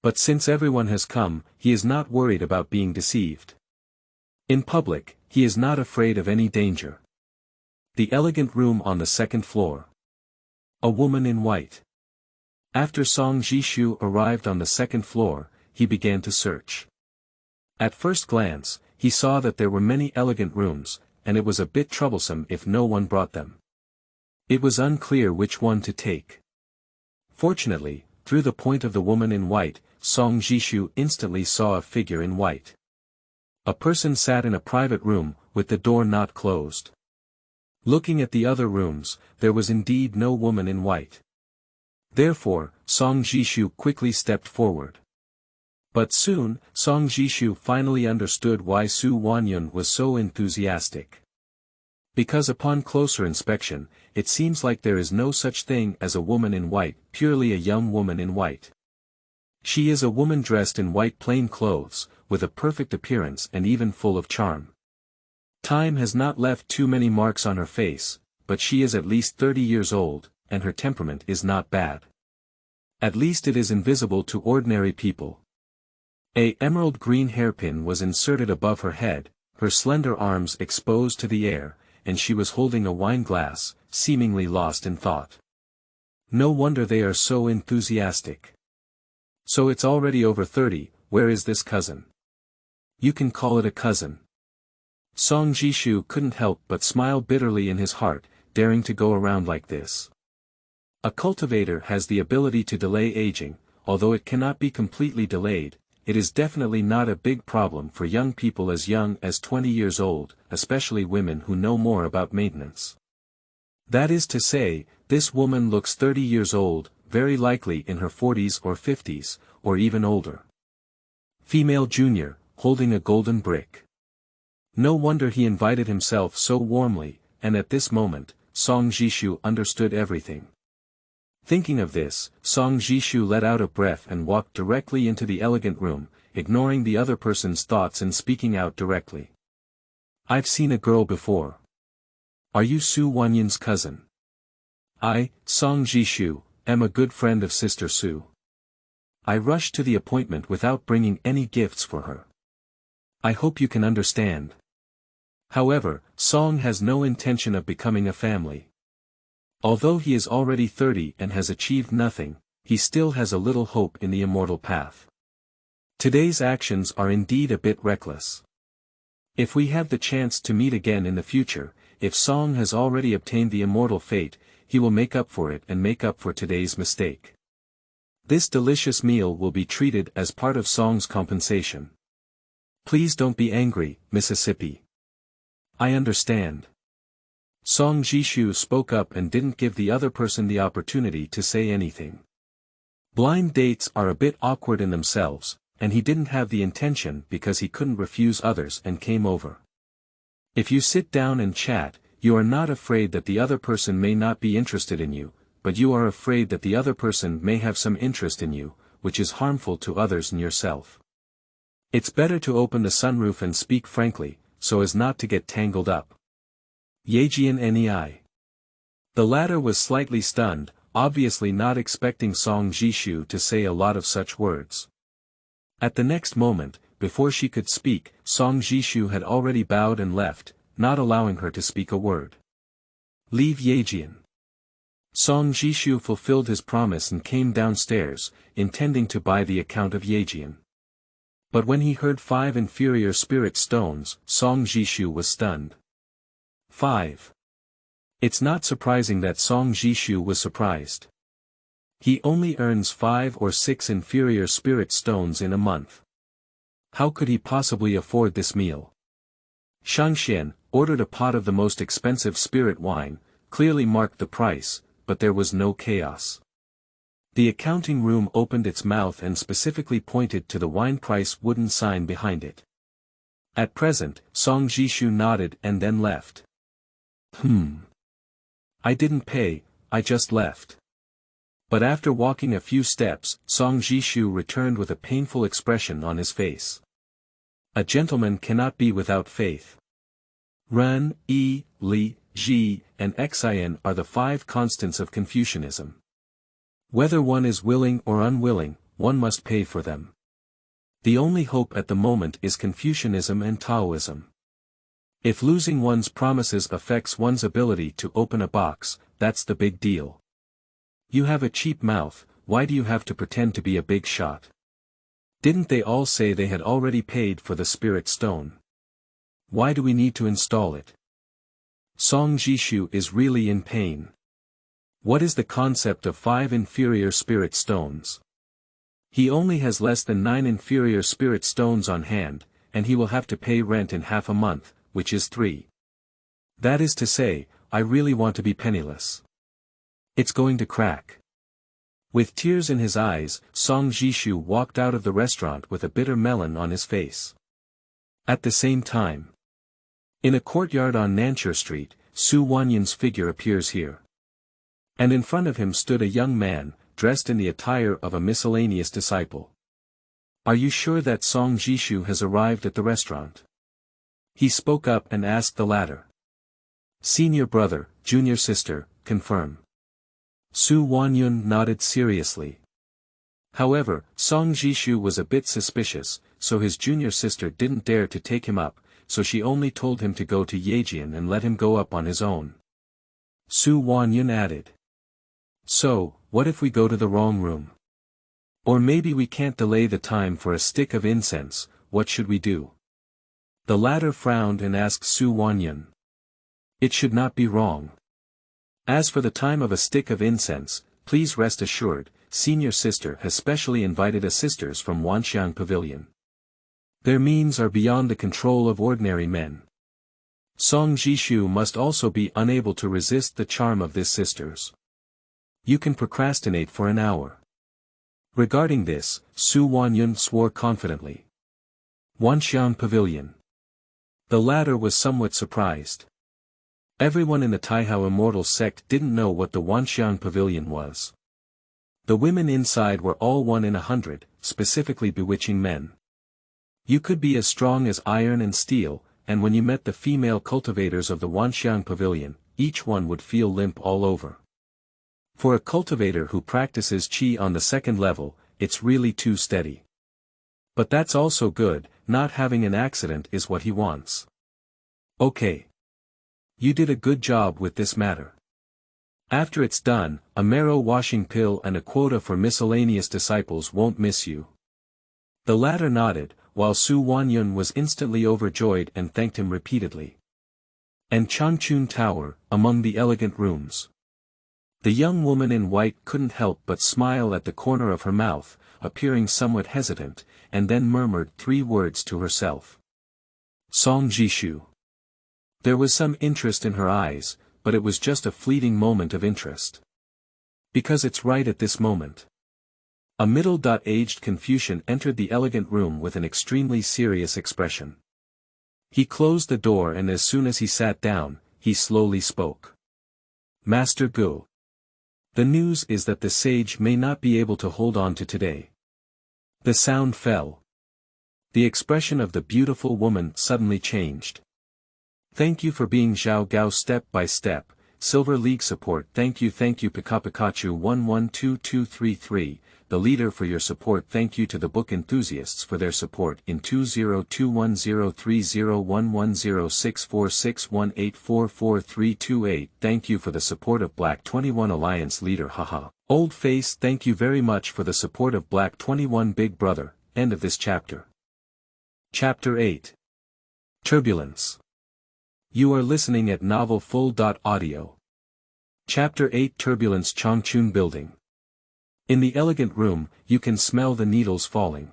But since everyone has come, he is not worried about being deceived. In public, he is not afraid of any danger. The elegant room on the second floor. A woman in white. After Song Zhishu arrived on the second floor, he began to search. At first glance, he saw that there were many elegant rooms, and it was a bit troublesome if no one brought them. It was unclear which one to take. Fortunately, through the point of the woman in white, Song Zhishu instantly saw a figure in white. A person sat in a private room, with the door not closed. Looking at the other rooms, there was indeed no woman in white. Therefore, Song Zhishu quickly stepped forward. But soon, Song Zhishu finally understood why Su Wanyun was so enthusiastic. Because upon closer inspection, it seems like there is no such thing as a woman in white, purely a young woman in white. She is a woman dressed in white plain clothes, with a perfect appearance and even full of charm. Time has not left too many marks on her face, but she is at least 30 years old, and her temperament is not bad. At least it is invisible to ordinary people. A emerald green hairpin was inserted above her head, her slender arms exposed to the air, and she was holding a wine glass, seemingly lost in thought. No wonder they are so enthusiastic. So it's already over 30, where is this cousin? You can call it a cousin. Song Zhishu couldn't help but smile bitterly in his heart, daring to go around like this. A cultivator has the ability to delay aging, although it cannot be completely delayed. It is definitely not a big problem for young people as young as 20 years old, especially women who know more about maintenance. That is to say, this woman looks 30 years old, very likely in her 40s or 50s, or even older. Female junior, holding a golden brick. No wonder he invited himself so warmly, and at this moment, Song Zhishu understood everything. Thinking of this, Song Zhishu let out a breath and walked directly into the elegant room, ignoring the other person's thoughts and speaking out directly. I've seen a girl before. Are you Su Wanyun's cousin? I, Song Zhishu, am a good friend of Sister Su. I rushed to the appointment without bringing any gifts for her. I hope you can understand. However, Song has no intention of becoming a family. Although he is already 30 and has achieved nothing, he still has a little hope in the immortal path. Today's actions are indeed a bit reckless. If we have the chance to meet again in the future, if Song has already obtained the immortal fate, he will make up for it and make up for today's mistake. This delicious meal will be treated as part of Song's compensation. Please don't be angry, Mississippi. I understand. Song Zhishu spoke up and didn't give the other person the opportunity to say anything. Blind dates are a bit awkward in themselves, and he didn't have the intention because he couldn't refuse others and came over. If you sit down and chat, you are not afraid that the other person may not be interested in you, but you are afraid that the other person may have some interest in you, which is harmful to others and yourself. It's better to open the sunroof and speak frankly, so as not to get tangled up. Yejian Nei. The latter was slightly stunned, obviously not expecting Song Zhishu to say a lot of such words. At the next moment, before she could speak, Song Zhishu had already bowed and left, not allowing her to speak a word. Leave Yejian. Song Zhishu fulfilled his promise and came downstairs, intending to buy the account of Yejian. But when he heard 5 inferior spirit stones, Song Zhishu was stunned. 5. It's not surprising that Song Zhishu was surprised. He only earns 5 or 6 inferior spirit stones in a month. How could he possibly afford this meal? Shangxian ordered a pot of the most expensive spirit wine, clearly marked the price, but there was no chaos. The accounting room opened its mouth and specifically pointed to the wine price wooden sign behind it. At present, Song Zhishu nodded and then left. I didn't pay, I just left. But after walking a few steps, Song Zhishu returned with a painful expression on his face. A gentleman cannot be without faith. Ren, Yi, Li, Ji, and Xian are the 5 constants of Confucianism. Whether one is willing or unwilling, one must pay for them. The only hope at the moment is Confucianism and Taoism. If losing one's promises affects one's ability to open a box, that's the big deal. You have a cheap mouth, why do you have to pretend to be a big shot? Didn't they all say they had already paid for the spirit stone? Why do we need to install it? Song Zhishu is really in pain. What is the concept of 5 inferior spirit stones? He only has less than 9 inferior spirit stones on hand, and he will have to pay rent in half a month, which is 3. That is to say, I really want to be penniless. It's going to crack. With tears in his eyes, Song Zhishu walked out of the restaurant with a bitter melon on his face. At the same time, in a courtyard on Nanchur Street, Su Wanyun's figure appears here. And in front of him stood a young man, dressed in the attire of a miscellaneous disciple. Are you sure that Song Zhishu has arrived at the restaurant? He spoke up and asked the latter. Senior brother, junior sister, confirm. Su Wanyun nodded seriously. However, Song Zhishu was a bit suspicious, so his junior sister didn't dare to take him up, so she only told him to go to Yejian and let him go up on his own. Su Wanyun added. So, what if we go to the wrong room? Or maybe we can't delay the time for a stick of incense, what should we do? The latter frowned and asked Su Wanyun. It should not be wrong. As for the time of a stick of incense, please rest assured, senior sister has specially invited assistors from Wanxiang Pavilion. Their means are beyond the control of ordinary men. Song Zhishu must also be unable to resist the charm of this sisters. You can procrastinate for an hour. Regarding this, Su Wanyun swore confidently. Wanxiang Pavilion. The latter was somewhat surprised. Everyone in the Taihao Immortal sect didn't know what the Wanxiang Pavilion was. The women inside were all 1 in 100, specifically bewitching men. You could be as strong as iron and steel, and when you met the female cultivators of the Wanxiang Pavilion, each one would feel limp all over. For a cultivator who practices qi on the 2nd level, it's really too steady. But that's also good, not having an accident is what he wants. Okay. You did a good job with this matter. After it's done, a marrow washing pill and a quota for miscellaneous disciples won't miss you. The latter nodded, while Su Wanyun was instantly overjoyed and thanked him repeatedly. And Changchun Tower, among the elegant rooms. The young woman in white couldn't help but smile at the corner of her mouth, appearing somewhat hesitant, and then murmured 3 words to herself. Song Zhishu. There was some interest in her eyes, but it was just a fleeting moment of interest. Because it's right at this moment. A middle-aged Confucian entered the elegant room with an extremely serious expression. He closed the door and as soon as he sat down, he slowly spoke. Master Gu. The news is that the sage may not be able to hold on to today. The sound fell. The expression of the beautiful woman suddenly changed. Thank you for being Zhao Gao step by step, Silver League support. Thank you Pikachu 112233, the leader for your support. Thank you to the book enthusiasts for their support in 202103011064618444328. Thank you for the support of Black 21 Alliance leader haha. Old Face. Thank you very much for the support of Black 21 Big Brother. End of this chapter. Chapter 8. Turbulence. You are listening at novelfull.audio. Chapter 8 Turbulence Changchun Building. In the elegant room, you can smell the needles falling.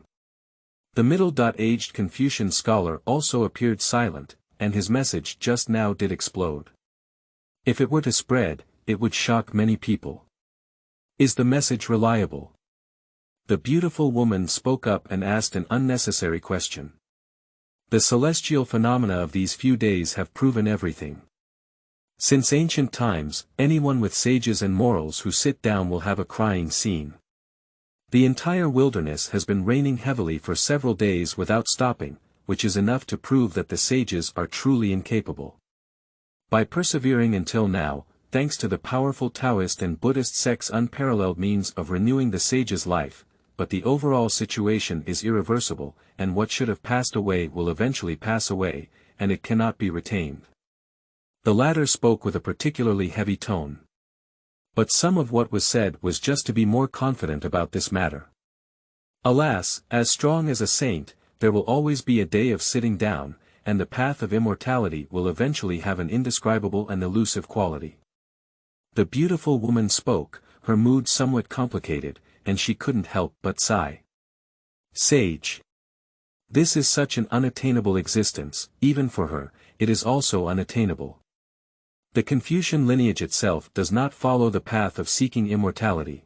The middle-aged Confucian scholar also appeared silent, and his message just now did explode. If it were to spread, it would shock many people. Is the message reliable? The beautiful woman spoke up and asked an unnecessary question. The celestial phenomena of these few days have proven everything. Since ancient times, anyone with sages and morals who sit down will have a crying scene. The entire wilderness has been raining heavily for several days without stopping, which is enough to prove that the sages are truly incapable. By persevering until now, thanks to the powerful Taoist and Buddhist sect's unparalleled means of renewing the sage's life, but the overall situation is irreversible, and what should have passed away will eventually pass away, and it cannot be retained. The latter spoke with a particularly heavy tone. But some of what was said was just to be more confident about this matter. Alas, as strong as a saint, there will always be a day of sitting down, and the path of immortality will eventually have an indescribable and elusive quality. The beautiful woman spoke, her mood somewhat complicated, and she couldn't help but sigh. Sage. This is such an unattainable existence, even for her, it is also unattainable. The Confucian lineage itself does not follow the path of seeking immortality.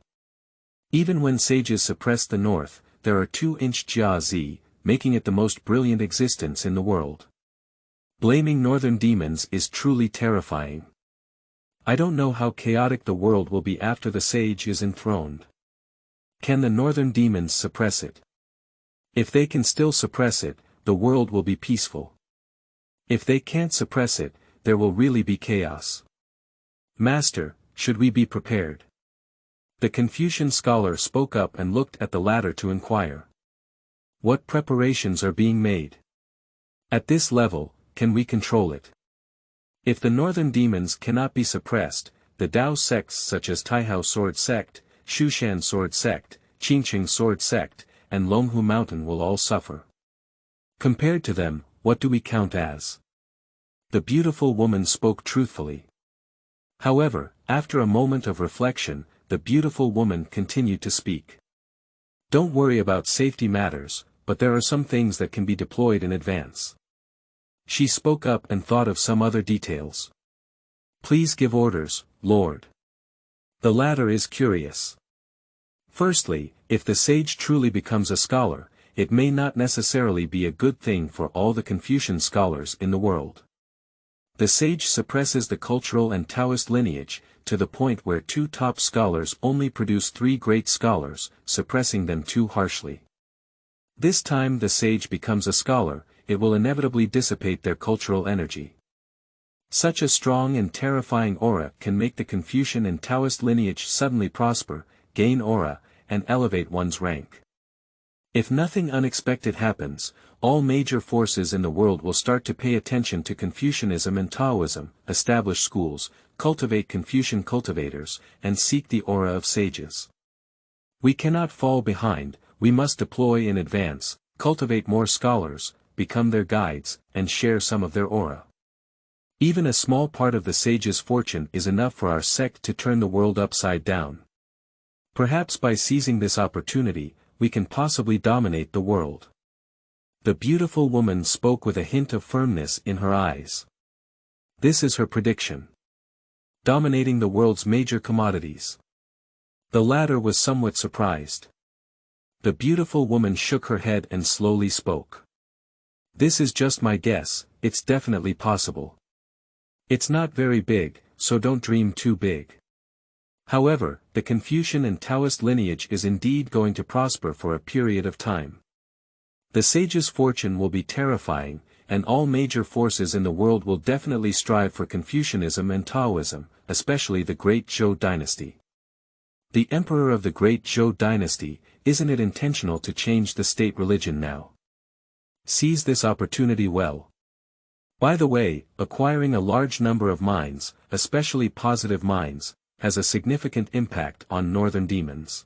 Even when sages suppress the north, there are 2-inch Jia Zi, making it the most brilliant existence in the world. Blaming northern demons is truly terrifying. I don't know how chaotic the world will be after the sage is enthroned. Can the northern demons suppress it? If they can still suppress it, the world will be peaceful. If they can't suppress it, there will really be chaos. Master, should we be prepared? The Confucian scholar spoke up and looked at the latter to inquire. What preparations are being made? At this level, can we control it? If the northern demons cannot be suppressed, the Dao sects such as Taihao Sword Sect, Shushan Sword Sect, Qingqing Sword Sect, and Longhu Mountain will all suffer. Compared to them, what do we count as? The beautiful woman spoke truthfully. However, after a moment of reflection, the beautiful woman continued to speak. Don't worry about safety matters, but there are some things that can be deployed in advance. She spoke up and thought of some other details. Please give orders, Lord. The latter is curious. Firstly, if the sage truly becomes a scholar, it may not necessarily be a good thing for all the Confucian scholars in the world. The sage suppresses the cultural and Taoist lineage, to the point where two top scholars only produce three great scholars, suppressing them too harshly. This time the sage becomes a scholar, it will inevitably dissipate their cultural energy. Such a strong and terrifying aura can make the Confucian and Taoist lineage suddenly prosper, gain aura, and elevate one's rank. If nothing unexpected happens, all major forces in the world will start to pay attention to Confucianism and Taoism, establish schools, cultivate Confucian cultivators, and seek the aura of sages. We cannot fall behind, we must deploy in advance, cultivate more scholars, become their guides, and share some of their aura. Even a small part of the sage's fortune is enough for our sect to turn the world upside down. Perhaps by seizing this opportunity, we can possibly dominate the world. The beautiful woman spoke with a hint of firmness in her eyes. This is her prediction. Dominating the world's major commodities. The latter was somewhat surprised. The beautiful woman shook her head and slowly spoke. This is just my guess, it's definitely possible. It's not very big, so don't dream too big. However, the Confucian and Taoist lineage is indeed going to prosper for a period of time. The sage's fortune will be terrifying, and all major forces in the world will definitely strive for Confucianism and Taoism, especially the Great Zhou dynasty. The emperor of the Great Zhou dynasty, isn't it intentional to change the state religion now? Seize this opportunity well. By the way, acquiring a large number of minds, especially positive minds, has a significant impact on northern demons.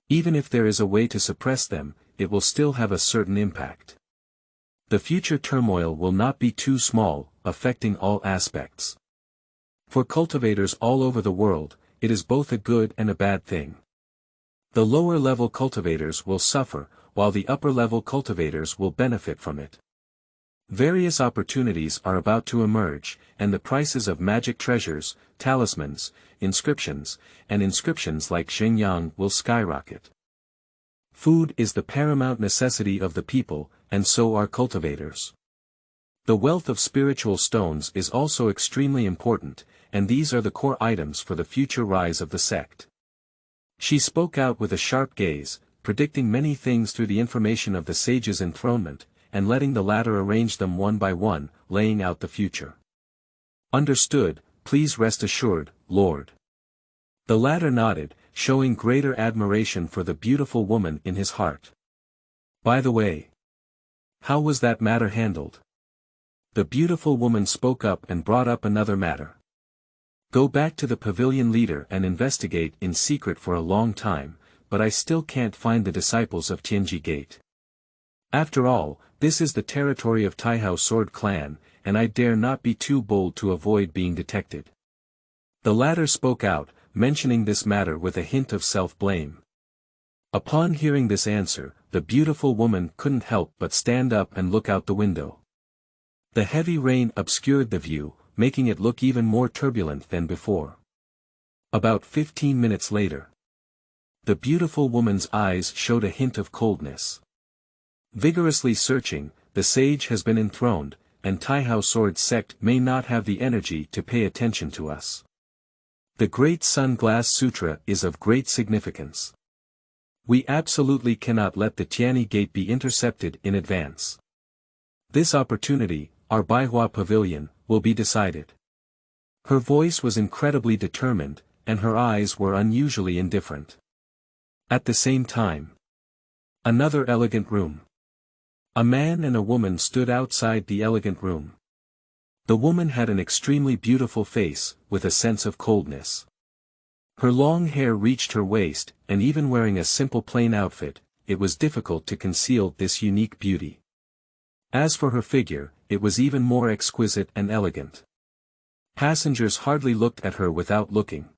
Even if there is a way to suppress them, it will still have a certain impact. The future turmoil will not be too small, affecting all aspects. For cultivators all over the world, it is both a good and a bad thing. The lower-level cultivators will suffer, while the upper-level cultivators will benefit from it. Various opportunities are about to emerge, and the prices of magic treasures, talismans, inscriptions, and inscriptions like Xingyang will skyrocket. Food is the paramount necessity of the people, and so are cultivators. The wealth of spiritual stones is also extremely important, and these are the core items for the future rise of the sect. She spoke out with a sharp gaze, predicting many things through the information of the sage's enthronement, and letting the latter arrange them one by one, laying out the future. Understood, please rest assured, Lord. The latter nodded, showing greater admiration for the beautiful woman in his heart. By the way, how was that matter handled? The beautiful woman spoke up and brought up another matter. Go back to the pavilion leader and investigate in secret for a long time, but I still can't find the disciples of Tianji Gate. After all, this is the territory of Taihao Sword Clan, and I dare not be too bold to avoid being detected. The latter spoke out, mentioning this matter with a hint of self-blame. Upon hearing this answer, the beautiful woman couldn't help but stand up and look out the window. The heavy rain obscured the view, making it look even more turbulent than before. About 15 minutes later, the beautiful woman's eyes showed a hint of coldness. Vigorously searching, the sage has been enthroned, and Taihao Sword sect may not have the energy to pay attention to us. The Great Sun Glass Sutra is of great significance. We absolutely cannot let the Tianyi Gate be intercepted in advance. This opportunity, our Baihua Pavilion, will be decided. Her voice was incredibly determined, and her eyes were unusually indifferent. At the same time, another elegant room. A man and a woman stood outside the elegant room. The woman had an extremely beautiful face, with a sense of coldness. Her long hair reached her waist, and even wearing a simple plain outfit, it was difficult to conceal this unique beauty. As for her figure, it was even more exquisite and elegant. Passengers hardly looked at her without looking.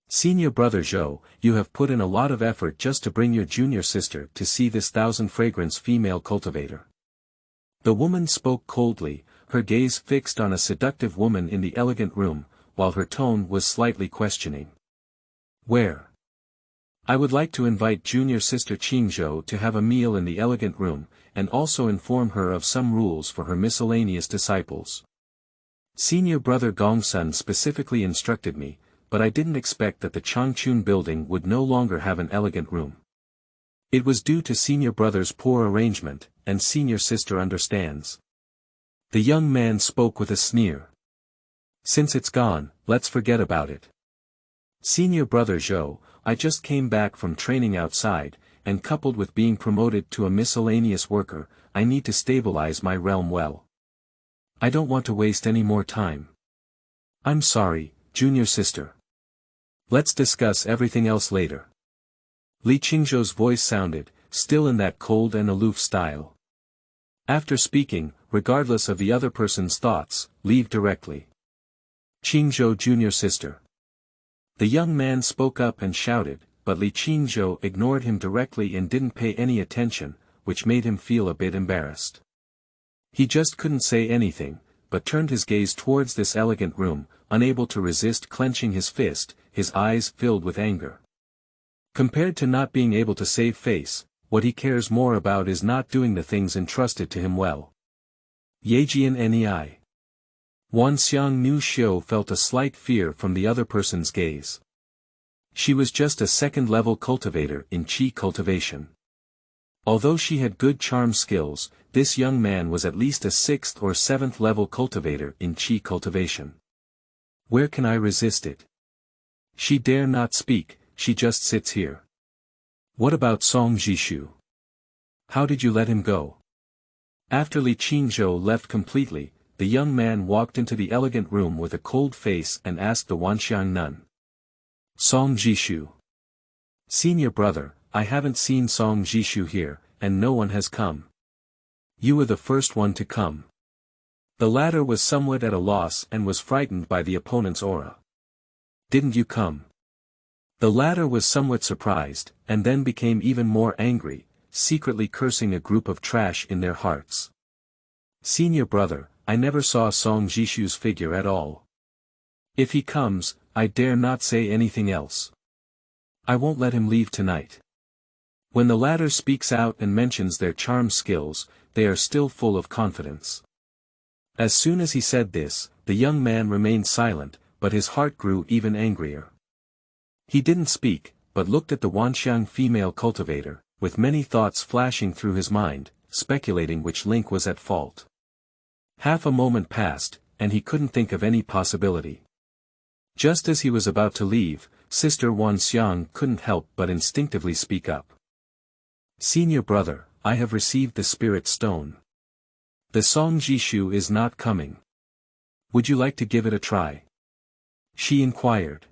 Senior brother Zhou, you have put in a lot of effort just to bring your junior sister to see this 1,000-fragrance female cultivator. The woman spoke coldly, her gaze fixed on a seductive woman in the elegant room, while her tone was slightly questioning. Where? I would like to invite junior sister Qingzhou to have a meal in the elegant room, and also inform her of some rules for her miscellaneous disciples. Senior brother Gongsun specifically instructed me, but I didn't expect that the Changchun building would no longer have an elegant room. It was due to senior brother's poor arrangement, and senior sister understands. The young man spoke with a sneer. Since it's gone, let's forget about it. Senior brother Zhou, I just came back from training outside, and coupled with being promoted to a miscellaneous worker, I need to stabilize my realm well. I don't want to waste any more time. I'm sorry, junior sister. Let's discuss everything else later. Li Qingzhou's voice sounded, still in that cold and aloof style. After speaking, regardless of the other person's thoughts, leave directly. Qingzhou junior sister. The young man spoke up and shouted, but Li Qingzhou ignored him directly and didn't pay any attention, which made him feel a bit embarrassed. He just couldn't say anything, but turned his gaze towards this elegant room, unable to resist clenching his fist, his eyes filled with anger. Compared to not being able to save face, what he cares more about is not doing the things entrusted to him well. Yejian Nei. Wanxiang Nu Xiu felt a slight fear from the other person's gaze. She was just a second-level cultivator in Qi cultivation. Although she had good charm skills, this young man was at least a 6th or 7th level cultivator in Qi cultivation. Where can I resist it? She dare not speak, she just sits here. What about Song Zhishu? How did you let him go? After Li Qingzhou left completely, the young man walked into the elegant room with a cold face and asked the Wanxiang nun. Song Zhishu. Senior brother, I haven't seen Song Zhishu here, and no one has come. You were the first one to come. The latter was somewhat at a loss and was frightened by the opponent's aura. Didn't you come? The latter was somewhat surprised, and then became even more angry, secretly cursing a group of trash in their hearts. Senior brother, I never saw Song Zhishu's figure at all. If he comes, I dare not say anything else. I won't let him leave tonight. When the latter speaks out and mentions their charm skills, they are still full of confidence. As soon as he said this, the young man remained silent, but his heart grew even angrier. He didn't speak, but looked at the Wanxiang female cultivator, with many thoughts flashing through his mind, speculating which link was at fault. Half a moment passed, and he couldn't think of any possibility. Just as he was about to leave, Sister Wanxiang couldn't help but instinctively speak up. Senior brother, I have received the spirit stone. The Song Zhishu is not coming. Would you like to give it a try? She inquired.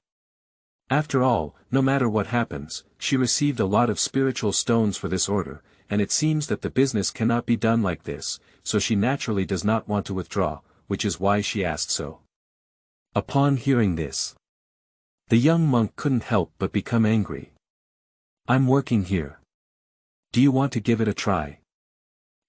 After all, no matter what happens, she received a lot of spiritual stones for this order, and it seems that the business cannot be done like this, so she naturally does not want to withdraw, which is why she asked so. Upon hearing this, the young monk couldn't help but become angry. I'm working here. Do you want to give it a try?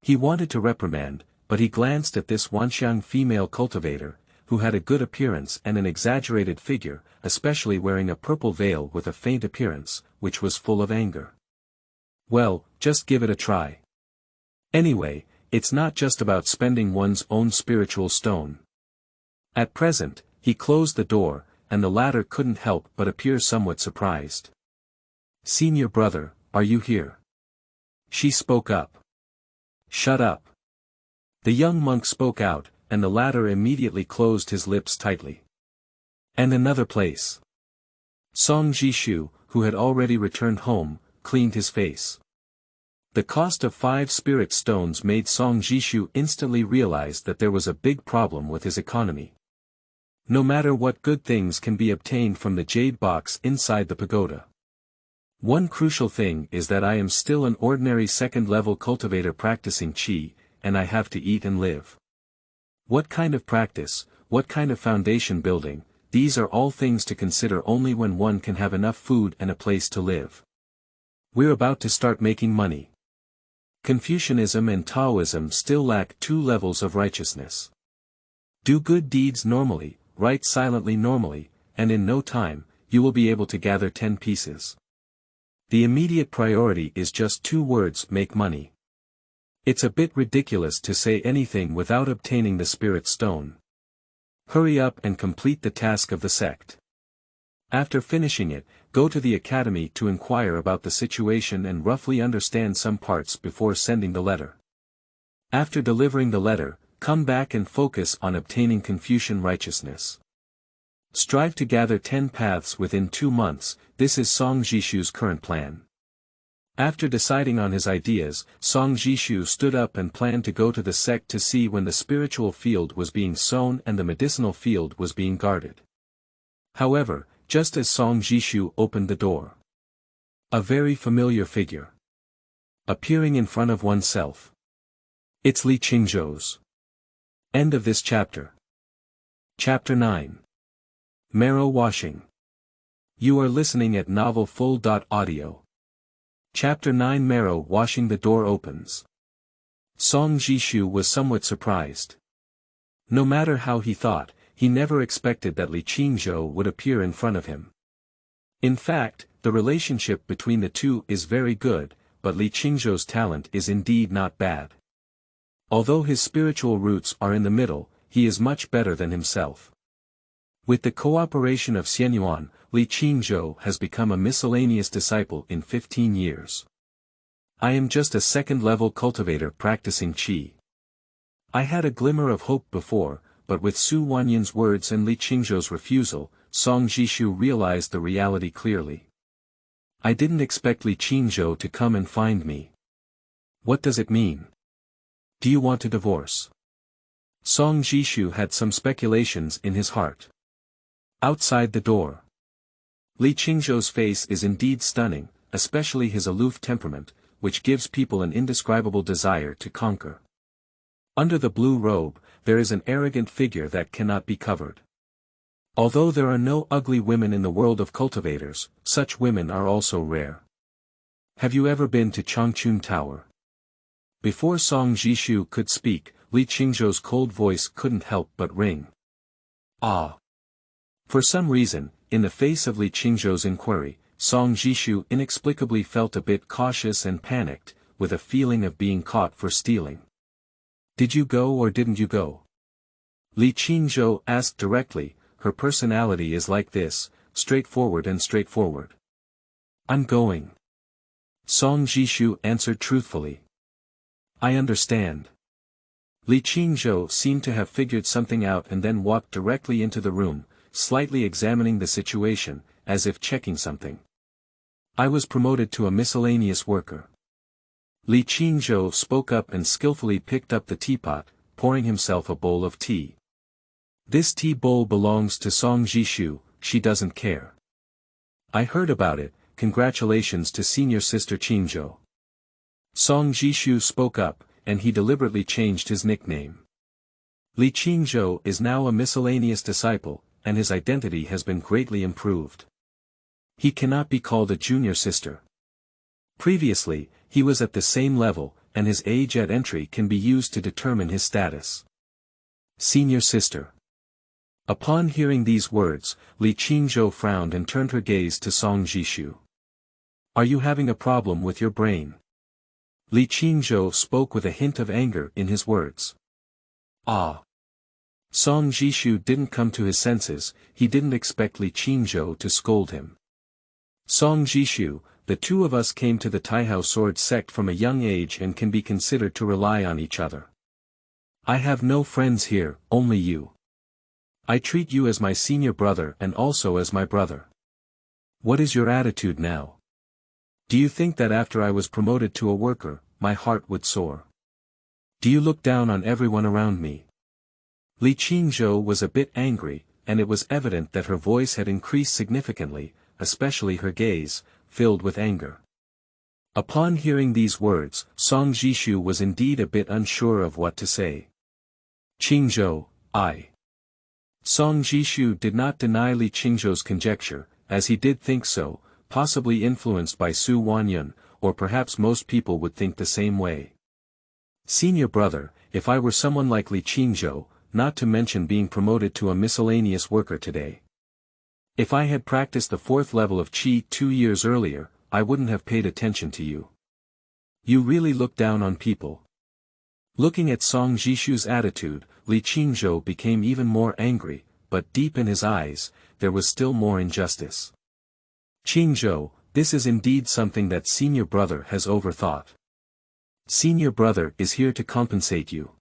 He wanted to reprimand, but he glanced at this Wanxiang female cultivator, who had a good appearance and an exaggerated figure, especially wearing a purple veil with a faint appearance, which was full of anger. Well, just give it a try. Anyway, it's not just about spending one's own spiritual stone. At present, he closed the door, and the latter couldn't help but appear somewhat surprised. Senior brother, are you here? She spoke up. Shut up. The young monk spoke out, and the latter immediately closed his lips tightly. And another place. Song Zhishu, who had already returned home, cleaned his face. The cost of 5 spirit stones made Song Zhishu instantly realize that there was a big problem with his economy. No matter what good things can be obtained from the jade box inside the pagoda. One crucial thing is that I am still an ordinary second-level cultivator practicing Qi, and I have to eat and live. What kind of practice, what kind of foundation building, these are all things to consider only when one can have enough food and a place to live. We're about to start making money. Confucianism and Taoism still lack 2 levels of righteousness. Do good deeds normally, write silently normally, and in no time, you will be able to gather 10 pieces. The immediate priority is just 2 words: make money. It's a bit ridiculous to say anything without obtaining the spirit stone. Hurry up and complete the task of the sect. After finishing it, go to the academy to inquire about the situation and roughly understand some parts before sending the letter. After delivering the letter, come back and focus on obtaining Confucian righteousness. Strive to gather 10 paths within 2 months. This is Song Zhishu's current plan. After deciding on his ideas, Song Zhishu stood up and planned to go to the sect to see when the spiritual field was being sown and the medicinal field was being guarded. However, just as Song Zhishu opened the door, a very familiar figure appearing in front of oneself. It's Li Qingzhou's. End of this chapter. Chapter 9. Marrow Washing. You are listening at novelfull.audio. Chapter 9. Marrow Washing. The door opens. Song Zhishu was somewhat surprised. No matter how he thought, he never expected that Li Qingzhou would appear in front of him. In fact, the relationship between the two is very good, but Li Qingzhou's talent is indeed not bad. Although his spiritual roots are in the middle, he is much better than himself. With the cooperation of Xianyuan, Li Qingzhou has become a miscellaneous disciple in 15 years. I am just a second-level cultivator practicing qi. I had a glimmer of hope before, but with Su Wanyan's words and Li Qingzhou's refusal, Song Zhishu realized the reality clearly. I didn't expect Li Qingzhou to come and find me. What does it mean? Do you want to divorce? Song Zhishu had some speculations in his heart. Outside the door. Li Qingzhou's face is indeed stunning, especially his aloof temperament, which gives people an indescribable desire to conquer. Under the blue robe, there is an arrogant figure that cannot be covered. Although there are no ugly women in the world of cultivators, such women are also rare. Have you ever been to Changchun Tower? Before Song Zhishu could speak, Li Qingzhou's cold voice couldn't help but ring. Ah! For some reason, in the face of Li Qingzhou's inquiry, Song Zhishu inexplicably felt a bit cautious and panicked, with a feeling of being caught for stealing. Did you go or didn't you go? Li Qingzhou asked directly. Her personality is like this, straightforward and straightforward. I'm going. Song Zhishu answered truthfully. I understand. Li Qingzhou seemed to have figured something out and then walked directly into the room, slightly examining the situation, as if checking something. I was promoted to a miscellaneous worker. Li Qingzhou spoke up and skillfully picked up the teapot, pouring himself a bowl of tea. This tea bowl belongs to Song Zhishu, she doesn't care. I heard about it. Congratulations to senior sister Qingzhou. Song Zhishu spoke up, and he deliberately changed his nickname. Li Qingzhou is now a miscellaneous disciple, and his identity has been greatly improved. He cannot be called a junior sister. Previously, he was at the same level, and his age at entry can be used to determine his status. Senior sister. Upon hearing these words, Li Qingzhou frowned and turned her gaze to Song Zhishu. Are you having a problem with your brain? Li Qingzhou spoke with a hint of anger in his words. Ah! Song Zhishu didn't come to his senses. He didn't expect Li Qingzhou to scold him. Song Zhishu, the two of us came to the Taihao sword sect from a young age and can be considered to rely on each other. I have no friends here, only you. I treat you as my senior brother and also as my brother. What is your attitude now? Do you think that after I was promoted to a worker, my heart would soar? Do you look down on everyone around me? Li Qingzhou was a bit angry, and it was evident that her voice had increased significantly, especially her gaze, filled with anger. Upon hearing these words, Song Zhishu was indeed a bit unsure of what to say. Qingzhou, Song Zhishu did not deny Li Qingzhou's conjecture, as he did think so, possibly influenced by Su Wanyan, or perhaps most people would think the same way. Senior brother, if I were someone like Li Qingzhou, not to mention being promoted to a miscellaneous worker today. If I had practiced the 4th level of Qi 2 years earlier, I wouldn't have paid attention to you. You really look down on people. Looking at Song Zhishu's attitude, Li Qingzhou became even more angry, but deep in his eyes, there was still more injustice. Qingzhou, this is indeed something that senior brother has overthought. Senior brother is here to compensate you.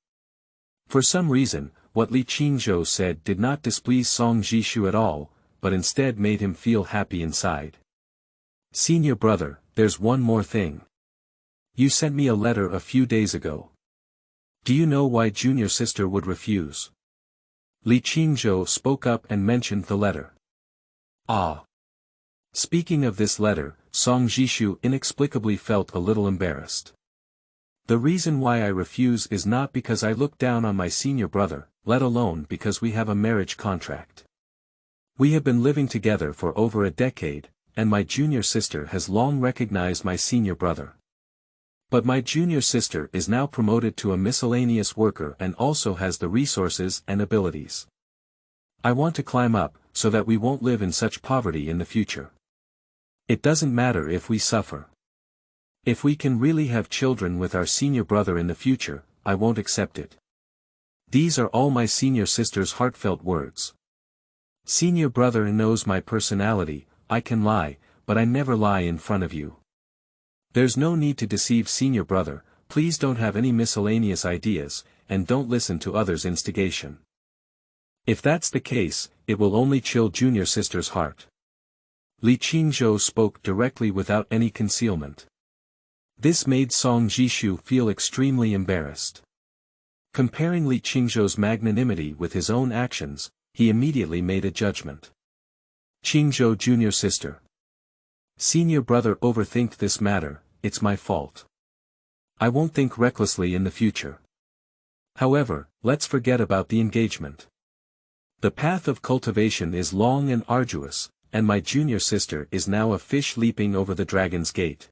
For some reason, what Li Qingzhou said did not displease Song Zhishu at all, but instead made him feel happy inside. Senior brother, there's one more thing. You sent me a letter a few days ago. Do you know why junior sister would refuse? Li Qingzhou spoke up and mentioned the letter. Ah. Speaking of this letter, Song Zhishu inexplicably felt a little embarrassed. The reason why I refuse is not because I look down on my senior brother, let alone because we have a marriage contract. We have been living together for over a decade, and my junior sister has long recognized my senior brother. But my junior sister is now promoted to a miscellaneous worker and also has the resources and abilities. I want to climb up, so that we won't live in such poverty in the future. It doesn't matter if we suffer. If we can really have children with our senior brother in the future, I won't accept it. These are all my senior sister's heartfelt words. Senior brother knows my personality, I can lie, but I never lie in front of you. There's no need to deceive senior brother, please don't have any miscellaneous ideas, and don't listen to others' instigation. If that's the case, it will only chill junior sister's heart. Li Qingzhou spoke directly without any concealment. This made Song Zhishu feel extremely embarrassed. Comparing Li Qingzhou's magnanimity with his own actions, he immediately made a judgment. Qingzhou junior sister. Senior brother overthinked this matter, it's my fault. I won't think recklessly in the future. However, let's forget about the engagement. The path of cultivation is long and arduous, and my junior sister is now a fish leaping over the dragon's gate.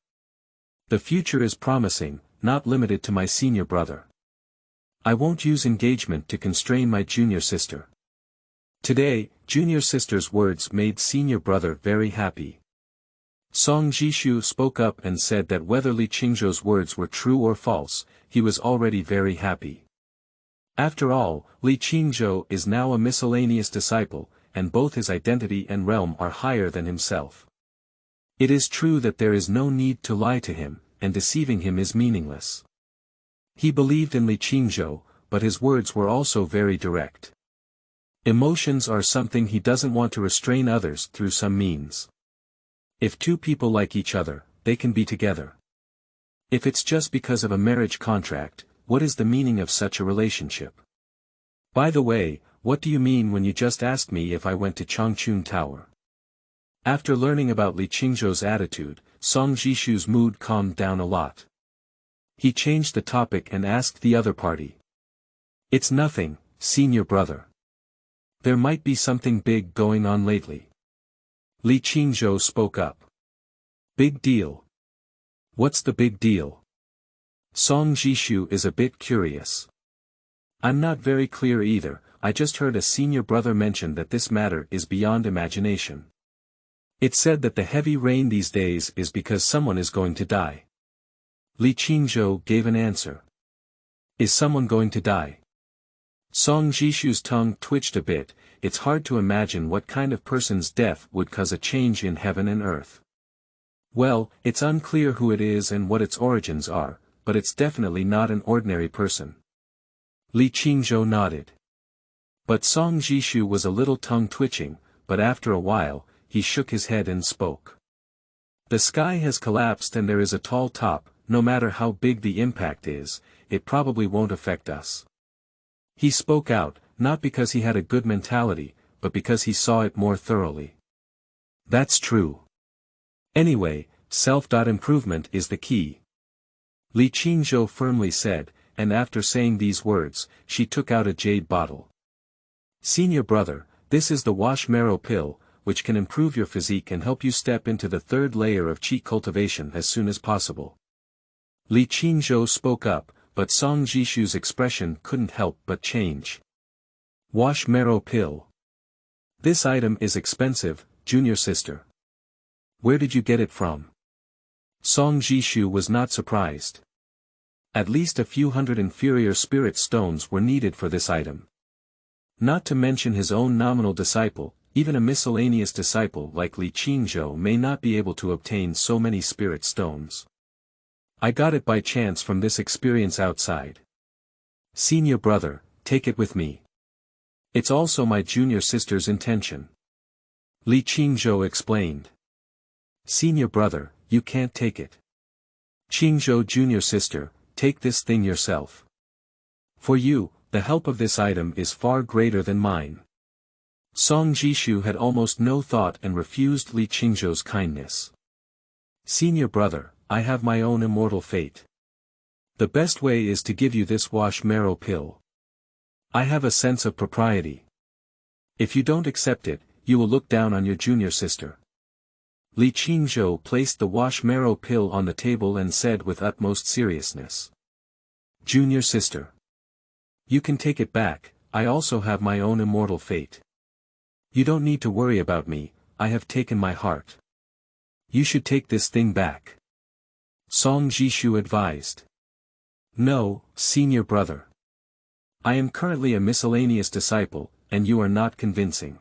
The future is promising, not limited to my senior brother. I won't use engagement to constrain my junior sister. Today, junior sister's words made senior brother very happy. Song Zhishu spoke up and said that whether Li Qingzhou's words were true or false, he was already very happy. After all, Li Qingzhou is now a miscellaneous disciple, and both his identity and realm are higher than himself. It is true that there is no need to lie to him, and deceiving him is meaningless. He believed in Li Qingzhou, but his words were also very direct. Emotions are something he doesn't want to restrain others through some means. If two people like each other, they can be together. If it's just because of a marriage contract, what is the meaning of such a relationship? By the way, what do you mean when you just asked me if I went to Changchun Tower? After learning about Li Qingzhou's attitude, Song Zhishu's mood calmed down a lot. He changed the topic and asked the other party. It's nothing, senior brother. There might be something big going on lately. Li Qingzhou spoke up. Big deal. What's the big deal? Song Zhishu is a bit curious. I'm not very clear either, I just heard a senior brother mention that this matter is beyond imagination. It said that the heavy rain these days is because someone is going to die. Li Qingzhou gave an answer. Is someone going to die? Song Zhishu's tongue twitched a bit. It's hard to imagine what kind of person's death would cause a change in heaven and earth. Well, it's unclear who it is and what its origins are, but it's definitely not an ordinary person. Li Qingzhou nodded. But Song Zhishu was a little tongue-twitching, but after a while, he shook his head and spoke. The sky has collapsed and there is a tall top, no matter how big the impact is, it probably won't affect us. He spoke out, not because he had a good mentality, but because he saw it more thoroughly. That's true. Anyway, self-improvement is the key. Li Qingzhou firmly said, and after saying these words, she took out a jade bottle. Senior brother, this is the Wash Marrow pill, which can improve your physique and help you step into the third layer of chi cultivation as soon as possible. Li Qingzhou spoke up, but Song Zhishu's expression couldn't help but change. Wash Marrow pill. This item is expensive, junior sister. Where did you get it from? Song Zhishu was not surprised. At least a few hundred inferior spirit stones were needed for this item. Not to mention his own nominal disciple, even a miscellaneous disciple like Li Qingzhou may not be able to obtain so many spirit stones. I got it by chance from this experience outside. Senior brother, take it with me. It's also my junior sister's intention. Li Qingzhou explained. Senior brother, you can't take it. Qingzhou junior sister, take this thing yourself. For you, the help of this item is far greater than mine. Song Zhishu had almost no thought and refused Li Qingzhou's kindness. Senior brother, I have my own immortal fate. The best way is to give you this wash marrow pill. I have a sense of propriety. If you don't accept it, you will look down on your junior sister. Li Qingzhou placed the wash marrow pill on the table and said with utmost seriousness. Junior sister. You can take it back, I also have my own immortal fate. You don't need to worry about me, I have taken my heart. You should take this thing back. Song Zhishu advised. No, senior brother. I am currently a miscellaneous disciple, and you are not convincing.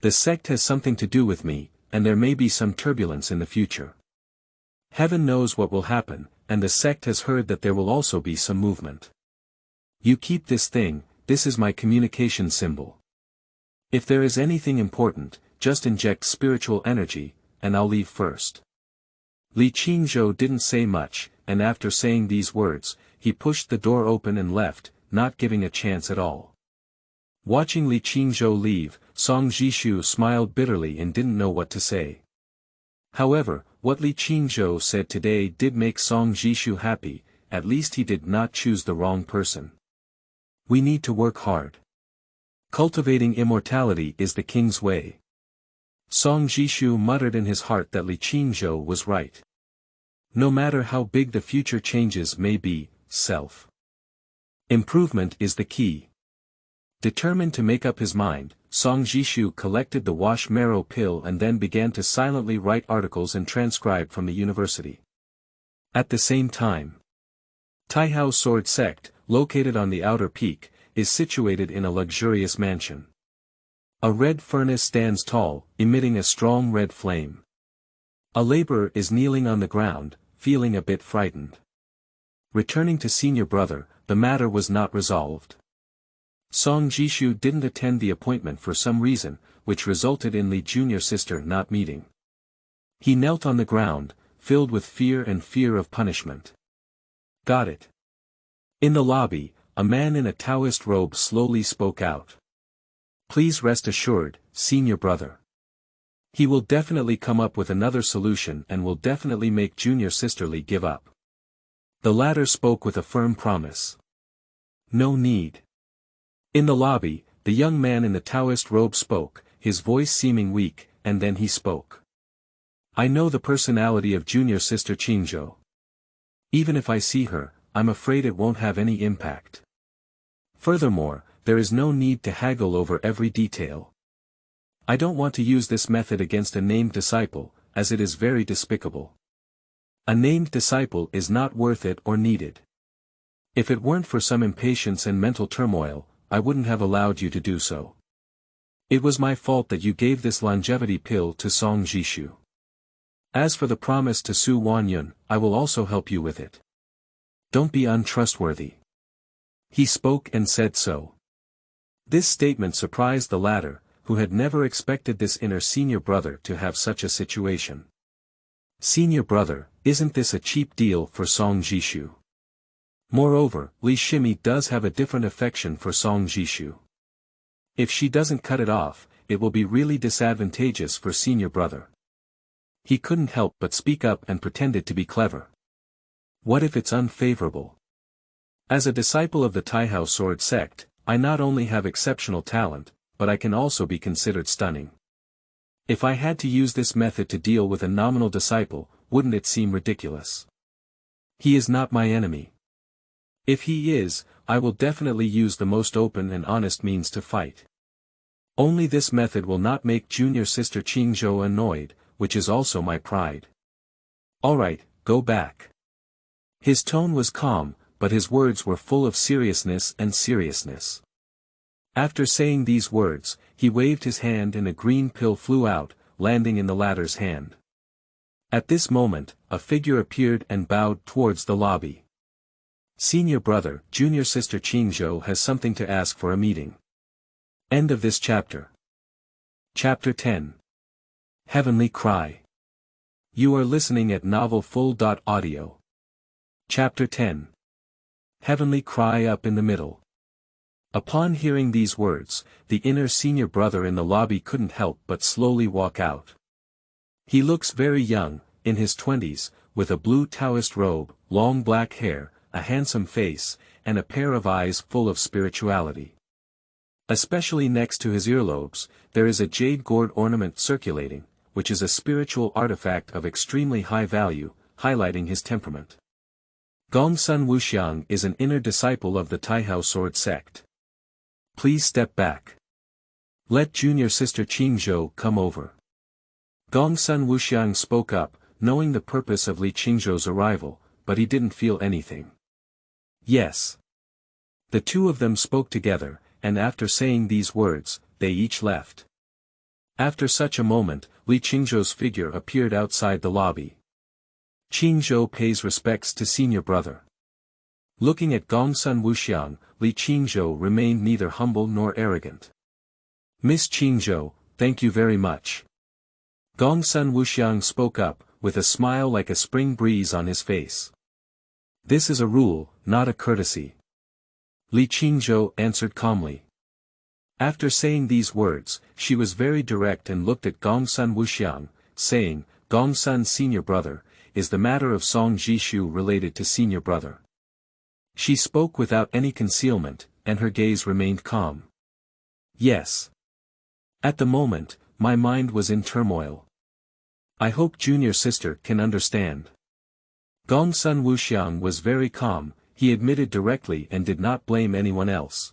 The sect has something to do with me, and there may be some turbulence in the future. Heaven knows what will happen, and the sect has heard that there will also be some movement. You keep this thing, this is my communication symbol. If there is anything important, just inject spiritual energy, and I'll leave first. Li Qingzhou didn't say much, and after saying these words, he pushed the door open and left, not giving a chance at all. Watching Li Qingzhou leave, Song Zhishu smiled bitterly and didn't know what to say. However, what Li Qingzhou said today did make Song Zhishu happy, at least he did not choose the wrong person. We need to work hard. Cultivating immortality is the king's way. Song Zhishu muttered in his heart that Li Qingzhou was right. No matter how big the future changes may be, self-improvement is the key. Determined to make up his mind, Song Zhishu collected the wash marrow pill and then began to silently write articles and transcribe from the university. At the same time, Taihao Sword Sect, located on the outer peak, is situated in a luxurious mansion. A red furnace stands tall, emitting a strong red flame. A laborer is kneeling on the ground, feeling a bit frightened. Returning to senior brother, the matter was not resolved. Song Zhishu didn't attend the appointment for some reason, which resulted in Li junior sister not meeting. He knelt on the ground, filled with fear and fear of punishment. Got it. In the lobby, a man in a Taoist robe slowly spoke out. Please rest assured, senior brother. He will definitely come up with another solution and will definitely make junior sister Li give up. The latter spoke with a firm promise. No need. In the lobby, the young man in the Taoist robe spoke, his voice seeming weak, and then he spoke. I know the personality of junior sister Qingzhou. Even if I see her, I'm afraid it won't have any impact. Furthermore, there is no need to haggle over every detail. I don't want to use this method against a named disciple, as it is very despicable. A named disciple is not worth it or needed. If it weren't for some impatience and mental turmoil, I wouldn't have allowed you to do so. It was my fault that you gave this longevity pill to Song Zhishu. As for the promise to Su Wanyun, I will also help you with it. Don't be untrustworthy. He spoke and said so. This statement surprised the latter, who had never expected this inner senior brother to have such a situation. Senior brother, isn't this a cheap deal for Song Zhishu? Moreover, Li Shimi does have a different affection for Song Zhishu. If she doesn't cut it off, it will be really disadvantageous for senior brother. He couldn't help but speak up and pretended to be clever. What if it's unfavorable? As a disciple of the Taihao Sword Sect, I not only have exceptional talent, but I can also be considered stunning. If I had to use this method to deal with a nominal disciple, wouldn't it seem ridiculous? He is not my enemy. If he is, I will definitely use the most open and honest means to fight. Only this method will not make junior sister Qingzhou annoyed, which is also my pride. Alright, go back. His tone was calm, but his words were full of seriousness and seriousness. After saying these words, he waved his hand and a green pill flew out, landing in the latter's hand. At this moment, a figure appeared and bowed towards the lobby. Senior brother, junior sister Qingzhou has something to ask for a meeting. End of this chapter. Chapter 10. Heavenly Cry. You are listening at novelfull.audio. Chapter 10. Heavenly Cry up in the middle. Upon hearing these words, the inner senior brother in the lobby couldn't help but slowly walk out. He looks very young, in his 20s, with a blue Taoist robe, long black hair, a handsome face, and a pair of eyes full of spirituality. Especially next to his earlobes, there is a jade gourd ornament circulating, which is a spiritual artifact of extremely high value, highlighting his temperament. Gongsun Wuxiang is an inner disciple of the Taihao sword sect. Please step back. Let junior sister Qingzhou come over. Gongsun Wuxiang spoke up, knowing the purpose of Li Qingzhou's arrival, but he didn't feel anything. Yes. The two of them spoke together, and after saying these words, they each left. After such a moment, Li Qingzhou's figure appeared outside the lobby. Qingzhou pays respects to senior brother. Looking at Gongsun Wuxiang, Li Qingzhou remained neither humble nor arrogant. Miss Qingzhou, thank you very much. Gongsun Wuxiang spoke up, with a smile like a spring breeze on his face. This is a rule, not a courtesy. Li Qingzhou answered calmly. After saying these words, she was very direct and looked at Gongsun Wuxiang, saying, Gongsun senior brother, is the matter of Song Zhishu related to senior brother? She spoke without any concealment, and her gaze remained calm. Yes. At the moment, my mind was in turmoil. I hope junior sister can understand. Gongsun Wuxiang was very calm, he admitted directly and did not blame anyone else.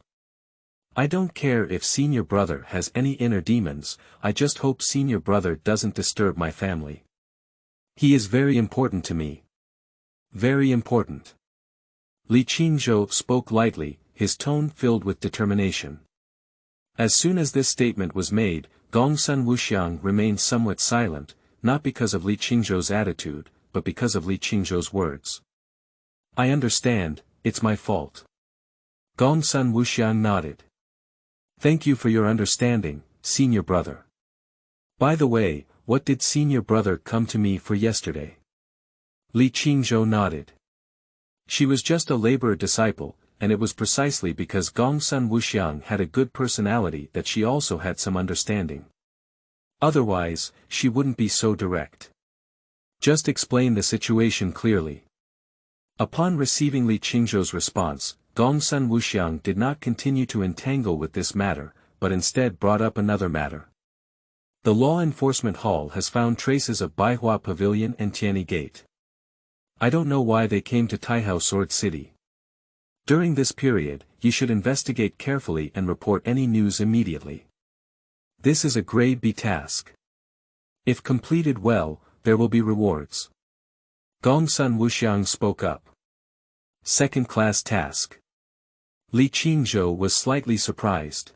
I don't care if senior brother has any inner demons, I just hope senior brother doesn't disturb my family. He is very important to me. Very important. Li Qingzhou spoke lightly, his tone filled with determination. As soon as this statement was made, Gongsun Wuxiang remained somewhat silent, not because of Li Qingzhou's attitude, but because of Li Qingzhou's words. I understand, it's my fault. Gongsun Wuxiang nodded. Thank you for your understanding, senior brother. By the way, what did senior brother come to me for yesterday? Li Qingzhou nodded. She was just a laborer disciple, and it was precisely because Gongsun Wuxiang had a good personality that she also had some understanding. Otherwise, she wouldn't be so direct. Just explain the situation clearly. Upon receiving Li Qingzhou's response, Gongsun Wuxiang did not continue to entangle with this matter, but instead brought up another matter. The Law Enforcement Hall has found traces of Baihua Pavilion and Tianyi Gate. I don't know why they came to Taihao Sword City. During this period, you should investigate carefully and report any news immediately. This is a grade B task. If completed well, there will be rewards. Gongsun Wuxiang spoke up. Second-class task. Li Qingzhou was slightly surprised.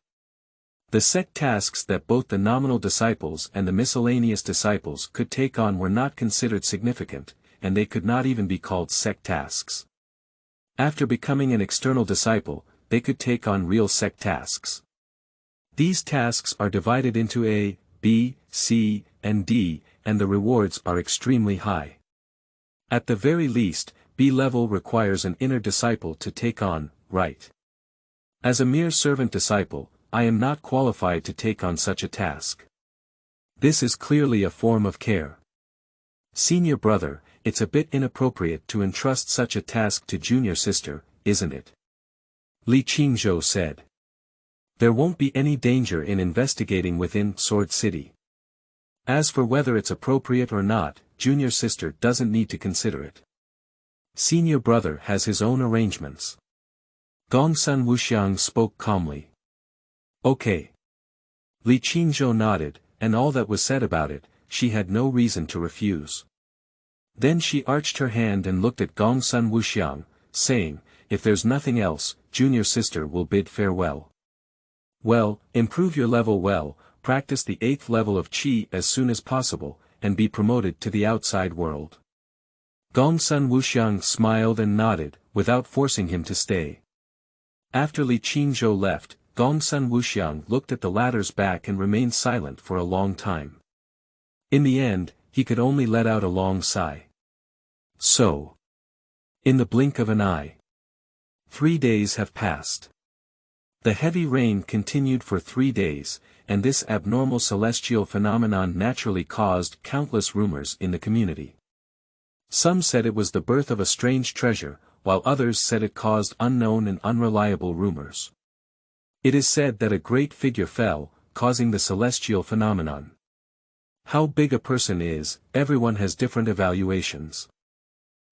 The sect tasks that both the nominal disciples and the miscellaneous disciples could take on were not considered significant, and they could not even be called sect tasks. After becoming an external disciple, they could take on real sect tasks. These tasks are divided into A, B, C, and D, and the rewards are extremely high. At the very least, B level requires an inner disciple to take on, right? As a mere servant disciple, I am not qualified to take on such a task. This is clearly a form of care. Senior brother, it's a bit inappropriate to entrust such a task to junior sister, isn't it? Li Qingzhou said. There won't be any danger in investigating within Sword City. As for whether it's appropriate or not, junior sister doesn't need to consider it. Senior brother has his own arrangements. Gongsun Wuxiang spoke calmly. Okay. Li Qingzhou nodded, and all that was said about it, she had no reason to refuse. Then she arched her hand and looked at Gongsun Wuxiang, saying, "If there's nothing else, junior sister will bid farewell. Well, improve your level well, practice the 8th level of Qi as soon as possible, and be promoted to the outside world." Gongsun Wuxiang smiled and nodded, without forcing him to stay. After Li Qingzhou left, Gongsun Wuxiang looked at the latter's back and remained silent for a long time. In the end, he could only let out a long sigh. So. In the blink of an eye. 3 days have passed. The heavy rain continued for 3 days, and this abnormal celestial phenomenon naturally caused countless rumors in the community. Some said it was the birth of a strange treasure, while others said it caused unknown and unreliable rumors. It is said that a great figure fell, causing the celestial phenomenon. How big a person is, everyone has different evaluations.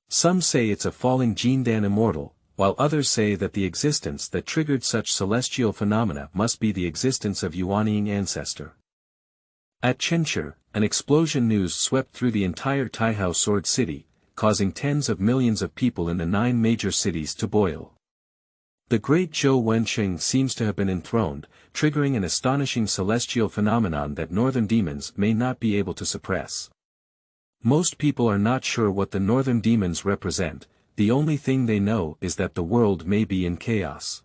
Some say it's a falling Jindan immortal, while others say that the existence that triggered such celestial phenomena must be the existence of Yuanying ancestor. At Chenshi, an explosion news swept through the entire Taihao Sword City, causing tens of millions of people in the 9 major cities to boil. The great Zhou Wenqing seems to have been enthroned, triggering an astonishing celestial phenomenon that northern demons may not be able to suppress. Most people are not sure what the northern demons represent, the only thing they know is that the world may be in chaos.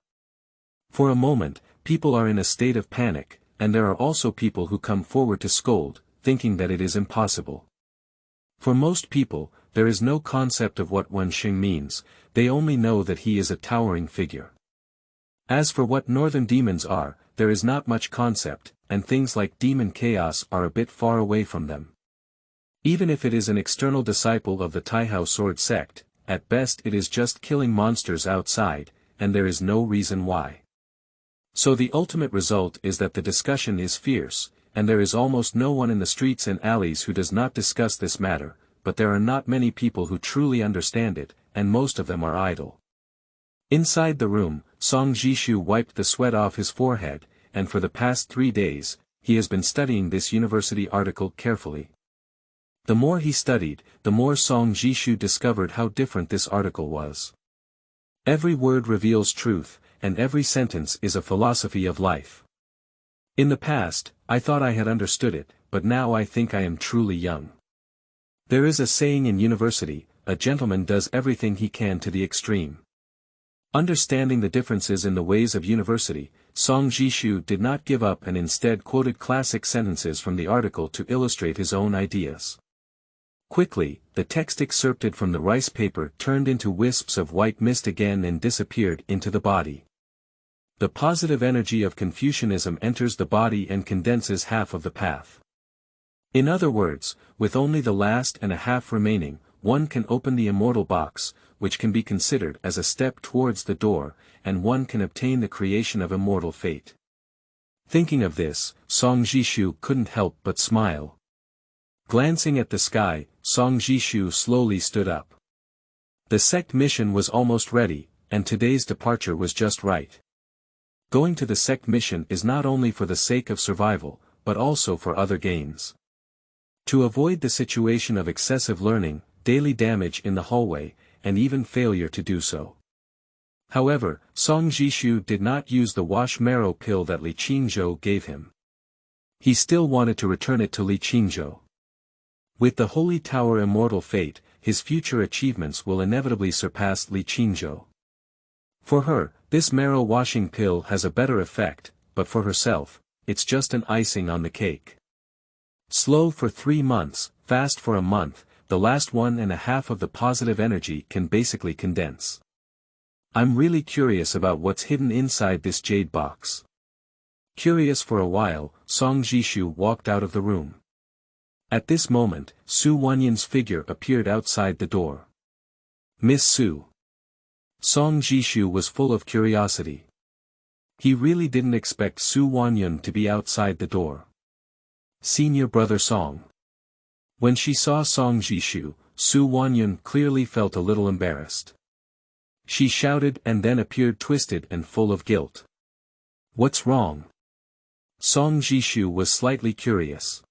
For a moment, people are in a state of panic, and there are also people who come forward to scold, thinking that it is impossible. For most people, there is no concept of what Wenqing means, they only know that he is a towering figure. As for what northern demons are, there is not much concept, and things like demon chaos are a bit far away from them. Even if it is an external disciple of the Taihao Sword sect, at best it is just killing monsters outside, and there is no reason why. So the ultimate result is that the discussion is fierce, and there is almost no one in the streets and alleys who does not discuss this matter, but there are not many people who truly understand it, and most of them are idle. Inside the room, Song Zhishu wiped the sweat off his forehead, and for the past 3 days, he has been studying this university article carefully. The more he studied, the more Song Zhishu discovered how different this article was. Every word reveals truth, and every sentence is a philosophy of life. In the past, I thought I had understood it, but now I think I am truly young. There is a saying in university, a gentleman does everything he can to the extreme. Understanding the differences in the ways of university, Song Zhishu did not give up and instead quoted classic sentences from the article to illustrate his own ideas. Quickly, the text excerpted from the rice paper turned into wisps of white mist again and disappeared into the body. The positive energy of Confucianism enters the body and condenses half of the path. In other words, with only the last and a half remaining, one can open the immortal box, which can be considered as a step towards the door, and one can obtain the creation of immortal fate. Thinking of this, Song Zhishu couldn't help but smile. Glancing at the sky, Song Zhishu slowly stood up. The sect mission was almost ready, and today's departure was just right. Going to the sect mission is not only for the sake of survival, but also for other gains. To avoid the situation of excessive learning, daily damage in the hallway, and even failure to do so. However, Song Zhishu did not use the wash marrow pill that Li Qingzhou gave him. He still wanted to return it to Li Qingzhou. With the Holy Tower Immortal Fate, his future achievements will inevitably surpass Li Qingzhou. For her, this marrow washing pill has a better effect, but for herself, it's just an icing on the cake. Slow for 3 months, fast for a month, the last 1.5 of the positive energy can basically condense. I'm really curious about what's hidden inside this jade box. Curious for a while, Song Zhishu walked out of the room. At this moment, Su Wanyan's figure appeared outside the door. Miss Su. Song Zhishu was full of curiosity. He really didn't expect Su Wanyan to be outside the door. Senior brother Song. When she saw Song Zhishu, Su Wanyan clearly felt a little embarrassed. She shouted and then appeared twisted and full of guilt. What's wrong? Song Zhishu was slightly curious.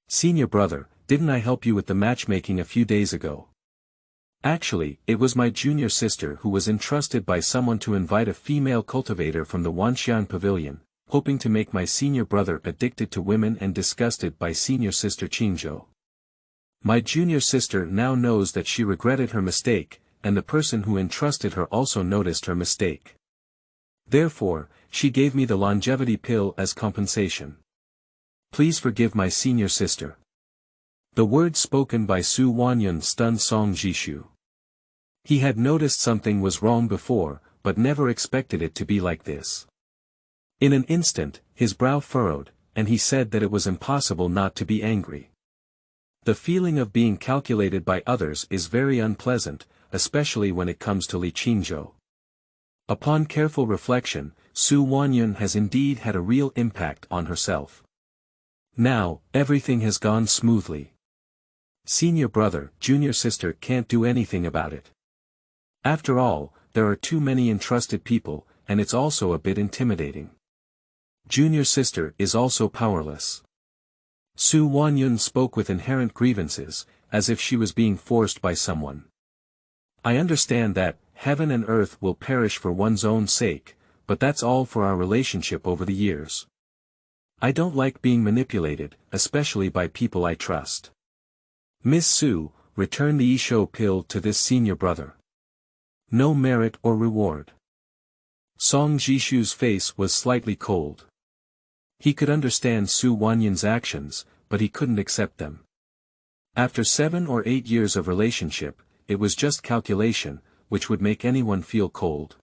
Senior brother, Didn't I help you with the matchmaking a few days ago? Actually, it was my junior sister who was entrusted by someone to invite a female cultivator from the Wanxian pavilion, hoping to make my senior brother addicted to women and disgusted by senior sister Qingzhou. My junior sister now knows that she regretted her mistake, and the person who entrusted her also noticed her mistake. Therefore, she gave me the longevity pill as compensation. Please forgive my senior sister. The words spoken by Su Wanyun stunned Song Zhishu. He had noticed something was wrong before, but never expected it to be like this. In an instant, his brow furrowed, and he said that it was impossible not to be angry. The feeling of being calculated by others is very unpleasant, especially when it comes to Li Qingzhou. Upon careful reflection, Su Wanyun has indeed had a real impact on herself. Now, everything has gone smoothly. Senior brother, junior sister can't do anything about it. After all, there are too many entrusted people, and it's also a bit intimidating. Junior sister is also powerless. Su Wanyun spoke with inherent grievances, as if she was being forced by someone. I understand that, heaven and earth will perish for one's own sake, but that's all for our relationship over the years. I don't like being manipulated, especially by people I trust. Miss Su, return the Isho pill to this senior brother. No merit or reward. Song Zhishu's face was slightly cold. He could understand Su Wanyun's actions, but he couldn't accept them. After 7 or 8 years of relationship, it was just calculation, which would make anyone feel cold.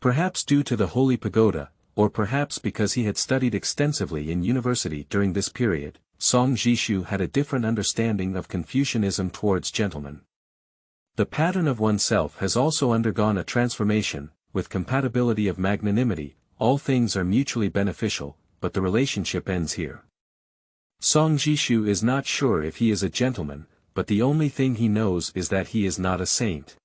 Perhaps due to the Holy Pagoda, or perhaps because he had studied extensively in university during this period, Song Zhishu had a different understanding of Confucianism towards gentlemen. The pattern of oneself has also undergone a transformation, with compatibility of magnanimity, all things are mutually beneficial, but the relationship ends here. Song Zhishu is not sure if he is a gentleman, but the only thing he knows is that he is not a saint.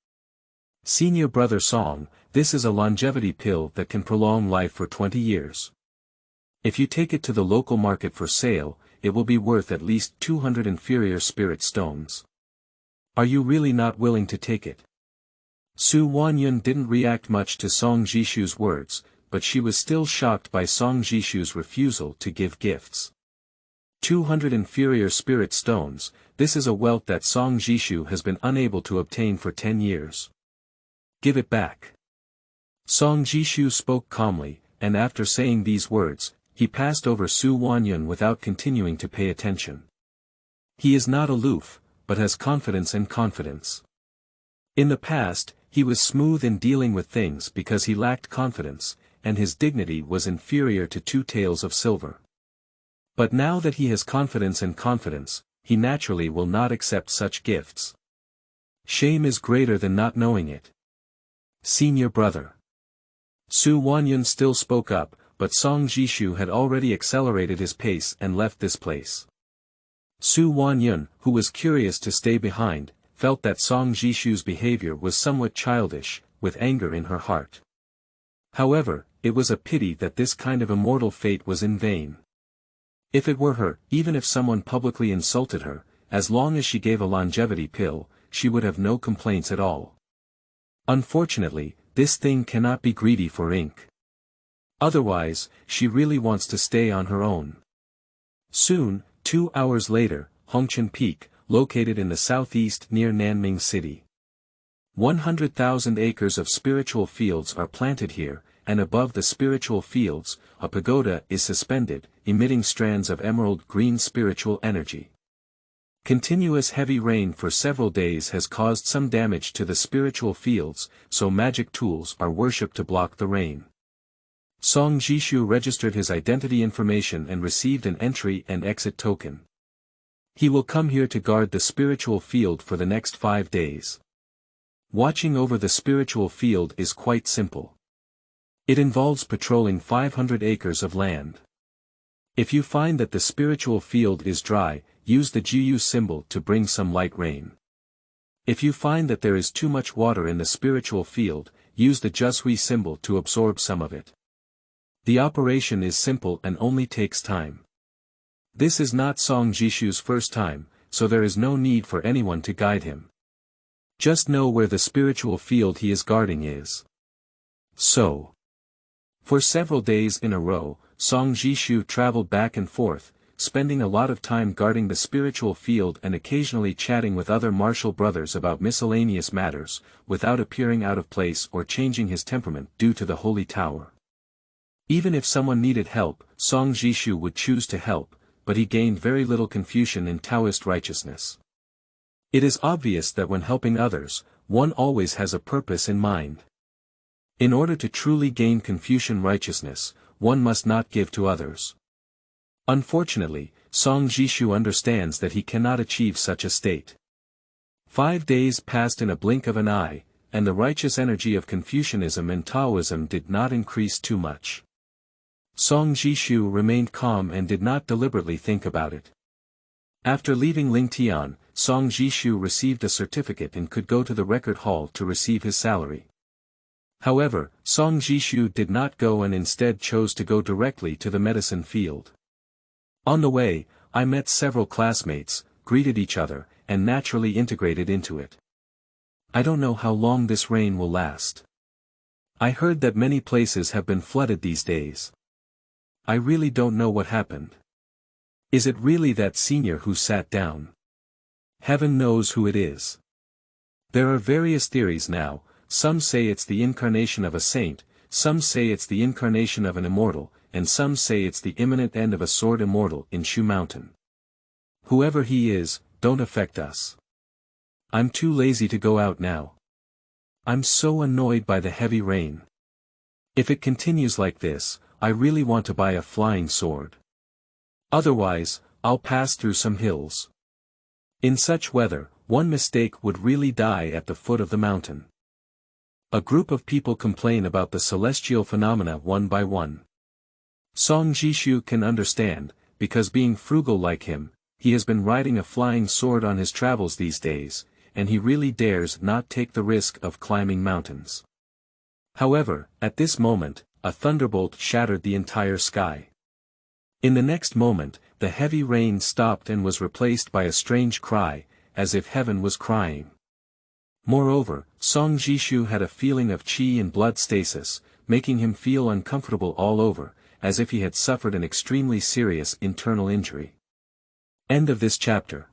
Senior brother Song, this is a longevity pill that can prolong life for 20 years. If you take it to the local market for sale, it will be worth at least 200 inferior spirit stones. Are you really not willing to take it? Su Wanyun didn't react much to Song Zhishu's words, but she was still shocked by Song Zhishu's refusal to give gifts. 200 inferior spirit stones, this is a wealth that Song Zhishu has been unable to obtain for 10 years. Give it back. Song Zhishu spoke calmly, and after saying these words, he passed over Su Wanyun without continuing to pay attention. He is not aloof, but has confidence and confidence. In the past, he was smooth in dealing with things because he lacked confidence, and his dignity was inferior to 2 taels of silver. But now that he has confidence and confidence, he naturally will not accept such gifts. Shame is greater than not knowing it. Senior brother. Su Wanyun still spoke up, but Song Zhishu had already accelerated his pace and left this place. Su Wanyun, who was curious to stay behind, felt that Song Zhishu's behavior was somewhat childish, with anger in her heart. However, it was a pity that this kind of immortal fate was in vain. If it were her, even if someone publicly insulted her, as long as she gave a longevity pill, she would have no complaints at all. Unfortunately, this thing cannot be greedy for ink. Otherwise, she really wants to stay on her own. Soon, 2 hours later, Hongchen Peak, located in the southeast near Nanming City. 100,000 acres of spiritual fields are planted here, and above the spiritual fields, a pagoda is suspended, emitting strands of emerald green spiritual energy. Continuous heavy rain for several days has caused some damage to the spiritual fields, so magic tools are worshipped to block the rain. Song Zhishu registered his identity information and received an entry and exit token. He will come here to guard the spiritual field for the next 5 days. Watching over the spiritual field is quite simple. It involves patrolling 500 acres of land. If you find that the spiritual field is dry, use the Jiu symbol to bring some light rain. If you find that there is too much water in the spiritual field, use the Jushui symbol to absorb some of it. The operation is simple and only takes time. This is not Song Zhishu's first time, so there is no need for anyone to guide him. Just know where the spiritual field he is guarding is. So, for several days in a row, Song Zhishu traveled back and forth, spending a lot of time guarding the spiritual field and occasionally chatting with other martial brothers about miscellaneous matters, without appearing out of place or changing his temperament due to the holy tower. Even if someone needed help, Song Zhishu would choose to help, but he gained very little Confucian in Taoist righteousness. It is obvious that when helping others, one always has a purpose in mind. In order to truly gain Confucian righteousness, one must not give to others. Unfortunately, Song Zhishu understands that he cannot achieve such a state. 5 days passed in a blink of an eye, and the righteous energy of Confucianism and Taoism did not increase too much. Song Zhishu remained calm and did not deliberately think about it. After leaving Lingtian, Song Zhishu received a certificate and could go to the record hall to receive his salary. However, Song Zhishu did not go and instead chose to go directly to the medicine field. On the way, I met several classmates, greeted each other, and naturally integrated into it. I don't know how long this rain will last. I heard that many places have been flooded these days. I really don't know what happened. Is it really that senior who sat down? Heaven knows who it is. There are various theories now. Some say it's the incarnation of a saint, some say it's the incarnation of an immortal, and some say it's the imminent end of a sword immortal in Shu Mountain. Whoever he is, don't affect us. I'm too lazy to go out now. I'm so annoyed by the heavy rain. If it continues like this, I really want to buy a flying sword. Otherwise, I'll pass through some hills. In such weather, one mistake would really die at the foot of the mountain. A group of people complain about the celestial phenomena one by one. Song Zhishu can understand, because being frugal like him, he has been riding a flying sword on his travels these days, and he really dares not take the risk of climbing mountains. However, at this moment, a thunderbolt shattered the entire sky. In the next moment, the heavy rain stopped and was replaced by a strange cry, as if heaven was crying. Moreover, Song Zhishu had a feeling of qi and blood stasis, making him feel uncomfortable all over, as if he had suffered an extremely serious internal injury. End of this chapter.